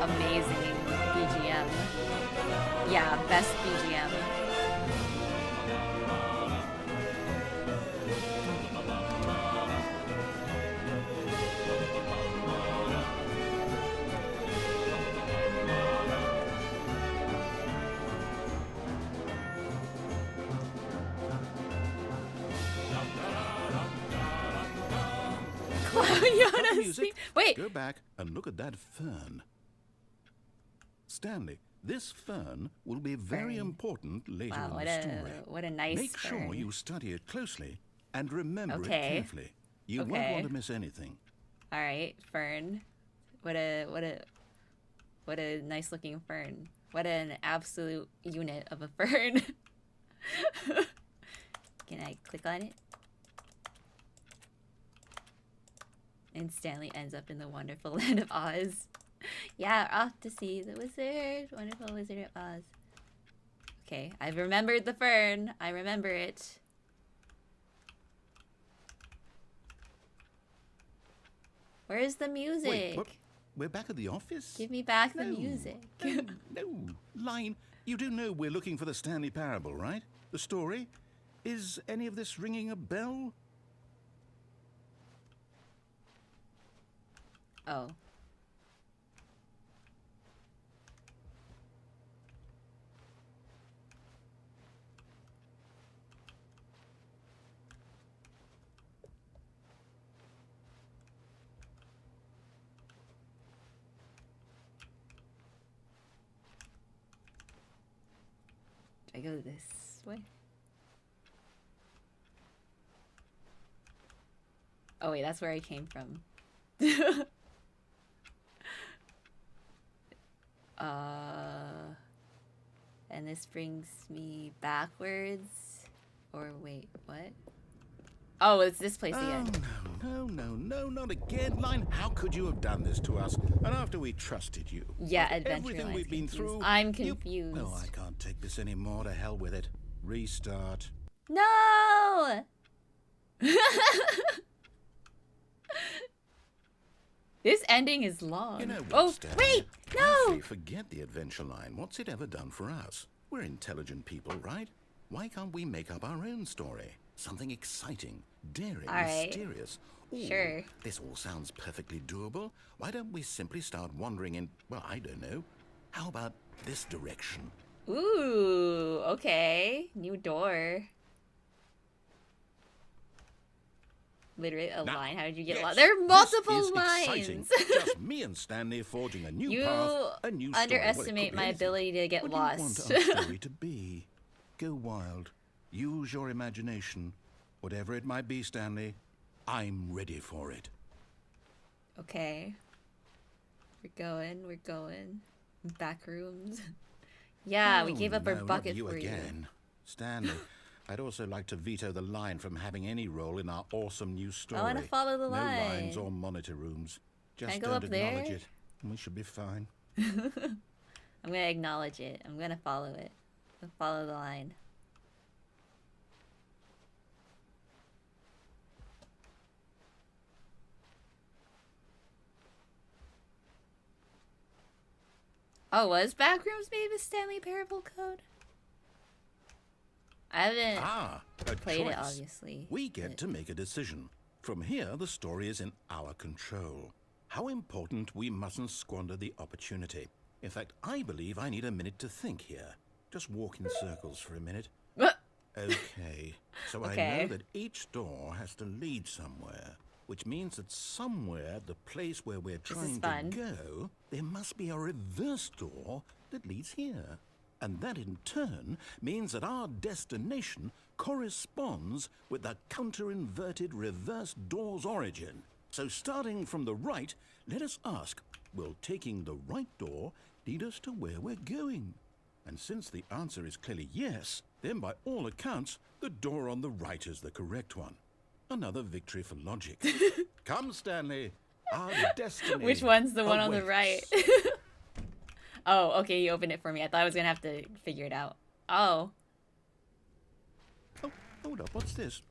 Amazing BGM. Yeah, best BGM. Ayana Music. Wait. Go back and look at that fern. Stanley, this fern will be very Fern. important later Wow, in the story. what a nice Make sure fern. you study it closely and remember Okay. it carefully. You won't Okay. want to miss anything. All right, fern. What a nice looking fern. What an absolute unit of a fern. Can I click on it? And Stanley ends up in the wonderful land of Oz. Yeah, off to see the wizard. Wonderful Wizard of Oz. Okay, I've remembered the fern. I remember it. Where's the music? Wait, what? We're back at the office? Give me back the No, music. No. Line, you do know we're looking for the Stanley Parable, right? The story? Is any of this ringing a bell? Oh. Do I go this way? Oh wait, that's where I came from. And this brings me backwards. Or wait, what? Oh, it's this place again. Oh, no, not again. Line, how could you have done this to us? And after we trusted you. Yeah, After Adventure everything Line's we've been confused. through. I'm you- confused. No, I can't take this anymore. To hell with it. Restart. No! This ending is long. You know what, Oh, Stan? wait! No! Actually, forget the adventure line. What's it ever done for us? We're intelligent people, right? Why can't we make up our own story? Something exciting, daring, All right. mysterious. Ooh, Sure. This all sounds perfectly doable. Why don't we simply start wandering in, well, I don't know. How about this direction? Ooh, okay. New door. Literally a Now, line. How did you get yes, lost? There are multiple this is exciting. lines. Just me and Stanley forging a new You path, a new story. Well, it underestimate could be my anything. ability to get What lost. do you want our story to be? Go wild. Use your imagination. Whatever it might be, Stanley, I'm ready for it. Okay. We're going. Back rooms. Yeah, we gave up our no, bucket not you for again. Stanley, I'd also like to veto the line from having any role in our awesome new story. I want to follow the no line. lines or monitor rooms. Just Can I go don't up acknowledge there? it, and we should be fine. I'm gonna acknowledge it. I'm gonna follow it. I'll follow the line. Oh, was Backrooms made with Stanley Parable Code? I haven't played it, obviously. We get to make a decision. From here, the story is in our control. How important, we mustn't squander the opportunity. In fact, I believe I need a minute to think here. Just walk in circles for a minute. Okay, so I know that each door has to lead somewhere, which means that somewhere at the place where we're trying to go, there must be a reverse door that leads here. And that in turn means that our destination corresponds with the counter-inverted reverse door's origin. So starting from the right, let us ask, will taking the right door lead us to where we're going? And since the answer is clearly yes, then by all accounts, the door on the right is the correct one. Another victory for logic. Come, Stanley. Our destiny. Which one's the one on the awaits. right? Oh, okay, you opened it for me. I thought I was gonna have to figure it out. Oh. Oh, hold up. What's this?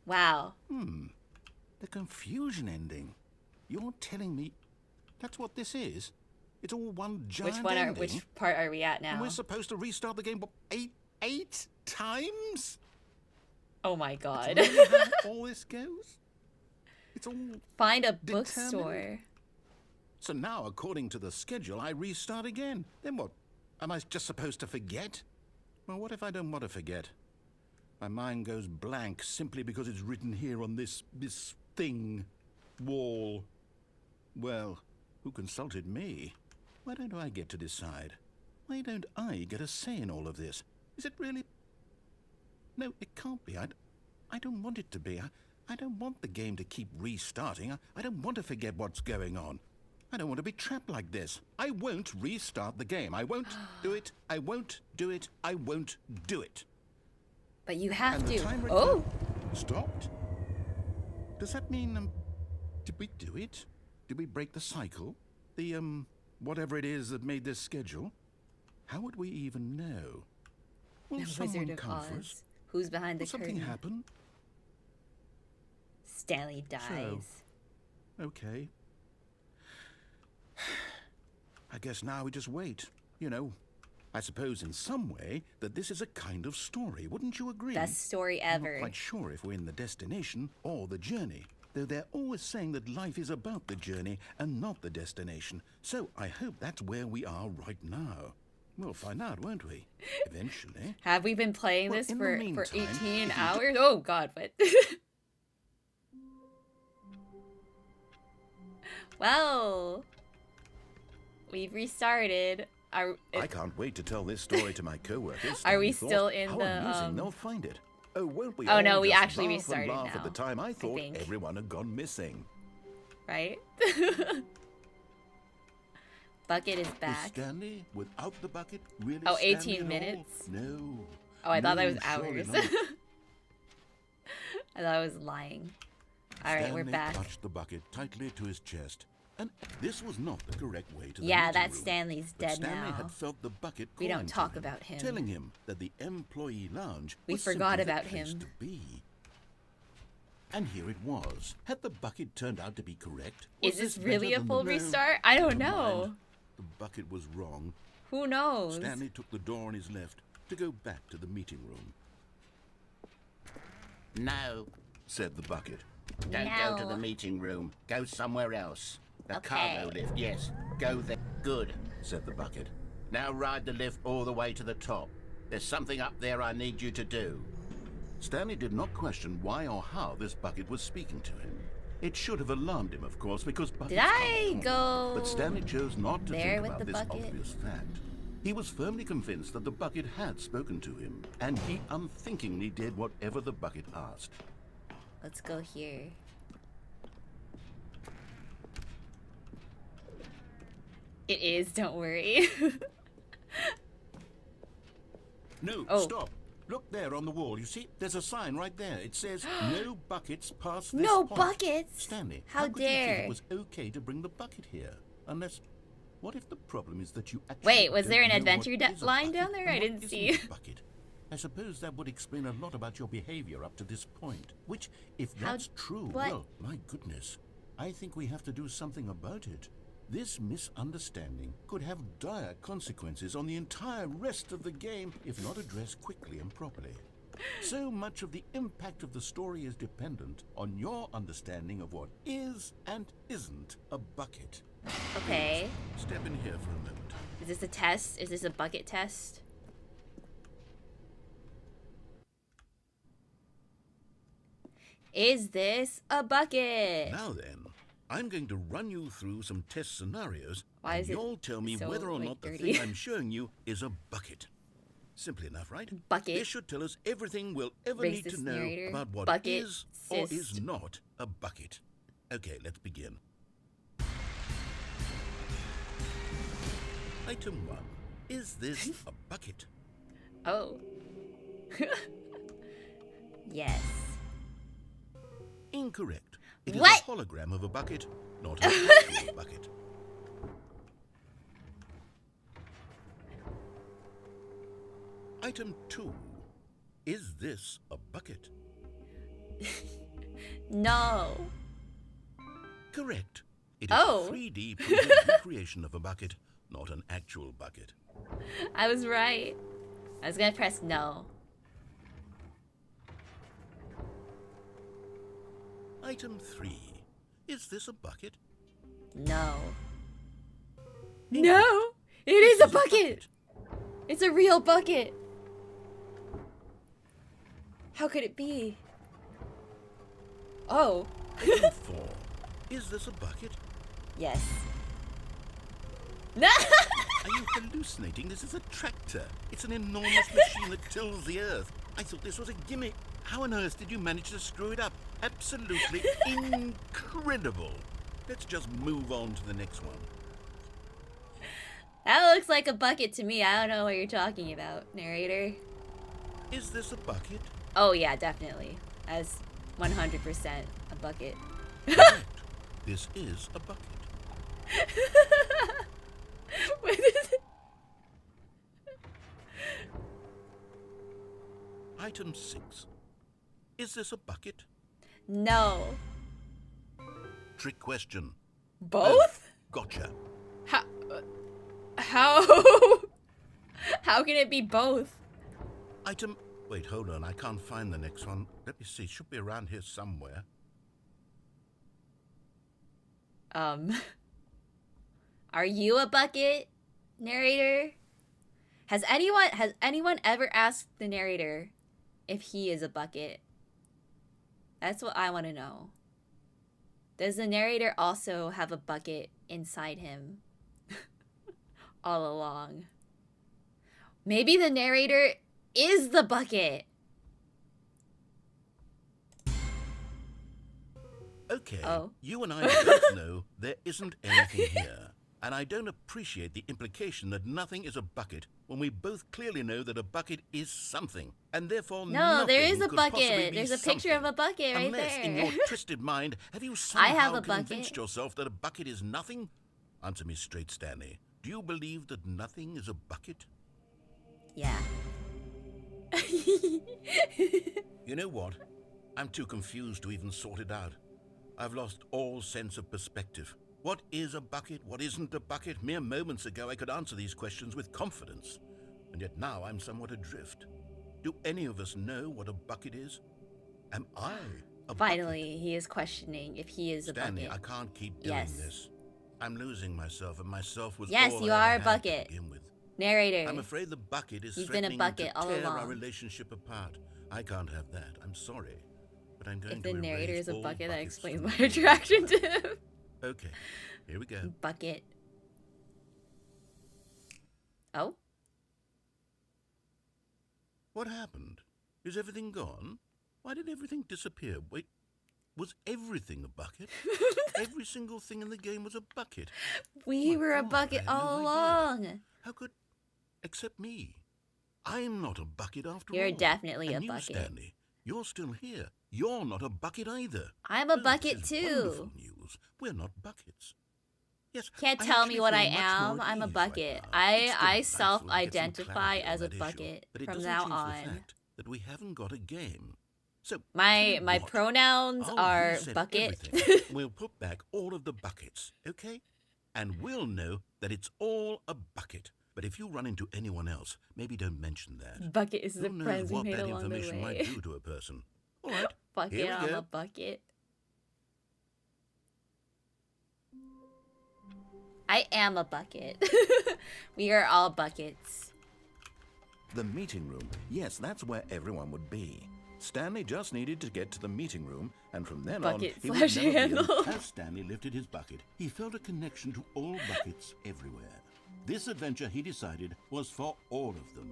Wow. The confusion ending. You're telling me that's what this is? It's all one giant ending? Which part are we at now? And we're supposed to restart the game, what, eight times? Oh my god. That's really how all this goes? It's all Find a determined? bookstore. So now, according to the schedule, I restart again. Then what? Am I just supposed to forget? Well, what if I don't want to forget? My mind goes blank simply because it's written here on this thing, wall. Well, who consulted me? Why don't I get to decide? Why don't I get a say in all of this? Is it really? No, it can't be. I don't want it to be. I don't want the game to keep restarting. I don't want to forget what's going on. I don't want to be trapped like this. I won't restart the game. I won't do it. I won't do it. I won't do it. But you have And the to. timer Oh! stopped? Does that mean, did we do it? Did we break the cycle? The, whatever it is that made this schedule? How would we even know? Will The someone Wizard of come for us? Oz. Who's behind the Will something curtain? happen? Stanley dies. Okay. I guess now we just wait. You know, I suppose in some way that this is a kind of story. Wouldn't you agree? Best story I'm ever. not quite sure if we're in the destination or the journey, though they're always saying that life is about the journey and not the destination. So I hope that's where we are right now. We'll find out, won't we? Eventually. Have we been playing Well, this in the for meantime, 18 if you hours? Oh god, what? Well, we've restarted. I can't wait to tell this story to my coworkers. Are we Stanley still thought. in How the, amusing they'll find it. Oh, won't we? Oh, all no, we just actually laugh and restarted laugh now, At the time, I thought think. everyone had gone missing. Right? Bucket is back. Is Stanley without the bucket really? Oh, Stanley 18 at all? minutes? No. Oh, I thought that No, was surely hours. not. I thought I was lying. Alright, we're Stanley back. clutched the bucket tightly to his chest, and this was not the correct way to the Yeah, meeting that room. Stanley's But dead Stanley now. had felt the bucket We don't calling to talk about him. telling him that the employee lounge We was forgot simply the about place him. to be. And here it was. Had the bucket turned out to be correct? Is Was this better really a than full the- restart? I don't Never know. mind. The bucket was wrong. Who knows? Stanley took the door on his left to go back to the meeting room. No, Said the bucket. don't go to No. the meeting room. Go somewhere else. The Okay. cargo lift, yes. Go there. Good. Said the bucket. Now ride the lift all the way to the top. There's something up there I need you to do. Stanley did not question why or how this bucket was speaking to him. It should have alarmed him, of course, because buckets Did I are go But Stanley chose not to there think with about the this bucket? obvious fact. He was firmly convinced that the bucket had spoken to him, and he unthinkingly did whatever the bucket asked. Let's go here. It is, don't worry. No, Oh. stop. Look there on the wall. You see, there's a sign right there. It says, no buckets past this No point. buckets! Stanley, How could you think dare. it was okay to bring the bucket here? Unless, what if the problem is that you actually Wait, was don't there an know what adventure is a line bucket down there? and I what didn't isn't see. a bucket? I suppose that would explain a lot about your behavior up to this point. Which, if How- that's true, what? well, my goodness, I think we have to do something about it. This misunderstanding could have dire consequences on the entire rest of the game if not addressed quickly and properly. So much of the impact of the story is dependent on your understanding of what is and isn't a bucket. Okay. Step in here for a moment. Is this a test? Is this a bucket test? Is this a bucket? Now then, I'm going to run you through some test scenarios, Why and is it you'll tell me so, whether or like, not the dirty? thing I'm showing you is a bucket. Simple enough, right? Bucket. This should tell us everything we'll ever need to Racist know narrator. about what Bucket. is or is Cyst. not a bucket. Okay, let's begin. Item 1. Is this a bucket? Oh. Yes. Incorrect. It is What? a hologram of a bucket, not an actual bucket. Item 2. Is this a bucket? No. Correct. It is Oh. a 3D printed recreation of a bucket, not an actual bucket. I was right. I was gonna press no. Item 3. Is this a bucket? No. No! It is a bucket! It's a real bucket! How could it be? Oh. Item 4. Is this a bucket? Yes. No! Are you hallucinating? This is a tractor. It's an enormous machine that tills the earth. I thought this was a gimmick. How on earth did you manage to screw it up? Absolutely incredible. Let's just move on to the next one. That looks like a bucket to me. I don't know what you're talking about, narrator. Is this a bucket? Oh yeah, definitely. As 100% a bucket. Correct. This is a bucket. What is it? Item 6. Is this a bucket? No. Trick question. Both? Gotcha. How? How? How can it be both? Item... Wait, hold on. I can't find the next one. Let me see. It should be around here somewhere. Are you a bucket, narrator? Has anyone ever asked the narrator if he is a bucket? That's what I want to know. Does the narrator also have a bucket inside him all along? Maybe the narrator is the bucket. Okay, Oh. you and I both know there isn't anything here. And I don't appreciate the implication that nothing is a bucket when we both clearly know that a bucket is something. And therefore No, there nothing is a could possibly bucket. be There's a picture of something. a bucket right Unless, there. in your twisted mind, have you I somehow have a convinced bucket. yourself that a bucket is nothing? Answer me straight, Stanley. Do you believe that nothing is a bucket? Yeah. You know what? I'm too confused to even sort it out. I've lost all sense of perspective. What is a bucket? What isn't a bucket? Mere moments ago I could answer these questions with confidence. And yet now I'm somewhat adrift. Do any of us know what a bucket is? Am I a Finally, he is questioning if he is a bucket? Stanley, bucket. I can't keep doing Yes. this. I'm losing myself, and myself was Yes, all you I are ever a had to bucket. begin with. Narrator. I'm afraid the bucket is You've been a threatening bucket to all tear our along. relationship apart. I can't have that. I'm sorry. But I'm going If to the narrator erase is a all bucket, that buckets explains from my the attraction to him. Okay, here we go. Bucket. Oh? What happened? Is everything gone? Why did everything disappear? Wait, Was everything a bucket? Every single thing in the game was a bucket. We My were a God, bucket I had all no idea. along. How could... Except me. I'm not a bucket after You're all. definitely a And you, bucket. Stanley, you're still here. You're not a bucket either. I'm a Oh, bucket this is too. wonderful news. We're not buckets. Yes, Can't I tell actually me what I feel much am. more at I'm a ease bucket. right now. It's I delightful to get some self-identify clarity on as a that issue, bucket but it from doesn't now change the on. fact that we haven't got a game. So My tell you what, pronouns I'll are reset bucket. everything. We'll put back all of the buckets, okay? And we'll know that it's all a bucket. But if you run into anyone else, maybe don't mention that. Bucket is the Who knows friends we what made that along the information might way. do to a person. All right, Bucket, here we I'm go. a bucket. I am a bucket. We are all buckets. The meeting room. Yes, that's where everyone would be. Stanley just needed to get to the meeting room, and from then Bucket on, he would slash never be handle. alone. As Stanley lifted his bucket, he felt a connection to all buckets everywhere. This adventure, he decided, was for all of them.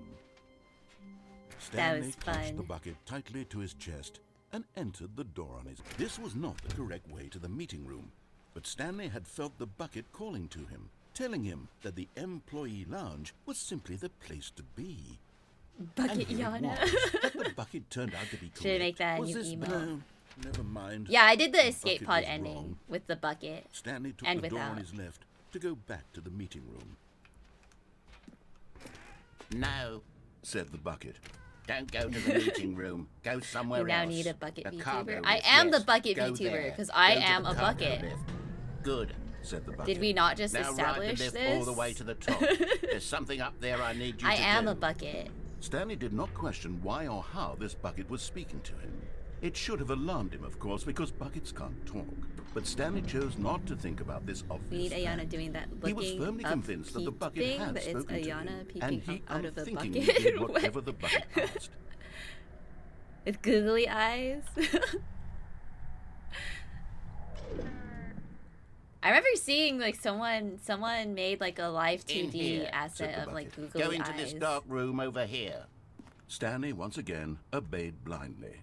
Stanley was clutched fun. the bucket tightly to his chest and entered the door on his... This was not the correct way to the meeting room, but Stanley had felt the bucket calling to him, telling him that the employee lounge was simply the place to be. Bucket And here it Yana. was, that the bucket turned out to be correct. Should I make that a Was new this... emo? No, never mind. Yeah, I did the The escape bucket pod was ending wrong. with the bucket. Stanley took And the door on without. his left to go back to the meeting room. No, Said the bucket. don't go to the meeting room. Go somewhere You now else. need a bucket The cargo VTuber. lift, I am the yes. bucket Go VTuber, there. 'cause I Go to am the a cargo bucket. lift. Good. Said the bucket. Did we not just Now ride establish the lift this? all the way to the top. There's something up there I need you I to am do. a bucket. Stanley did not question why or how this bucket was speaking to him. It should have alarmed him, of course, because buckets can't talk. But Stanley chose not to think about this We obvious need Ayana fact. doing that He was looking firmly up convinced that the peep bucket thing, had but it's spoken to Ayana him, peeking and he out of the unthinkingly bucket. did whatever the bucket asked. With googly eyes. I remember seeing like someone made like a live In 2D here, asset said the of like bucket. googly Go into eyes. this dark room over here. Stanley once again obeyed blindly.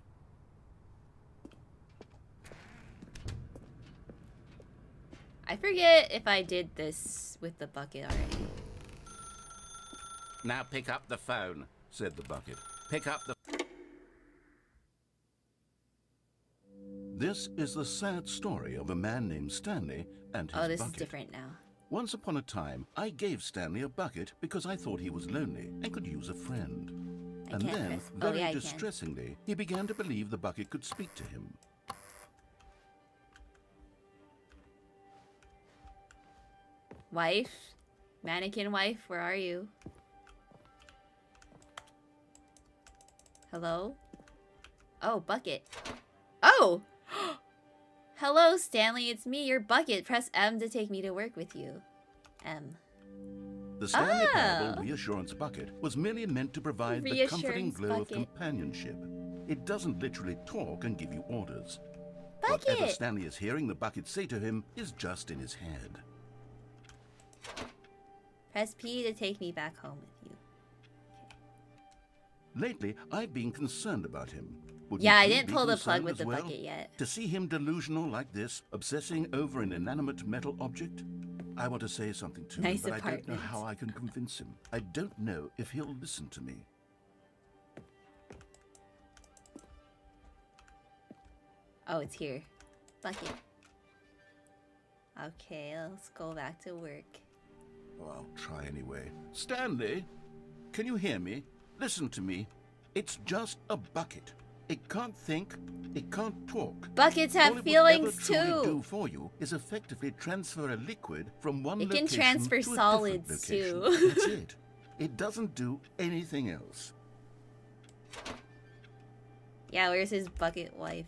I forget if I did this with the bucket already. Now pick up the phone. Said the bucket. Pick up the... This is the sad story of a man named Stanley and his Oh, this bucket. is different now. Once upon a time, I gave Stanley a bucket because I thought he was lonely and could use a friend. I And can't then, press. Oh, very yeah, I can. distressingly, he began to believe the bucket could speak to him. Wife? Mannequin wife, where are you? Hello? Oh, bucket. Oh! Hello, Stanley, it's me, your bucket. Press M to take me to work with you. M. The Stanley Oh. Parable Reassurance Bucket was merely meant to provide the comforting Reassurance glow bucket. of companionship. It doesn't literally talk and give you orders. Bucket! Whatever Stanley is hearing the bucket say to him is just in his head. Press P to take me back home with you. Lately, I've been concerned about him. Wouldn't Yeah, I you didn't be pull the plug concerned with as the well? bucket yet. To see him delusional like this, obsessing over an inanimate metal object? I want to say something to Nice him, but I don't know apartment. how I can convince him. I don't know if he'll listen to me. Oh, it's here. Bucket. Okay, let's go back to work. Oh, I'll try anyway. Stanley, can you hear me? Listen to me. It's just a bucket. It can't think. It can't talk. Buckets All have it would feelings ever truly do too. for you is effectively transfer a liquid from one It can location transfer to a different solids, location. too. That's it. It doesn't do anything else. Yeah, where's his bucket wife?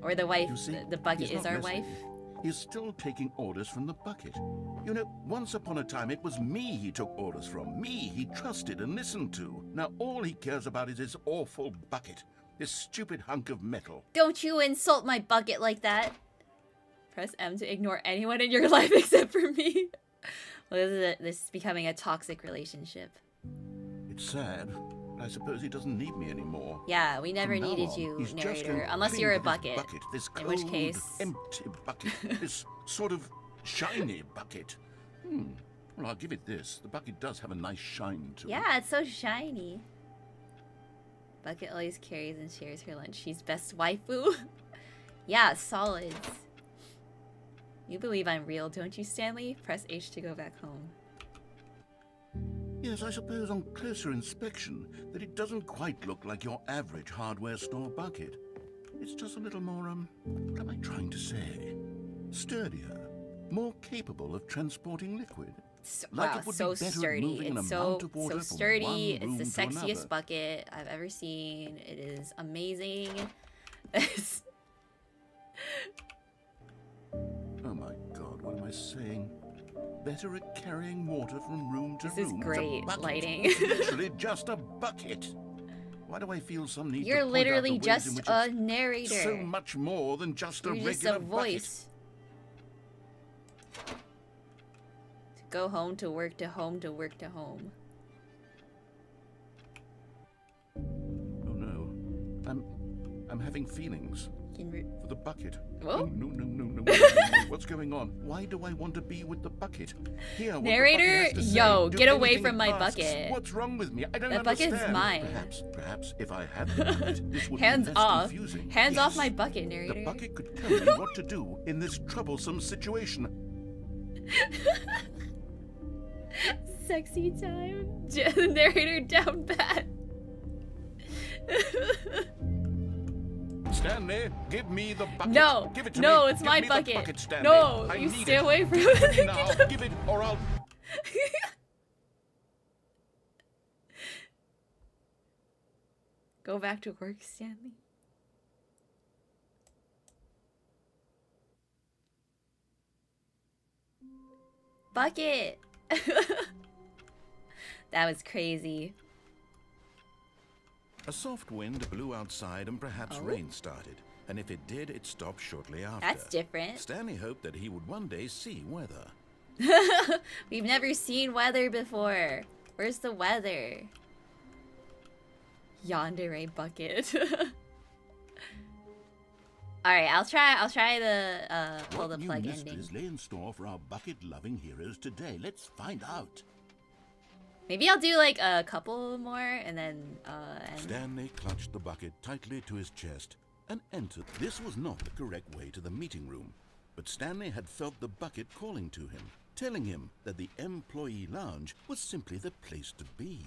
Or the wife, You see, the bucket he's is not our listening. wife? He's still taking orders from the bucket. You know, once upon a time it was me he took orders from. Me he trusted and listened to. Now all he cares about is his awful bucket. This stupid hunk of metal. Don't you insult my bucket like that. Press M to ignore anyone in your life except for me. Well, this is becoming a toxic relationship. It's sad, But I suppose he doesn't need me anymore. Yeah, we never From now needed on, you, he's just narrator, going to unless cling you're a to this bucket. This In which cold, case... empty bucket. This sort of shiny bucket. Well, I'll give it this. The bucket does have a nice shine to it. Yeah, it's so shiny. Bucket always carries and shares her lunch. She's best waifu. Yeah, solids. You believe I'm real, don't you, Stanley? Press H to go back home. Yes, I suppose on closer inspection that it doesn't quite look like your average hardware store bucket. It's just a little more, what am I trying to say? Sturdier, more capable of transporting liquid. Like Wow, it would so be better at sturdy. moving an It's amount so of water from sturdy. one room It's to the sexiest another. bucket I've ever seen. It is amazing. Oh my god, what am I saying? Better at carrying water from room to This is room. great It's a bucket. lighting. It's literally just a bucket. Why do I feel some need You're to point out literally the ways in just which a it's narrator. so much more than just a You're just regular a voice. To go home to work to home to work to home. bucket? Oh no. I'm having feelings for the bucket. Whoa. Oh, no. What's going on? Why do I want to be with the bucket? Hear what the Narrator, bucket has to say. yo, Do get away anything from it my asks. bucket. What's wrong with me? I don't That bucket's understand. mine. Perhaps if I had the bucket, this would Hands be less off. confusing. Hands off Yes. my bucket, The narrator. bucket could tell me what to do in this troublesome situation. Sexy time. The narrator down bad. Stanley, give me the bucket. No, Give it to no, me. it's Give my me bucket. The bucket, Stanley. No, I you need stay it. away from Give it to me it. now. Give it, or I'll. Go back to work, Stanley. Bucket! That was crazy. A soft wind blew outside and perhaps Oh? rain started. And if it did, it stopped shortly after. That's different. Stanley hoped that he would one day see weather. We've never seen weather before. Where's the weather? Yandere bucket. Alright, I'll try the pull the What plug new ending. mysteries lay in store for our bucket-loving heroes today? Let's find out. Maybe I'll do like a couple more and then end. Stanley clutched the bucket tightly to his chest and entered. This was not the correct way to the meeting room, but Stanley had felt the bucket calling to him, telling him that the employee lounge was simply the place to be.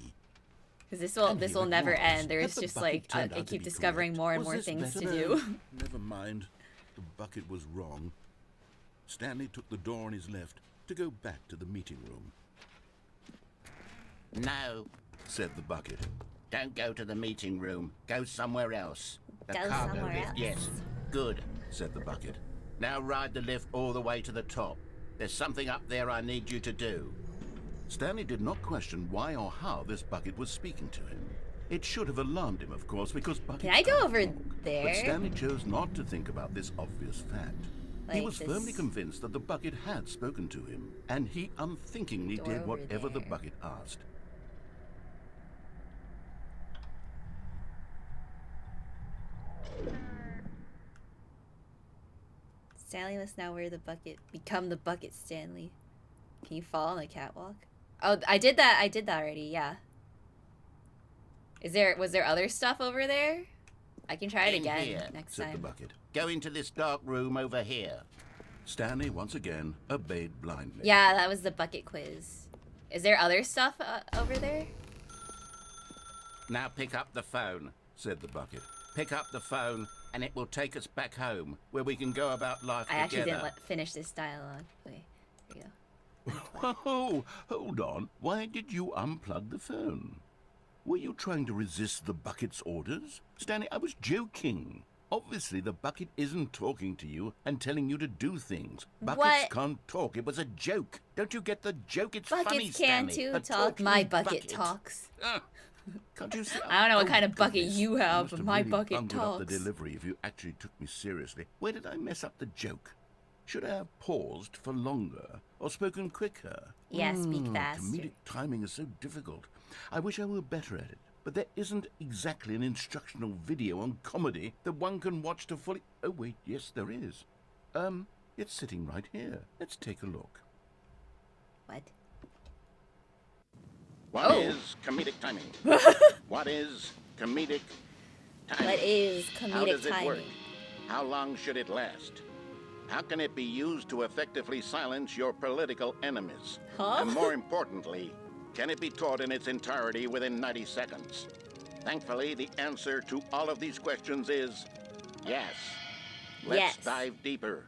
Because this And will here it never was. end. Had There's the just bucket like turned I out to keep be discovering correct? more and Was more this things to better? do. Never mind. The bucket was wrong. Stanley took the door on his left to go back to the meeting room. No, Said the bucket. don't go to the meeting room. Go somewhere else. The Go cargo somewhere lift. else. Yes, good. Said the bucket. Now ride the lift all the way to the top. There's something up there I need you to do. Stanley did not question why or how this bucket was speaking to him. It should have alarmed him, of course, because buckets Can I go can't over talk. there? But Stanley chose not to think about this obvious fact. He Like was this firmly convinced that the bucket had spoken to him, and he unthinkingly door did over whatever the there. bucket asked. Stanley must now wear the bucket. Become the bucket, Stanley. Can you fall on the catwalk? Oh, I did that already, yeah. Was there other stuff over there? I can try it In again here, next Said the time. bucket. Go into this dark room over here. Stanley once again obeyed blindly. Yeah, that was the bucket quiz. Is there other stuff over there? Now pick up the phone. Said the bucket. Pick up the phone, and it will take us back home, where we can go about life I actually together. didn't finish this dialogue. Wait, here we go. Whoa, hold on. Why did you unplug the phone? Were you trying to resist the bucket's orders? Stanley, I was joking. Obviously, the bucket isn't talking to you and telling you to do things. Buckets What? can't talk. It was a joke. Don't you get the joke? It's funny, Buckets can Stanley. too A talk. talking My bucket bucket. talks. Can't you see? I don't know what Oh, kind of bucket goodness. you have, must but have my really bucket bungled up the talks. delivery if you actually took me seriously. Where did I mess up the joke? Should I have paused for longer or spoken quicker? Yeah, speak faster. Comedic timing is so difficult. I wish I were better at it. but there isn't exactly an instructional video on comedy that one can watch to fully... Oh, wait, yes, there is. It's sitting right here. Let's take a look. What? What is comedic timing? What is comedic timing? What is How comedic does it timing? work? How long should it last? How can it be used to effectively silence your political enemies? Huh? And more importantly, can it be taught in its entirety within 90 seconds? Thankfully, the answer to all of these questions is yes. Let's Yes. dive deeper.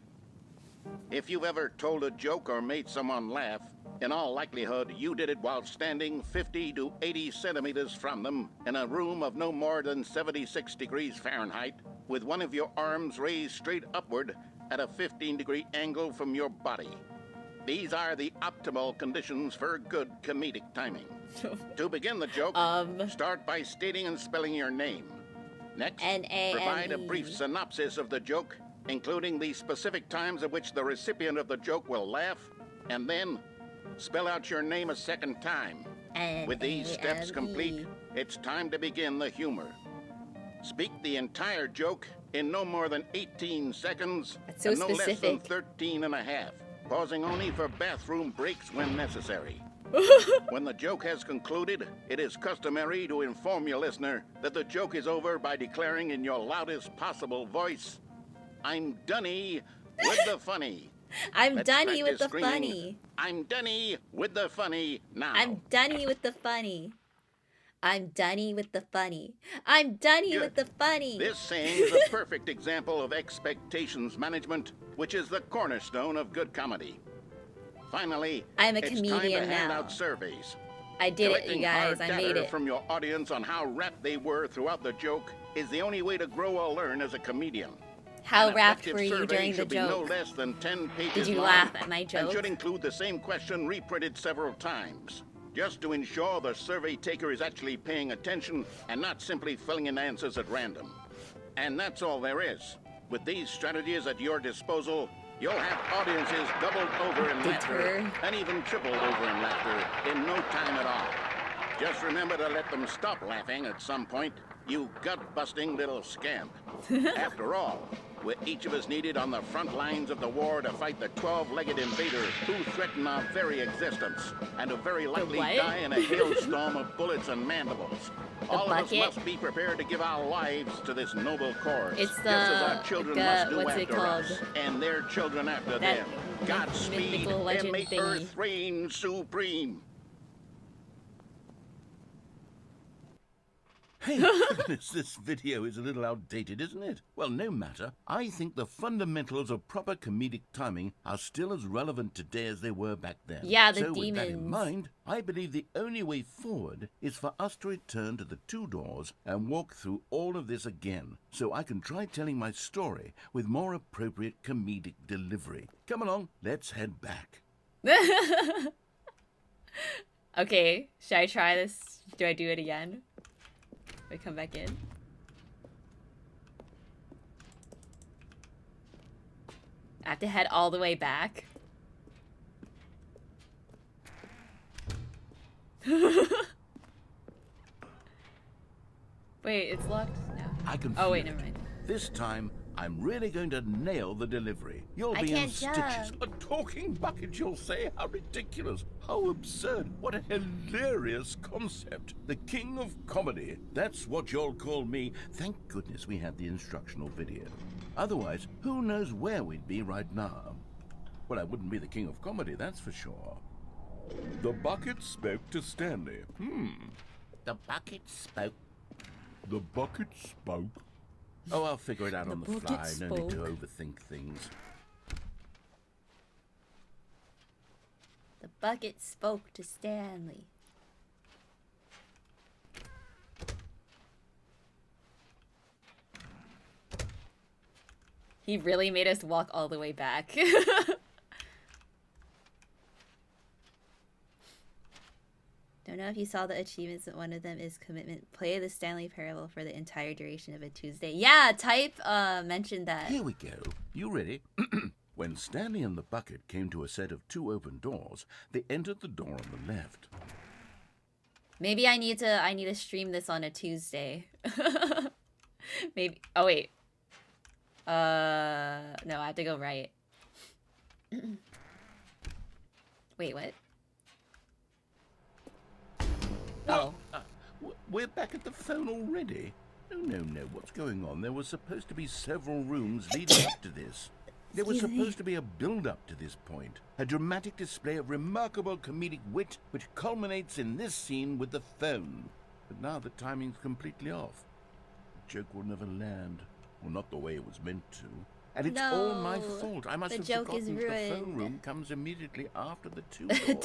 If you've ever told a joke or made someone laugh, in all likelihood, you did it while standing 50 to 80 centimeters from them in a room of no more than 76 degrees Fahrenheit, with one of your arms raised straight upward at a 15-degree angle from your body. These are the optimal conditions for good comedic timing. To begin the joke, start by stating and spelling your name. Next, N-A-M-E. provide a brief synopsis of the joke, including the specific times at which the recipient of the joke will laugh, and then spell out your name a second time. With these steps complete, it's time to begin the humor. Speak the entire joke in no more than 18 seconds That's so and no less than specific. 13 and a half, pausing only for bathroom breaks when necessary. When the joke has concluded, it is customary to inform your listener that the joke is over by declaring in your loudest possible voice, "I'm Dunny with the funny." I'm Let's Dunny with practice the screaming, funny. "I'm Dunny with the funny" now. I'm Dunny with the funny. I'm Dunny with the funny. I'm Dunny with the Good. funny. This saying is a perfect example of expectations management, which is the cornerstone of good comedy. Finally, I'm a it's time comedian to hand now. out surveys. I did it, Collecting you guys. hard I data made it. from your audience on how rapt they were throughout the joke is the only way to grow or learn as a comedian. How An rapt effective were you survey during the should be no joke? less than 10 pages Did you long laugh at my and joke? should include the same question reprinted several times, just to ensure the survey taker is actually paying attention and not simply filling in answers at random. And that's all there is. With these strategies at your disposal, you'll have audiences doubled over in laughter Deter. and even tripled over in laughter in no time at all. Just remember to let them stop laughing at some point, you gut-busting little scamp. After all, we're each of us needed on the front lines of the war to fight the 12-legged invader who threaten our very existence and who very likely what? die in a hailstorm of bullets and mandibles. All of us bucket? must be prepared to give our lives to this noble cause, It's just as the- our children the- must do what's it after us, called? and their children after That them. Godspeed, mythical and legend may thingy. Earth reign supreme. Hey, goodness, this video is a little outdated, isn't it? Well, no matter. I think the fundamentals of proper comedic timing are still as relevant today as they were back then. Yeah, the so with that in demons. mind, I believe the only way forward is for us to return to the two doors and walk through all of this again, so I can try telling my story with more appropriate comedic delivery. Come along, let's head back. Okay, should I try this? Do I do it again? Do I come back in? I have to head all the way back. Wait, it's locked? No. I can Oh, wait, feel never it. mind. This time, I'm really going to nail the delivery. You'll I be in can't stitches. jump. A talking bucket, you'll say? How ridiculous. How absurd. What a hilarious concept. The king of comedy. That's what you'll call me. Thank goodness we had the instructional video. Otherwise, who knows where we'd be right now. Well, I wouldn't be the king of comedy, that's for sure. The bucket spoke to Stanley. The bucket spoke. The bucket spoke. Oh, I'll figure it out on the bucket fly. No need to spoke. overthink things. The bucket spoke to Stanley. He really made us walk all the way back. Don't know if you saw the achievements, but one of them is commitment. Play the Stanley Parable for the entire duration of a Tuesday. Yeah, Type mentioned that. Here we go. You ready? When Stanley and the bucket came to a set of two open doors, they entered the door on the left. Maybe I need to stream this on a Tuesday. Maybe. Oh wait. No, I have to go right. Wait, what? Oh. We're back at the phone already? No, what's going on? There was supposed to be several rooms leading up to this. There was supposed to be a build-up to this point. A dramatic display of remarkable comedic wit which culminates in this scene with the phone. But now the timing's completely off. The joke will never land. Well, not the way it was meant to. And it's all my fault. I must have forgotten that the phone room comes immediately after the two-door room.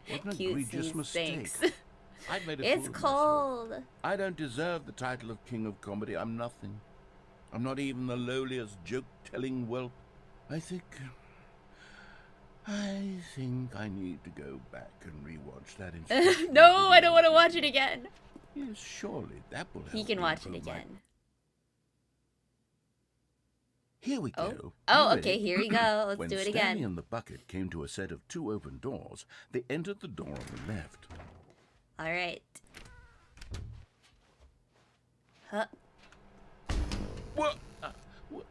What an egregious mistake. I've made a fool of myself. Cold. I don't deserve the title of King of Comedy. I'm nothing. I'm not even the lowliest joke-telling whelp. I think I need to go back and rewatch that instruction. No, I don't want to watch it again. Yes, surely that will help. He can watch it again. Here we go. Oh, okay, here we go. Let's do it again. When Stanley and the bucket came to a set of two open doors, they entered the door on the left. All right. Huh. What?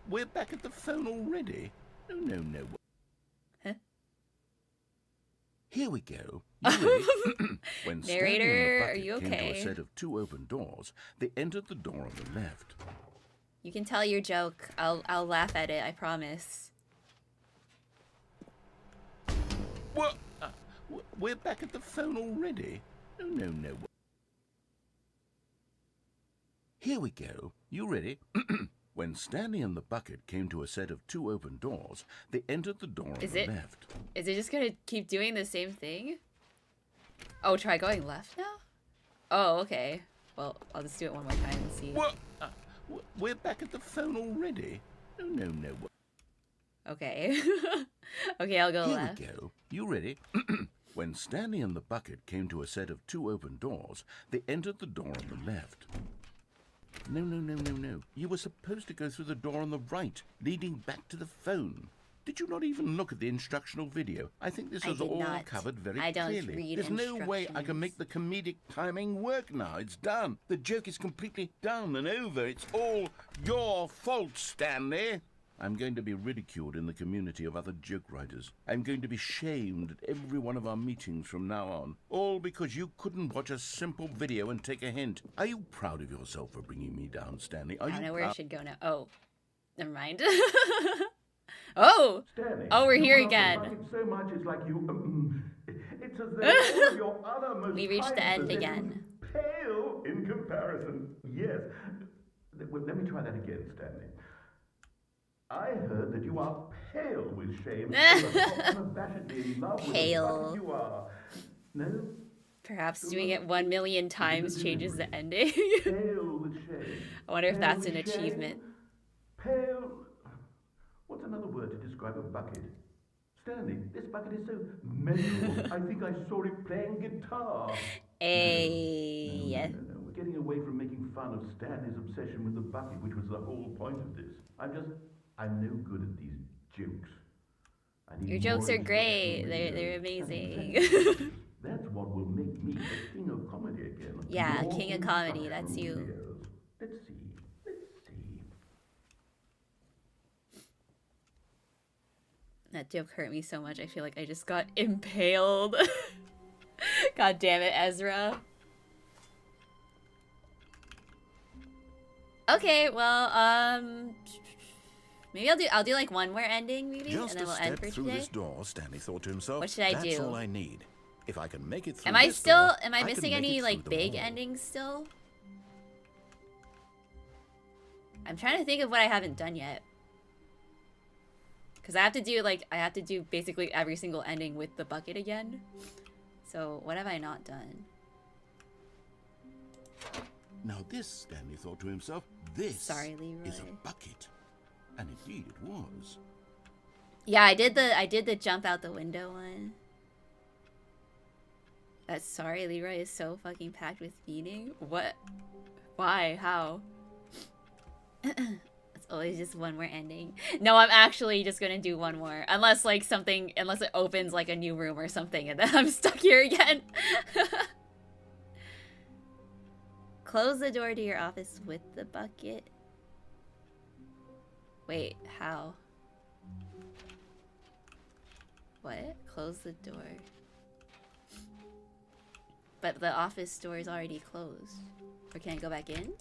We're back at the phone already? No. Huh? Here we go. You ready? When Narrator, Stanley and the bucket are you came to okay? a set of two open doors, they entered the door on the left. You can tell your joke. I'll laugh at it. I promise. What? We're back at the phone already? No. Here we go. You ready? When Stanley and the bucket came to a set of two open doors, they entered the door on the left. Is it just gonna keep doing the same thing? Oh, try going left now? Oh, okay. Well, I'll just do it one more time and see. What? We're back at the phone already? No. Okay. Okay, I'll go left. Here we go. You ready? When Stanley and the bucket came to a set of two open doors, they entered the door on the left. No. You were supposed to go through the door on the right, leading back to the phone. Did you not even look at the instructional video? I think this was all covered very clearly. I don't read There's no way I can make the comedic timing work now. It's done. The joke is completely done and over. It's all your fault, Stanley. I'm going to be ridiculed in the community of other joke writers. I'm going to be shamed at every one of our meetings from now on. All because you couldn't watch a simple video and take a hint. Are you proud of yourself for bringing me down, Stanley? I don't know where I should go now. Oh, never mind. Oh! Stanley, Oh, we're here again. So much it's like you. It's as though all of your other most We reached the end again. Pale in comparison. Yes. Well, let me try that again, Stanley. I heard that you are pale with shame. Unabashedly in love with Pale. you are. No? Perhaps doing it 1 million times changes the ending. Pale with shame. I wonder if Pale that's an with shame. achievement. Pale. What's another word to describe a bucket? Stanley, this bucket is so measurable. I think I saw it playing guitar. Hey. No. We're getting away from making fun of Stanley's obsession with the bucket, which was the whole point of this. I'm no good at these jokes. Your jokes are great. They're amazing. That's what will make me a king of comedy again. Yeah, king of comedy. That's you. Videos. Let's see. That joke hurt me so much. I feel like I just got impaled. God damn it, Ezra. Okay, well, maybe I'll do like one more ending, maybe, Just and then a we'll end step for through today. this door, Stanley thought to himself. What should I That's do? all I need. If I can make it through Am I this still? door, Am I can missing make any it like through the big wall. endings still? I'm trying to think of what I haven't done yet. Cause I have to do basically every single ending with the bucket again. So what have I not done? Now this, Stanley thought to himself, this Sorry, Leroy. is a bucket. And indeed it was. Yeah, I did the jump out the window one. That Sorry Leroy is so fucking packed with meaning. What? Why? How? It's always just one more ending. No, I'm actually just gonna do one more. Unless it opens like a new room or something and then I'm stuck here again. Close the door to your office with the bucket. Wait, how? What? Close the door. But the office door is already closed. Or can I go back in?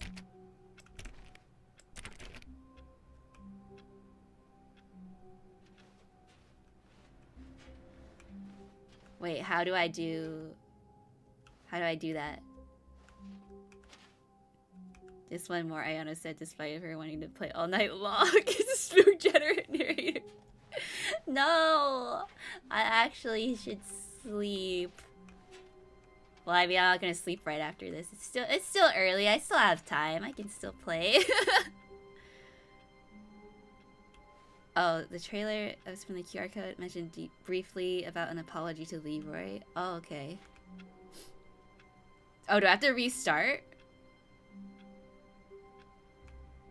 Wait, how do I do that? Just one more, Ayana said, despite her wanting to play all night long. It's a spook generate narrator. No! I actually should sleep. Well, I mean, I'm not gonna sleep right after this. It's still early. I still have time. I can still play. Oh, the trailer that was from the QR code mentioned briefly about an apology to Leroy. Oh, okay. Oh, do I have to restart?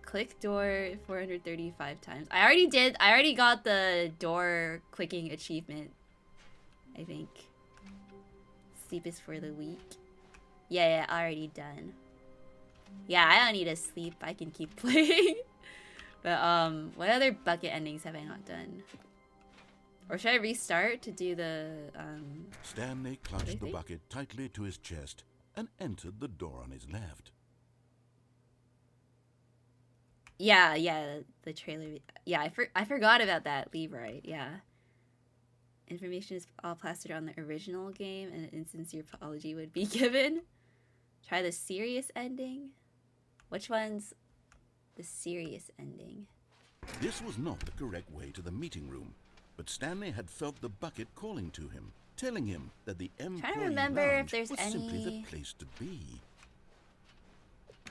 Click door 435 times. I already got the door clicking achievement, I think. Sleep is for the weak. Yeah, already done. Yeah, I don't need to sleep. I can keep playing. But, what other bucket endings have I not done? Or should I restart to do the, Stanley clutched the bucket tightly to his chest and entered the door on his left. Yeah, the trailer. Yeah, I forgot about that, Leroy. Yeah. Information is all plastered on the original game, and an insincere apology would be given. Try the serious ending. Which one's the serious ending? This was not the correct way to the meeting room, but Stanley had felt the bucket calling to him, telling him that the employee Trying to remember if lounge there's was simply the place to be.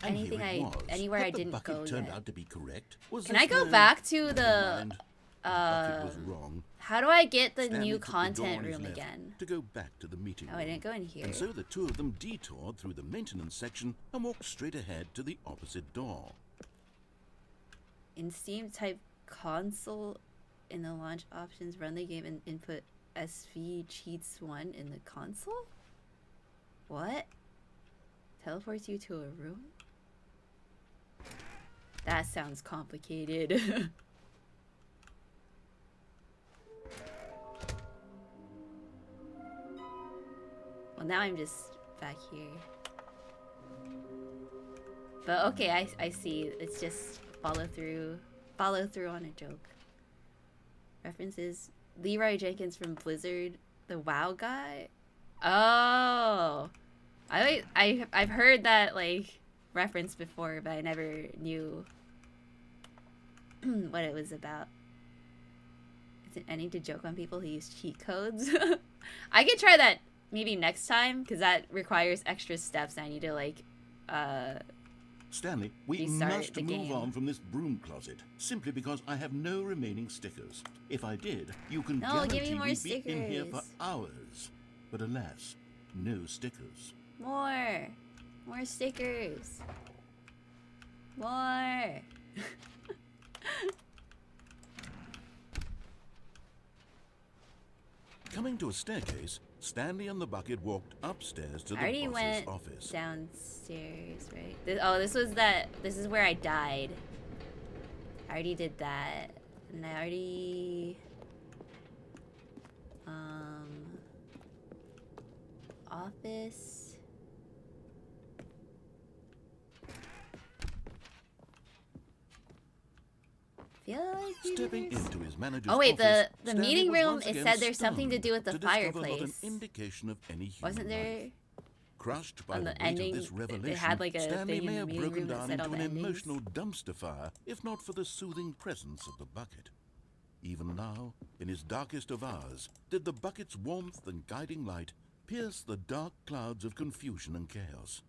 And anything here it was. anywhere Had I didn't the bucket go turned yet. out to be correct? Was Can this I go where- back to the Never mind. The bucket was wrong. how do I get the Stanley new took the door content on his room left again? to go back to the meeting Oh, room. I didn't go in here. And so the two of them detoured through the maintenance section and walked straight ahead to the opposite door. In Steam, type console in the launch options, run the game, and input SV cheats 1 in the console? What? Teleports you to a room? That sounds complicated. Well, now I'm just back here. But okay, I see. It's just follow through on a joke. References Leroy Jenkins from Blizzard, the WoW guy. Oh, I've heard that like reference before, but I never knew what it was about. Is it any to joke on people who use cheat codes? I could try that maybe next time, because that requires extra steps. I need to like Stanley, we restart must the move game. on from this broom closet, simply because I have no remaining stickers. If I did, you can No, give me guarantee more we'd be in here for stickers. hours. But alas, no stickers. More stickers. More. Coming to a staircase, Stanley and the bucket walked upstairs to I already the boss's went office. downstairs, right? This is where I died. I already did that. And I already... Office... Feel like you Stepping did this? into his manager's Oh wait, office, the Stanley meeting was room, once it again said there's something to stunned do with the discover not an fireplace. indication of any human Wasn't there? life. Crushed by On the the weight ending, of this revelation, it had like a Stanley thing may in the have meeting broken room that down said all into the an endings. emotional dumpster fire, if not for the soothing presence of the bucket. Even now, in his darkest of hours, did the bucket's warmth and guiding light pierce the dark clouds of confusion and chaos.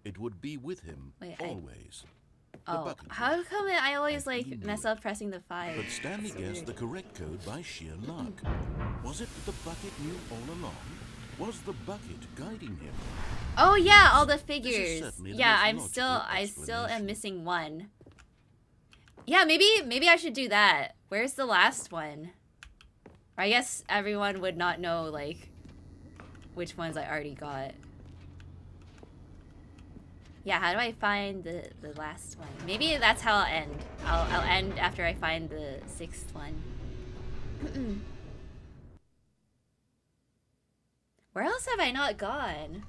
It would be with him Wait, always. Oh, bucket how would. come I always And he like knew mess it. up pressing the 5? But Stanley guessed the correct code by sheer luck. Was it that the bucket knew all along? Was the bucket guiding him? Oh yeah, all the is figures. certainly the Yeah, most I logical still am explanation. missing one. Yeah, maybe I should do that. Where's the last one? Or I guess everyone would not know like which ones I already got. Yeah, how do I find the last one? Maybe that's how I'll end. I'll end after I find the 6th one. Where else have I not gone?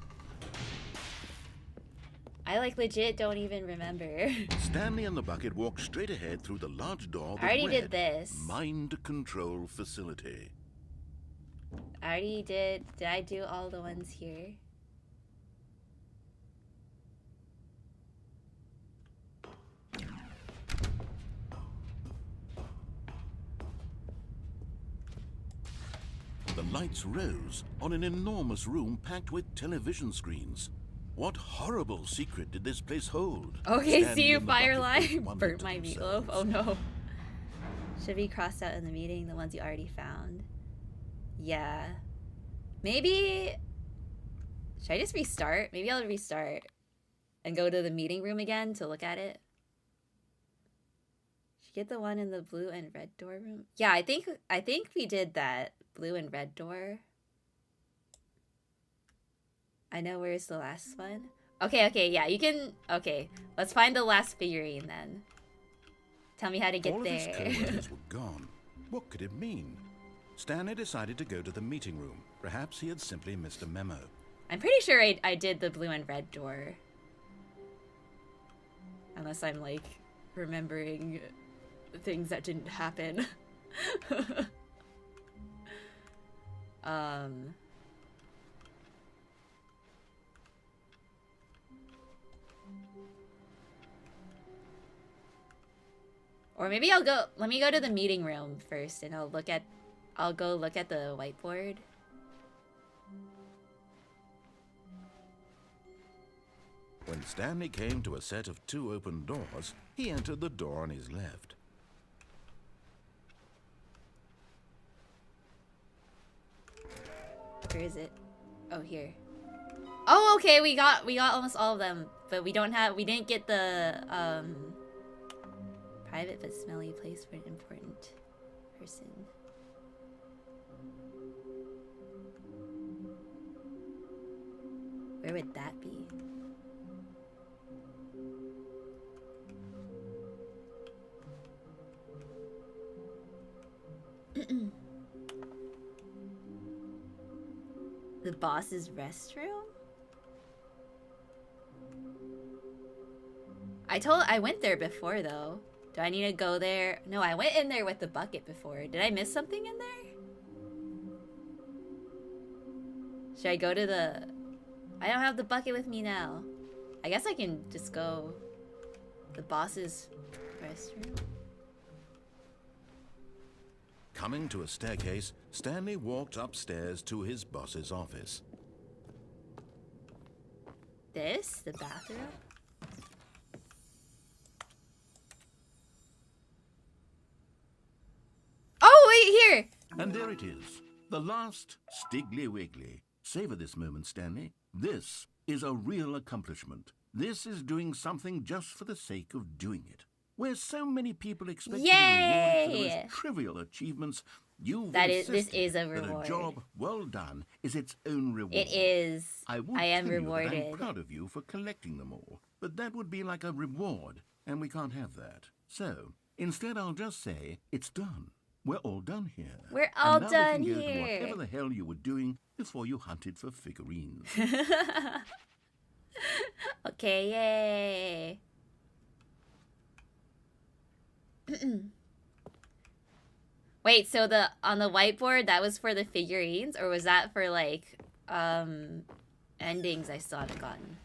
I like legit don't even remember. Stanley and the bucket walked straight ahead through the large door that I already read, did this. Mind Control Facility. I already did. Did I do all the ones here? The lights rose on an enormous room packed with television screens. What horrible secret did this place hold? Okay, Stanley see you, and the bucket Firelight. wondered Burnt to my meatloaf. themselves. Oh no. Should be crossed out in the meeting, the ones you already found. Yeah. Maybe... Should I just restart? Maybe I'll restart. And go to the meeting room again to look at it. Should get the one in the blue and red door room? Yeah, I think we did that. Blue and red door. I know where's the last one. Okay, yeah, you can... Okay, let's find the last figurine then. Tell me how to get All there. of his co-workers were gone. What could it mean? Stanley decided to go to the meeting room. Perhaps he had simply missed a memo. I'm pretty sure I did the blue and red door. Unless I'm, like, remembering things that didn't happen. Or maybe let me go to the meeting room first and I'll go look at the whiteboard. When Stanley came to a set of 2 open doors, he entered the door on his left. Where is it? Oh, here. Oh, okay, we got almost all of them, but we didn't get the private but smelly place for an important person. Where would that be? The boss's restroom? I went there before though. Do I need to go there? No, I went in there with the bucket before. Did I miss something in there? Should I go to the... I don't have the bucket with me now. I guess I can just go... The boss's restroom? Coming to a staircase, Stanley walked upstairs to his boss's office. This? The bathroom? Oh, wait, here! And there it is, the last Stiggly Wiggly. Savor this moment, Stanley. This is a real accomplishment. This is doing something just for the sake of doing it. Where so many people expect to be rewarded for the Yay! most trivial achievements, you've This insisted is a that reward. a job well done is its own reward. It is. I would I am tell you that rewarded. I'm proud of you for collecting them all, but that would be like a reward, and we can't have that. So, instead I'll just say, it's done. We're all done here. We're all and now done we can go to here. whatever the hell you were doing before you hunted for figurines. Okay, yay. Wait, so on the whiteboard that was for the figurines, or was that for like endings I still haven't gotten?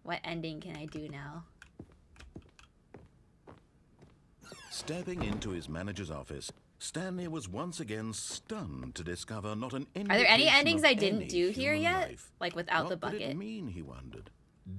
What ending can I do now? Stepping into his manager's office, Stanley was once again stunned to discover not an Are there any indication endings of I didn't any do here human yet? life. Like without the What did it bucket? mean, he wondered.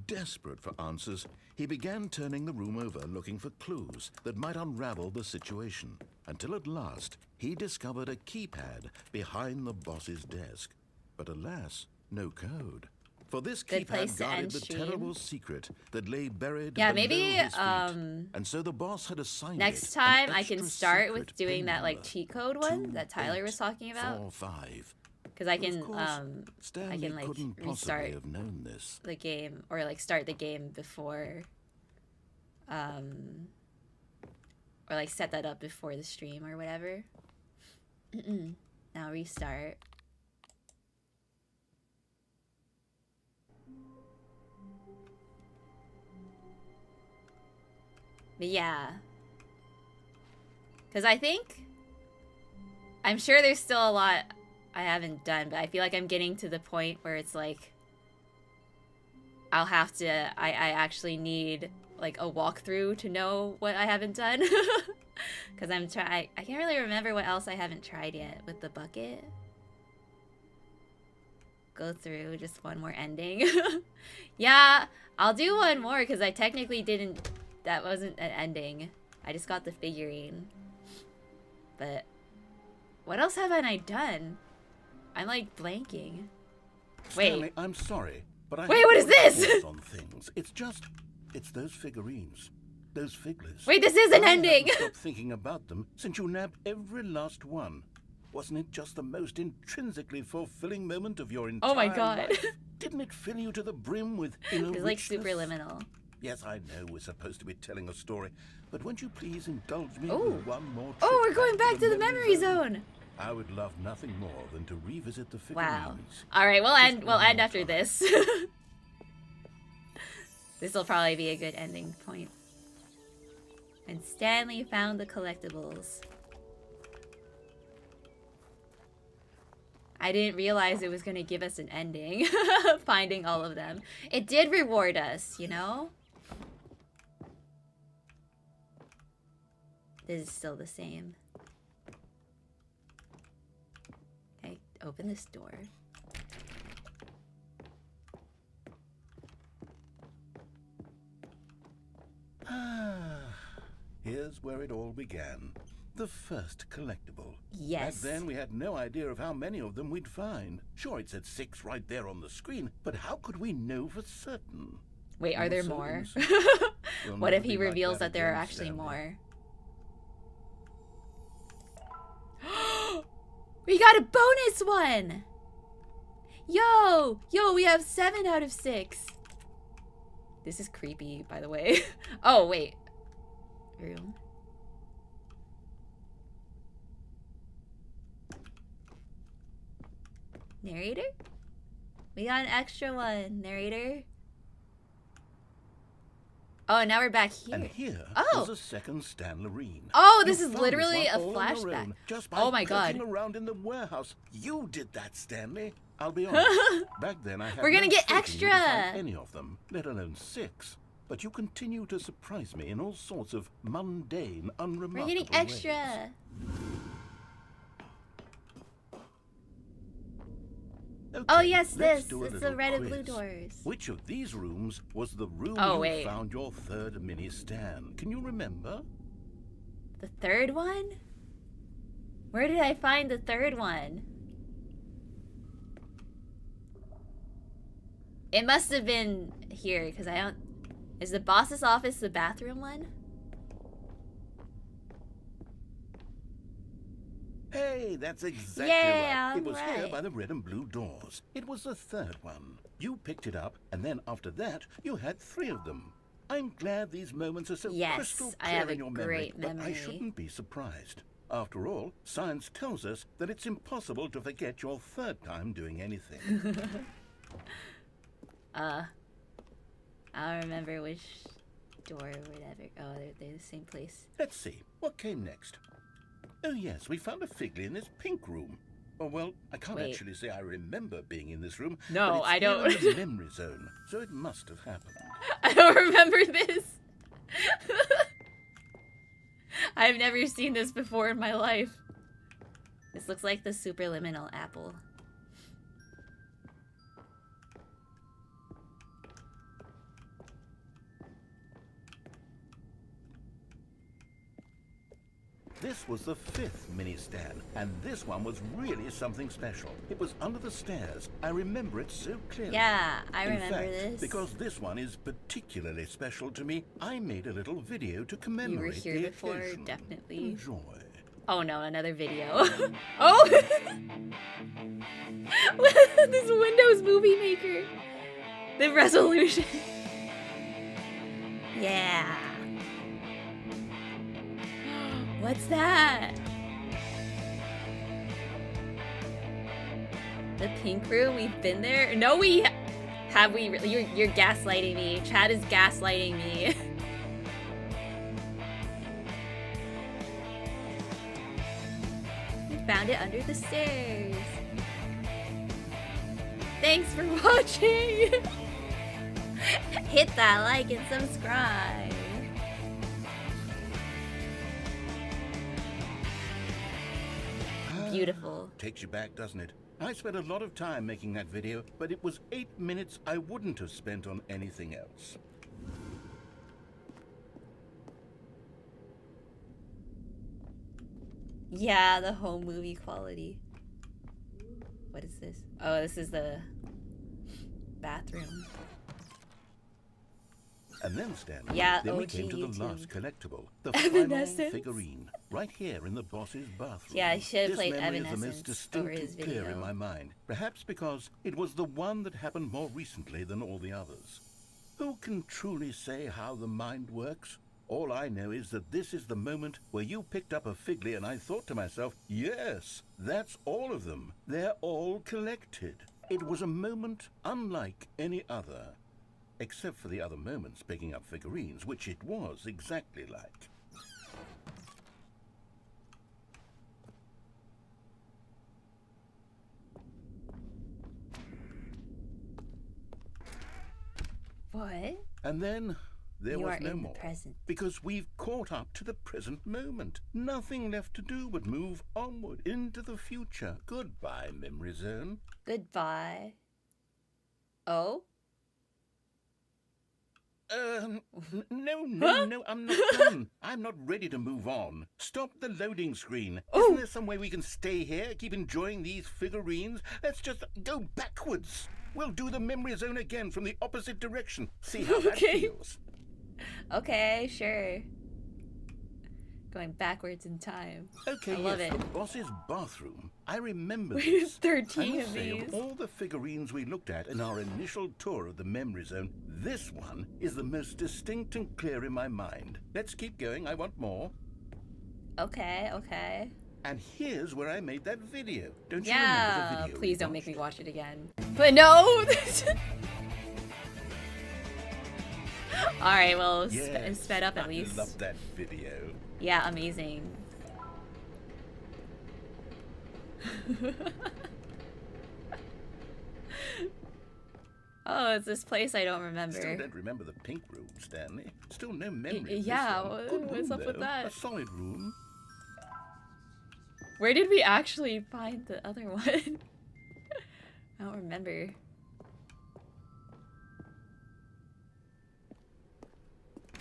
Desperate for answers, he began turning the room over looking for clues that might unravel the situation, until at last he discovered a keypad behind the boss's desk. But alas, no code. For this Good place keypad to guarded end the stream. terrible secret that lay buried Yeah, below maybe, his feet. And so the boss had assigned Next it an time I can extra start with secret doing pin that like number. cheat code one that Tyler was talking about. 2845. Because I But of can course, Stanley like couldn't possibly restart have known this. the game or like start the game before or like set that up before the stream or whatever. Now restart. But yeah, because I'm sure there's still a lot I haven't done, but I feel like I'm getting to the point where it's like I actually need like a walkthrough to know what I haven't done. Because I can't really remember what else I haven't tried yet with the bucket. Go through just one more ending. Yeah, I'll do one more because I technically didn't. That wasn't an ending. I just got the figurine. But what else haven't I done? I'm like blanking. Stanley, Wait. I'm sorry, but I Wait, have what is this? thoughts on things. It's those figurines. Those figlets. Wait, this is an ending! Stop thinking about them since you nabbed every last one. Wasn't it just the most intrinsically fulfilling moment of your entire Oh my god. life? Didn't it fill you to the brim with inner It's like richness? superliminal. Yes, I know we're supposed to be telling a story, but won't you please indulge me Ooh. with one more trip Oh, we're going back to the memory zone? zone. I would love nothing more than to revisit the figurines. Wow. All right, we'll end one more after time. this. This will probably be a good ending point. And Stanley found the collectibles. I didn't realize it was going to give us an ending, finding all of them. It did reward us, you know? This is still the same. Okay, open this door. Here's where it all began. The first collectible. Yes. Back then, we had no idea of how many of them we'd find. Sure, it said 6 right there on the screen, but how could we know for certain? Wait, are You're there so more? innocent. You'll What never if he be like reveals that there are again, actually Stanley. more? We got a bonus one! Yo, we have 7 out of 6. This is creepy, by the way. Oh, wait. Room. Narrator? We got an extra one. Narrator? Oh, now we're back here. And here Oh. was a second Stanley. Oh, this You is found literally one a all on your flashback. own, just by Oh my god. poking around in the warehouse. You did that, Stanley. I'll be honest. Back then, I had We're gonna no get faith in you to find extra. any of them, let alone 6. But you continue to surprise me in all sorts of mundane, unremarkable We're getting ways. extra. Okay, Oh, yes, let's this. do a It's the little red and quiz. blue doors. Which of these rooms was the room Oh, you wait. found your third mini stand? Can you remember? The third one? Where did I find the third one? It must have been here, because I don't... Is the boss's office the bathroom one? Hey, that's exactly Yeah, right. It was here right. by the red and blue doors. It was the third one. You picked it up, and then after that, you had 3 of them. I'm glad these moments are so Yes, crystal I clear have a in your memory, great but I memory. shouldn't be surprised. After all, science tells us that it's impossible to forget your third time doing anything. I don't remember which door or whatever. Oh, they're the same place. Let's see, what came next? Oh yes, we found a figlet in this pink room. Oh well, I can't Wait. actually say I remember being in this room. No, but it's I don't. here in the memory zone, so it must have happened. I don't remember this. I've never seen this before in my life. This looks like the superliminal apple. This was the 5th mini stand, and this one was really something special. It was under the stairs. I remember it so clearly. Yeah, I In remember fact, this. because this one is particularly special to me, I made a little video to commemorate here the before, occasion. definitely. Enjoy. Oh no, another video. Oh! This Windows Movie Maker. The resolution. Yeah. What's that? The pink room? We've been there? No, we have we really? You're gaslighting me. Chad is gaslighting me. We found it under the stairs. Thanks for watching. Hit that like and subscribe. Beautiful. Takes you back, doesn't it? I spent a lot of time making that video, but it was 8 minutes I wouldn't have spent on anything else. Yeah, the home movie quality. What is this? Oh, this is the bathroom. And then, Stanley, Yeah, then we OG came to the YouTube. last collectible, the final Evanescence. figurine, right here in the boss's bathroom. Yeah, I should have This played memory is the Evanescence most distinct over his and clear video. in my mind, perhaps because it was the one that happened more recently than all the others. Who can truly say how the mind works? All I know is that this is the moment where you picked up a figly and I thought to myself, yes, that's all of them. They're all collected. It was a moment unlike any other. Except for the other moments picking up figurines, which it was exactly like. What? And then there You was are no in the more. present. Because we've caught up to the present moment. Nothing left to do but move onward into the future. Goodbye, memory zone. Goodbye. Oh? No, I'm not done. I'm not ready to move on. Stop the loading screen. Oh. Isn't there some way we can stay here, keep enjoying these figurines? Let's just go backwards. We'll do the memory zone again from the opposite direction. See how that Okay. feels. Okay, sure. Going backwards in time. Okay, I love yes, it. the boss's bathroom. I remember Wait, this. 13 I of must say, these. of all the figurines we looked at in our initial tour of the memory zone, this one is the most distinct and clear in my mind. Let's keep going. I want more. Okay, okay. And here's where I made that video. Don't you remember Yeah, the video? please we don't make me watched? watch it again. But no! Alright, well, Yes, sped up at I least. love that video. Yeah, amazing. Oh, it's this place I don't Still remember. don't remember the pink room, Stanley. Still no memory of this yeah, one. Good what's room, up with though. that? A solid room. Where did we actually find the other one? I don't remember.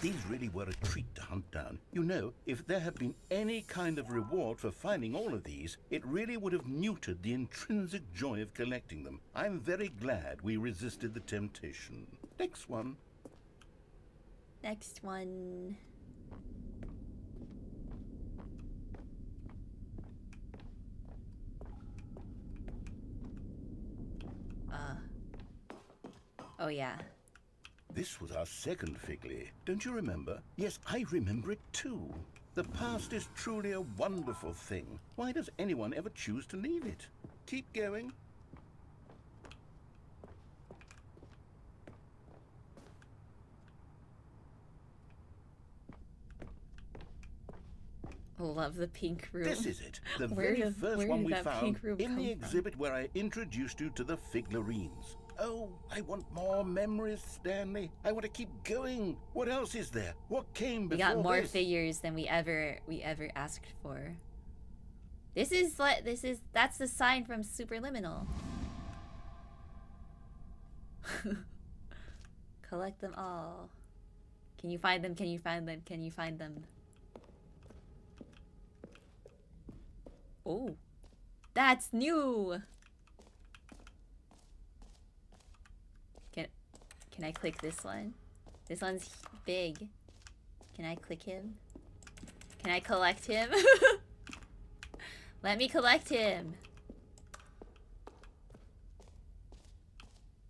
These really were a treat to hunt down. You know, if there had been any kind of reward for finding all of these, it really would have neutered the intrinsic joy of collecting them. I'm very glad we resisted the temptation. Next one. Next one. Oh yeah. This was our second figly. Don't you remember? Yes, I remember it too. The past is truly a wonderful thing. Why does anyone ever choose to leave it? Keep going. Love the pink room. This is it. The Where very did- first where one did we that found pink room in come the from? exhibit where I introduced you to the figurines. Oh, I want more memories, Stanley. I want to keep going. What else is there? What came We before got more this? figures than we ever asked for. That's the sign from Superliminal. Collect them all. Can you find them? Can you find them? Can you find them? Oh, that's new. Can I click this one? This one's big. Can I click him? Can I collect him? Let me collect him.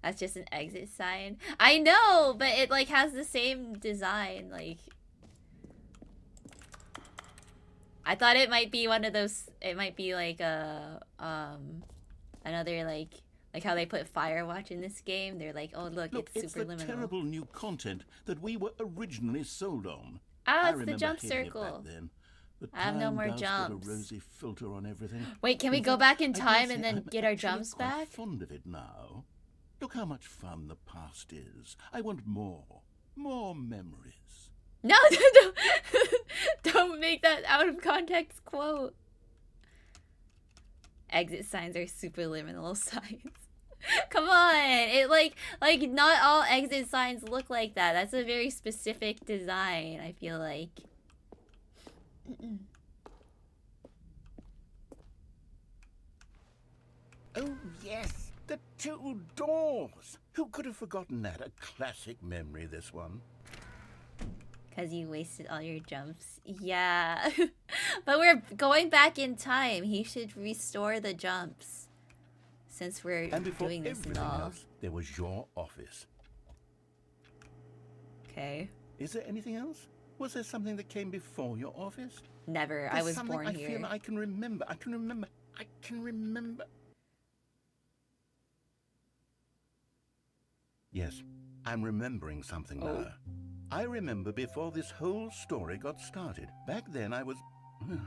That's just an exit sign. I know, but it like has the same design. Like, I thought it might be one of those. It might be like a another like how they put Firewatch in this game. They're like, oh look it's super the liminal. Terrible new content that we were originally sold on. Ah, I it's the remember jump hating it circle. back then. But I have no time more does jumps. Put a rosy filter on everything. Wait, can we In go fact, back in I time dare and say then I'm get our actually jumps quite back? fond of it now. Look how much fun the past is. I want more memories. No, don't make that out of context quote. Exit signs are super liminal signs. Come on, it like not all exit signs look like that. That's a very specific design, I feel like. Oh, yes, the two doors. Who could have forgotten that? A classic memory, this one. Because you wasted all your jumps. Yeah. But we're going back in time. He should restore the jumps. Since we're And before doing this and everything all. else, there was your office. Okay. Is there anything else? Was there something that came before your office? Never. I There's was something born I here. feel I can remember. I can remember. Yes, I'm remembering something now. I remember before this whole story got started. Back then I was...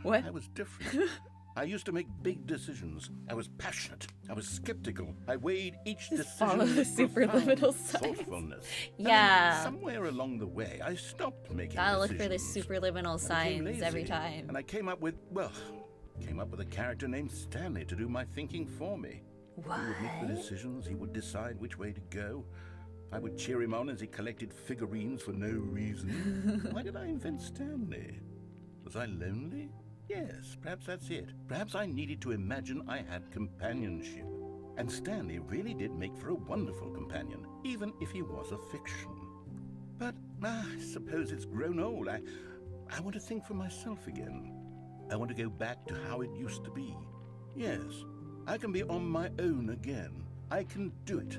What? I was different. I used to make big decisions. I was passionate. I was skeptical. I weighed each decision follow the with superliminal profound signs. thoughtfulness. Yeah. And then somewhere along the way, I stopped making Gotta look for the decisions. superliminal I became signs every lazy, time. And I came up with a character named Stanley to do my thinking for me. What? He would make the decisions, he would decide which way to go. I would cheer him on as he collected figurines for no reason. Why did I invent Stanley? Was I lonely? Yes, perhaps that's it. Perhaps I needed to imagine I had companionship. And Stanley really did make for a wonderful companion, even if he was a fiction. But I suppose it's grown old. I want to think for myself again. I want to go back to how it used to be. Yes, I can be on my own again. I can do it.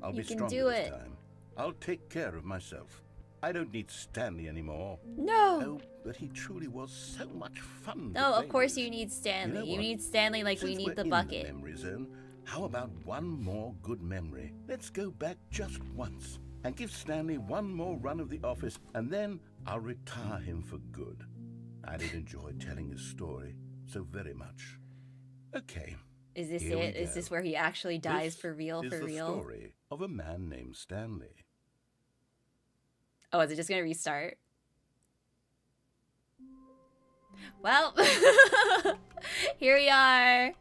I'll You be can stronger do this it. time. I'll take care of myself. I don't need Stanley anymore. No! Oh, but he truly was so much fun. to No, play of course with. you need Stanley. know You what? need Stanley like we Since need we're the in bucket. memory zone, how about one more good memory? Let's go back just once and give Stanley one more run of the office, and then I'll retire him for good. I did enjoy telling his story so very much. Okay. Is this Here we it? Is go. this where he actually dies This for real? is For the real? story of a man named Stanley. Oh, is it just gonna restart? Well, here we are.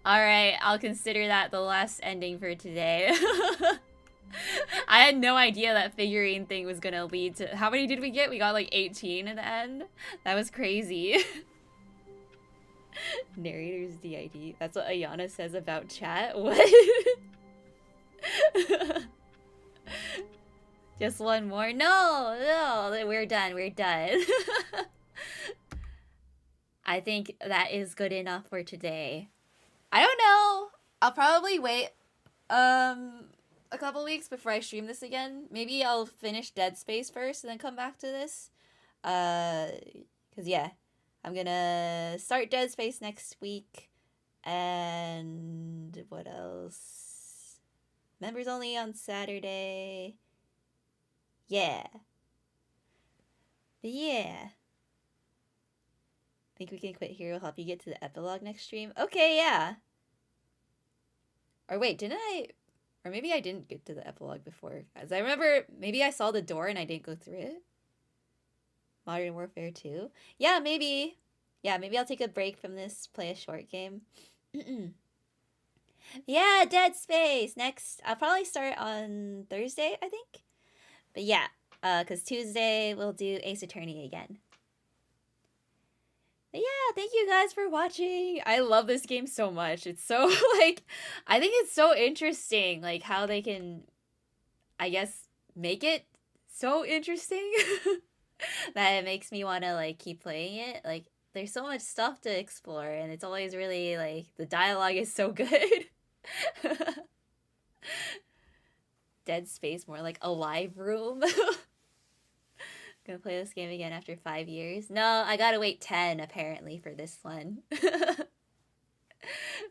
All right, I'll consider that the last ending for today. I had no idea that figurine thing was gonna lead to... How many did we get? We got like 18 in the end? That was crazy. Narrator's DID. That's what Ayana says about chat. What? Just one more? No, we're done. We're done. I think that is good enough for today. I don't know. I'll probably wait a couple weeks before I stream this again. Maybe I'll finish Dead Space first and then come back to this. Cause yeah, I'm gonna start Dead Space next week. And what else? Members only on Saturday. Yeah. But yeah. Think we can quit here will help you get to the epilogue next stream? Okay, yeah. Or wait, didn't I... Or maybe I didn't get to the epilogue before. As I remember, maybe I saw the door and I didn't go through it. Modern Warfare 2? Yeah, maybe. Yeah, maybe I'll take a break from this, play a short game. Yeah, Dead Space! Next, I'll probably start on Thursday, I think. But yeah, because Tuesday we'll do Ace Attorney again. But yeah, thank you guys for watching. I love this game so much. It's so, like, I think it's so interesting, like, how they can, I guess, make it so interesting that it makes me want to, like, keep playing it. Like, there's so much stuff to explore, and it's always really like the dialogue is so good. Dead space, more like a live room. Gonna play this game again after 5 years. No, I gotta wait 10 apparently for this one.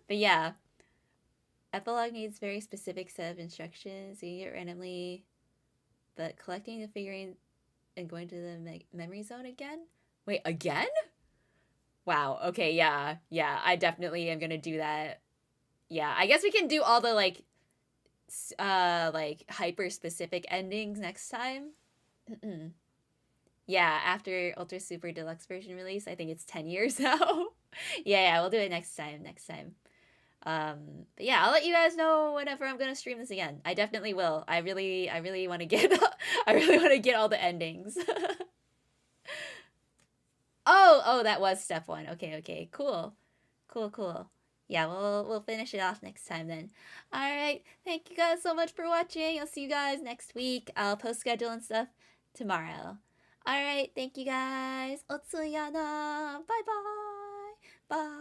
But yeah, epilogue needs very specific set of instructions. You get randomly, but collecting the figurine and going to the memory zone again. Wait, again? Wow. Okay. Yeah. Yeah. I definitely am gonna do that. Yeah. I guess we can do all the like hyper specific endings next time. Yeah. After Ultra Super Deluxe version release, I think it's 10 years now. Yeah. We'll do it next time. But yeah, I'll let you guys know whenever I'm gonna stream this again. I definitely will. I really want to get I really want to get all the endings. Oh, that was step 1. Okay, cool. Yeah, we'll finish it off next time then. All right, thank you guys so much for watching. I'll see you guys next week. I'll post schedule and stuff tomorrow. All right, thank you guys. Otsuyana. Bye.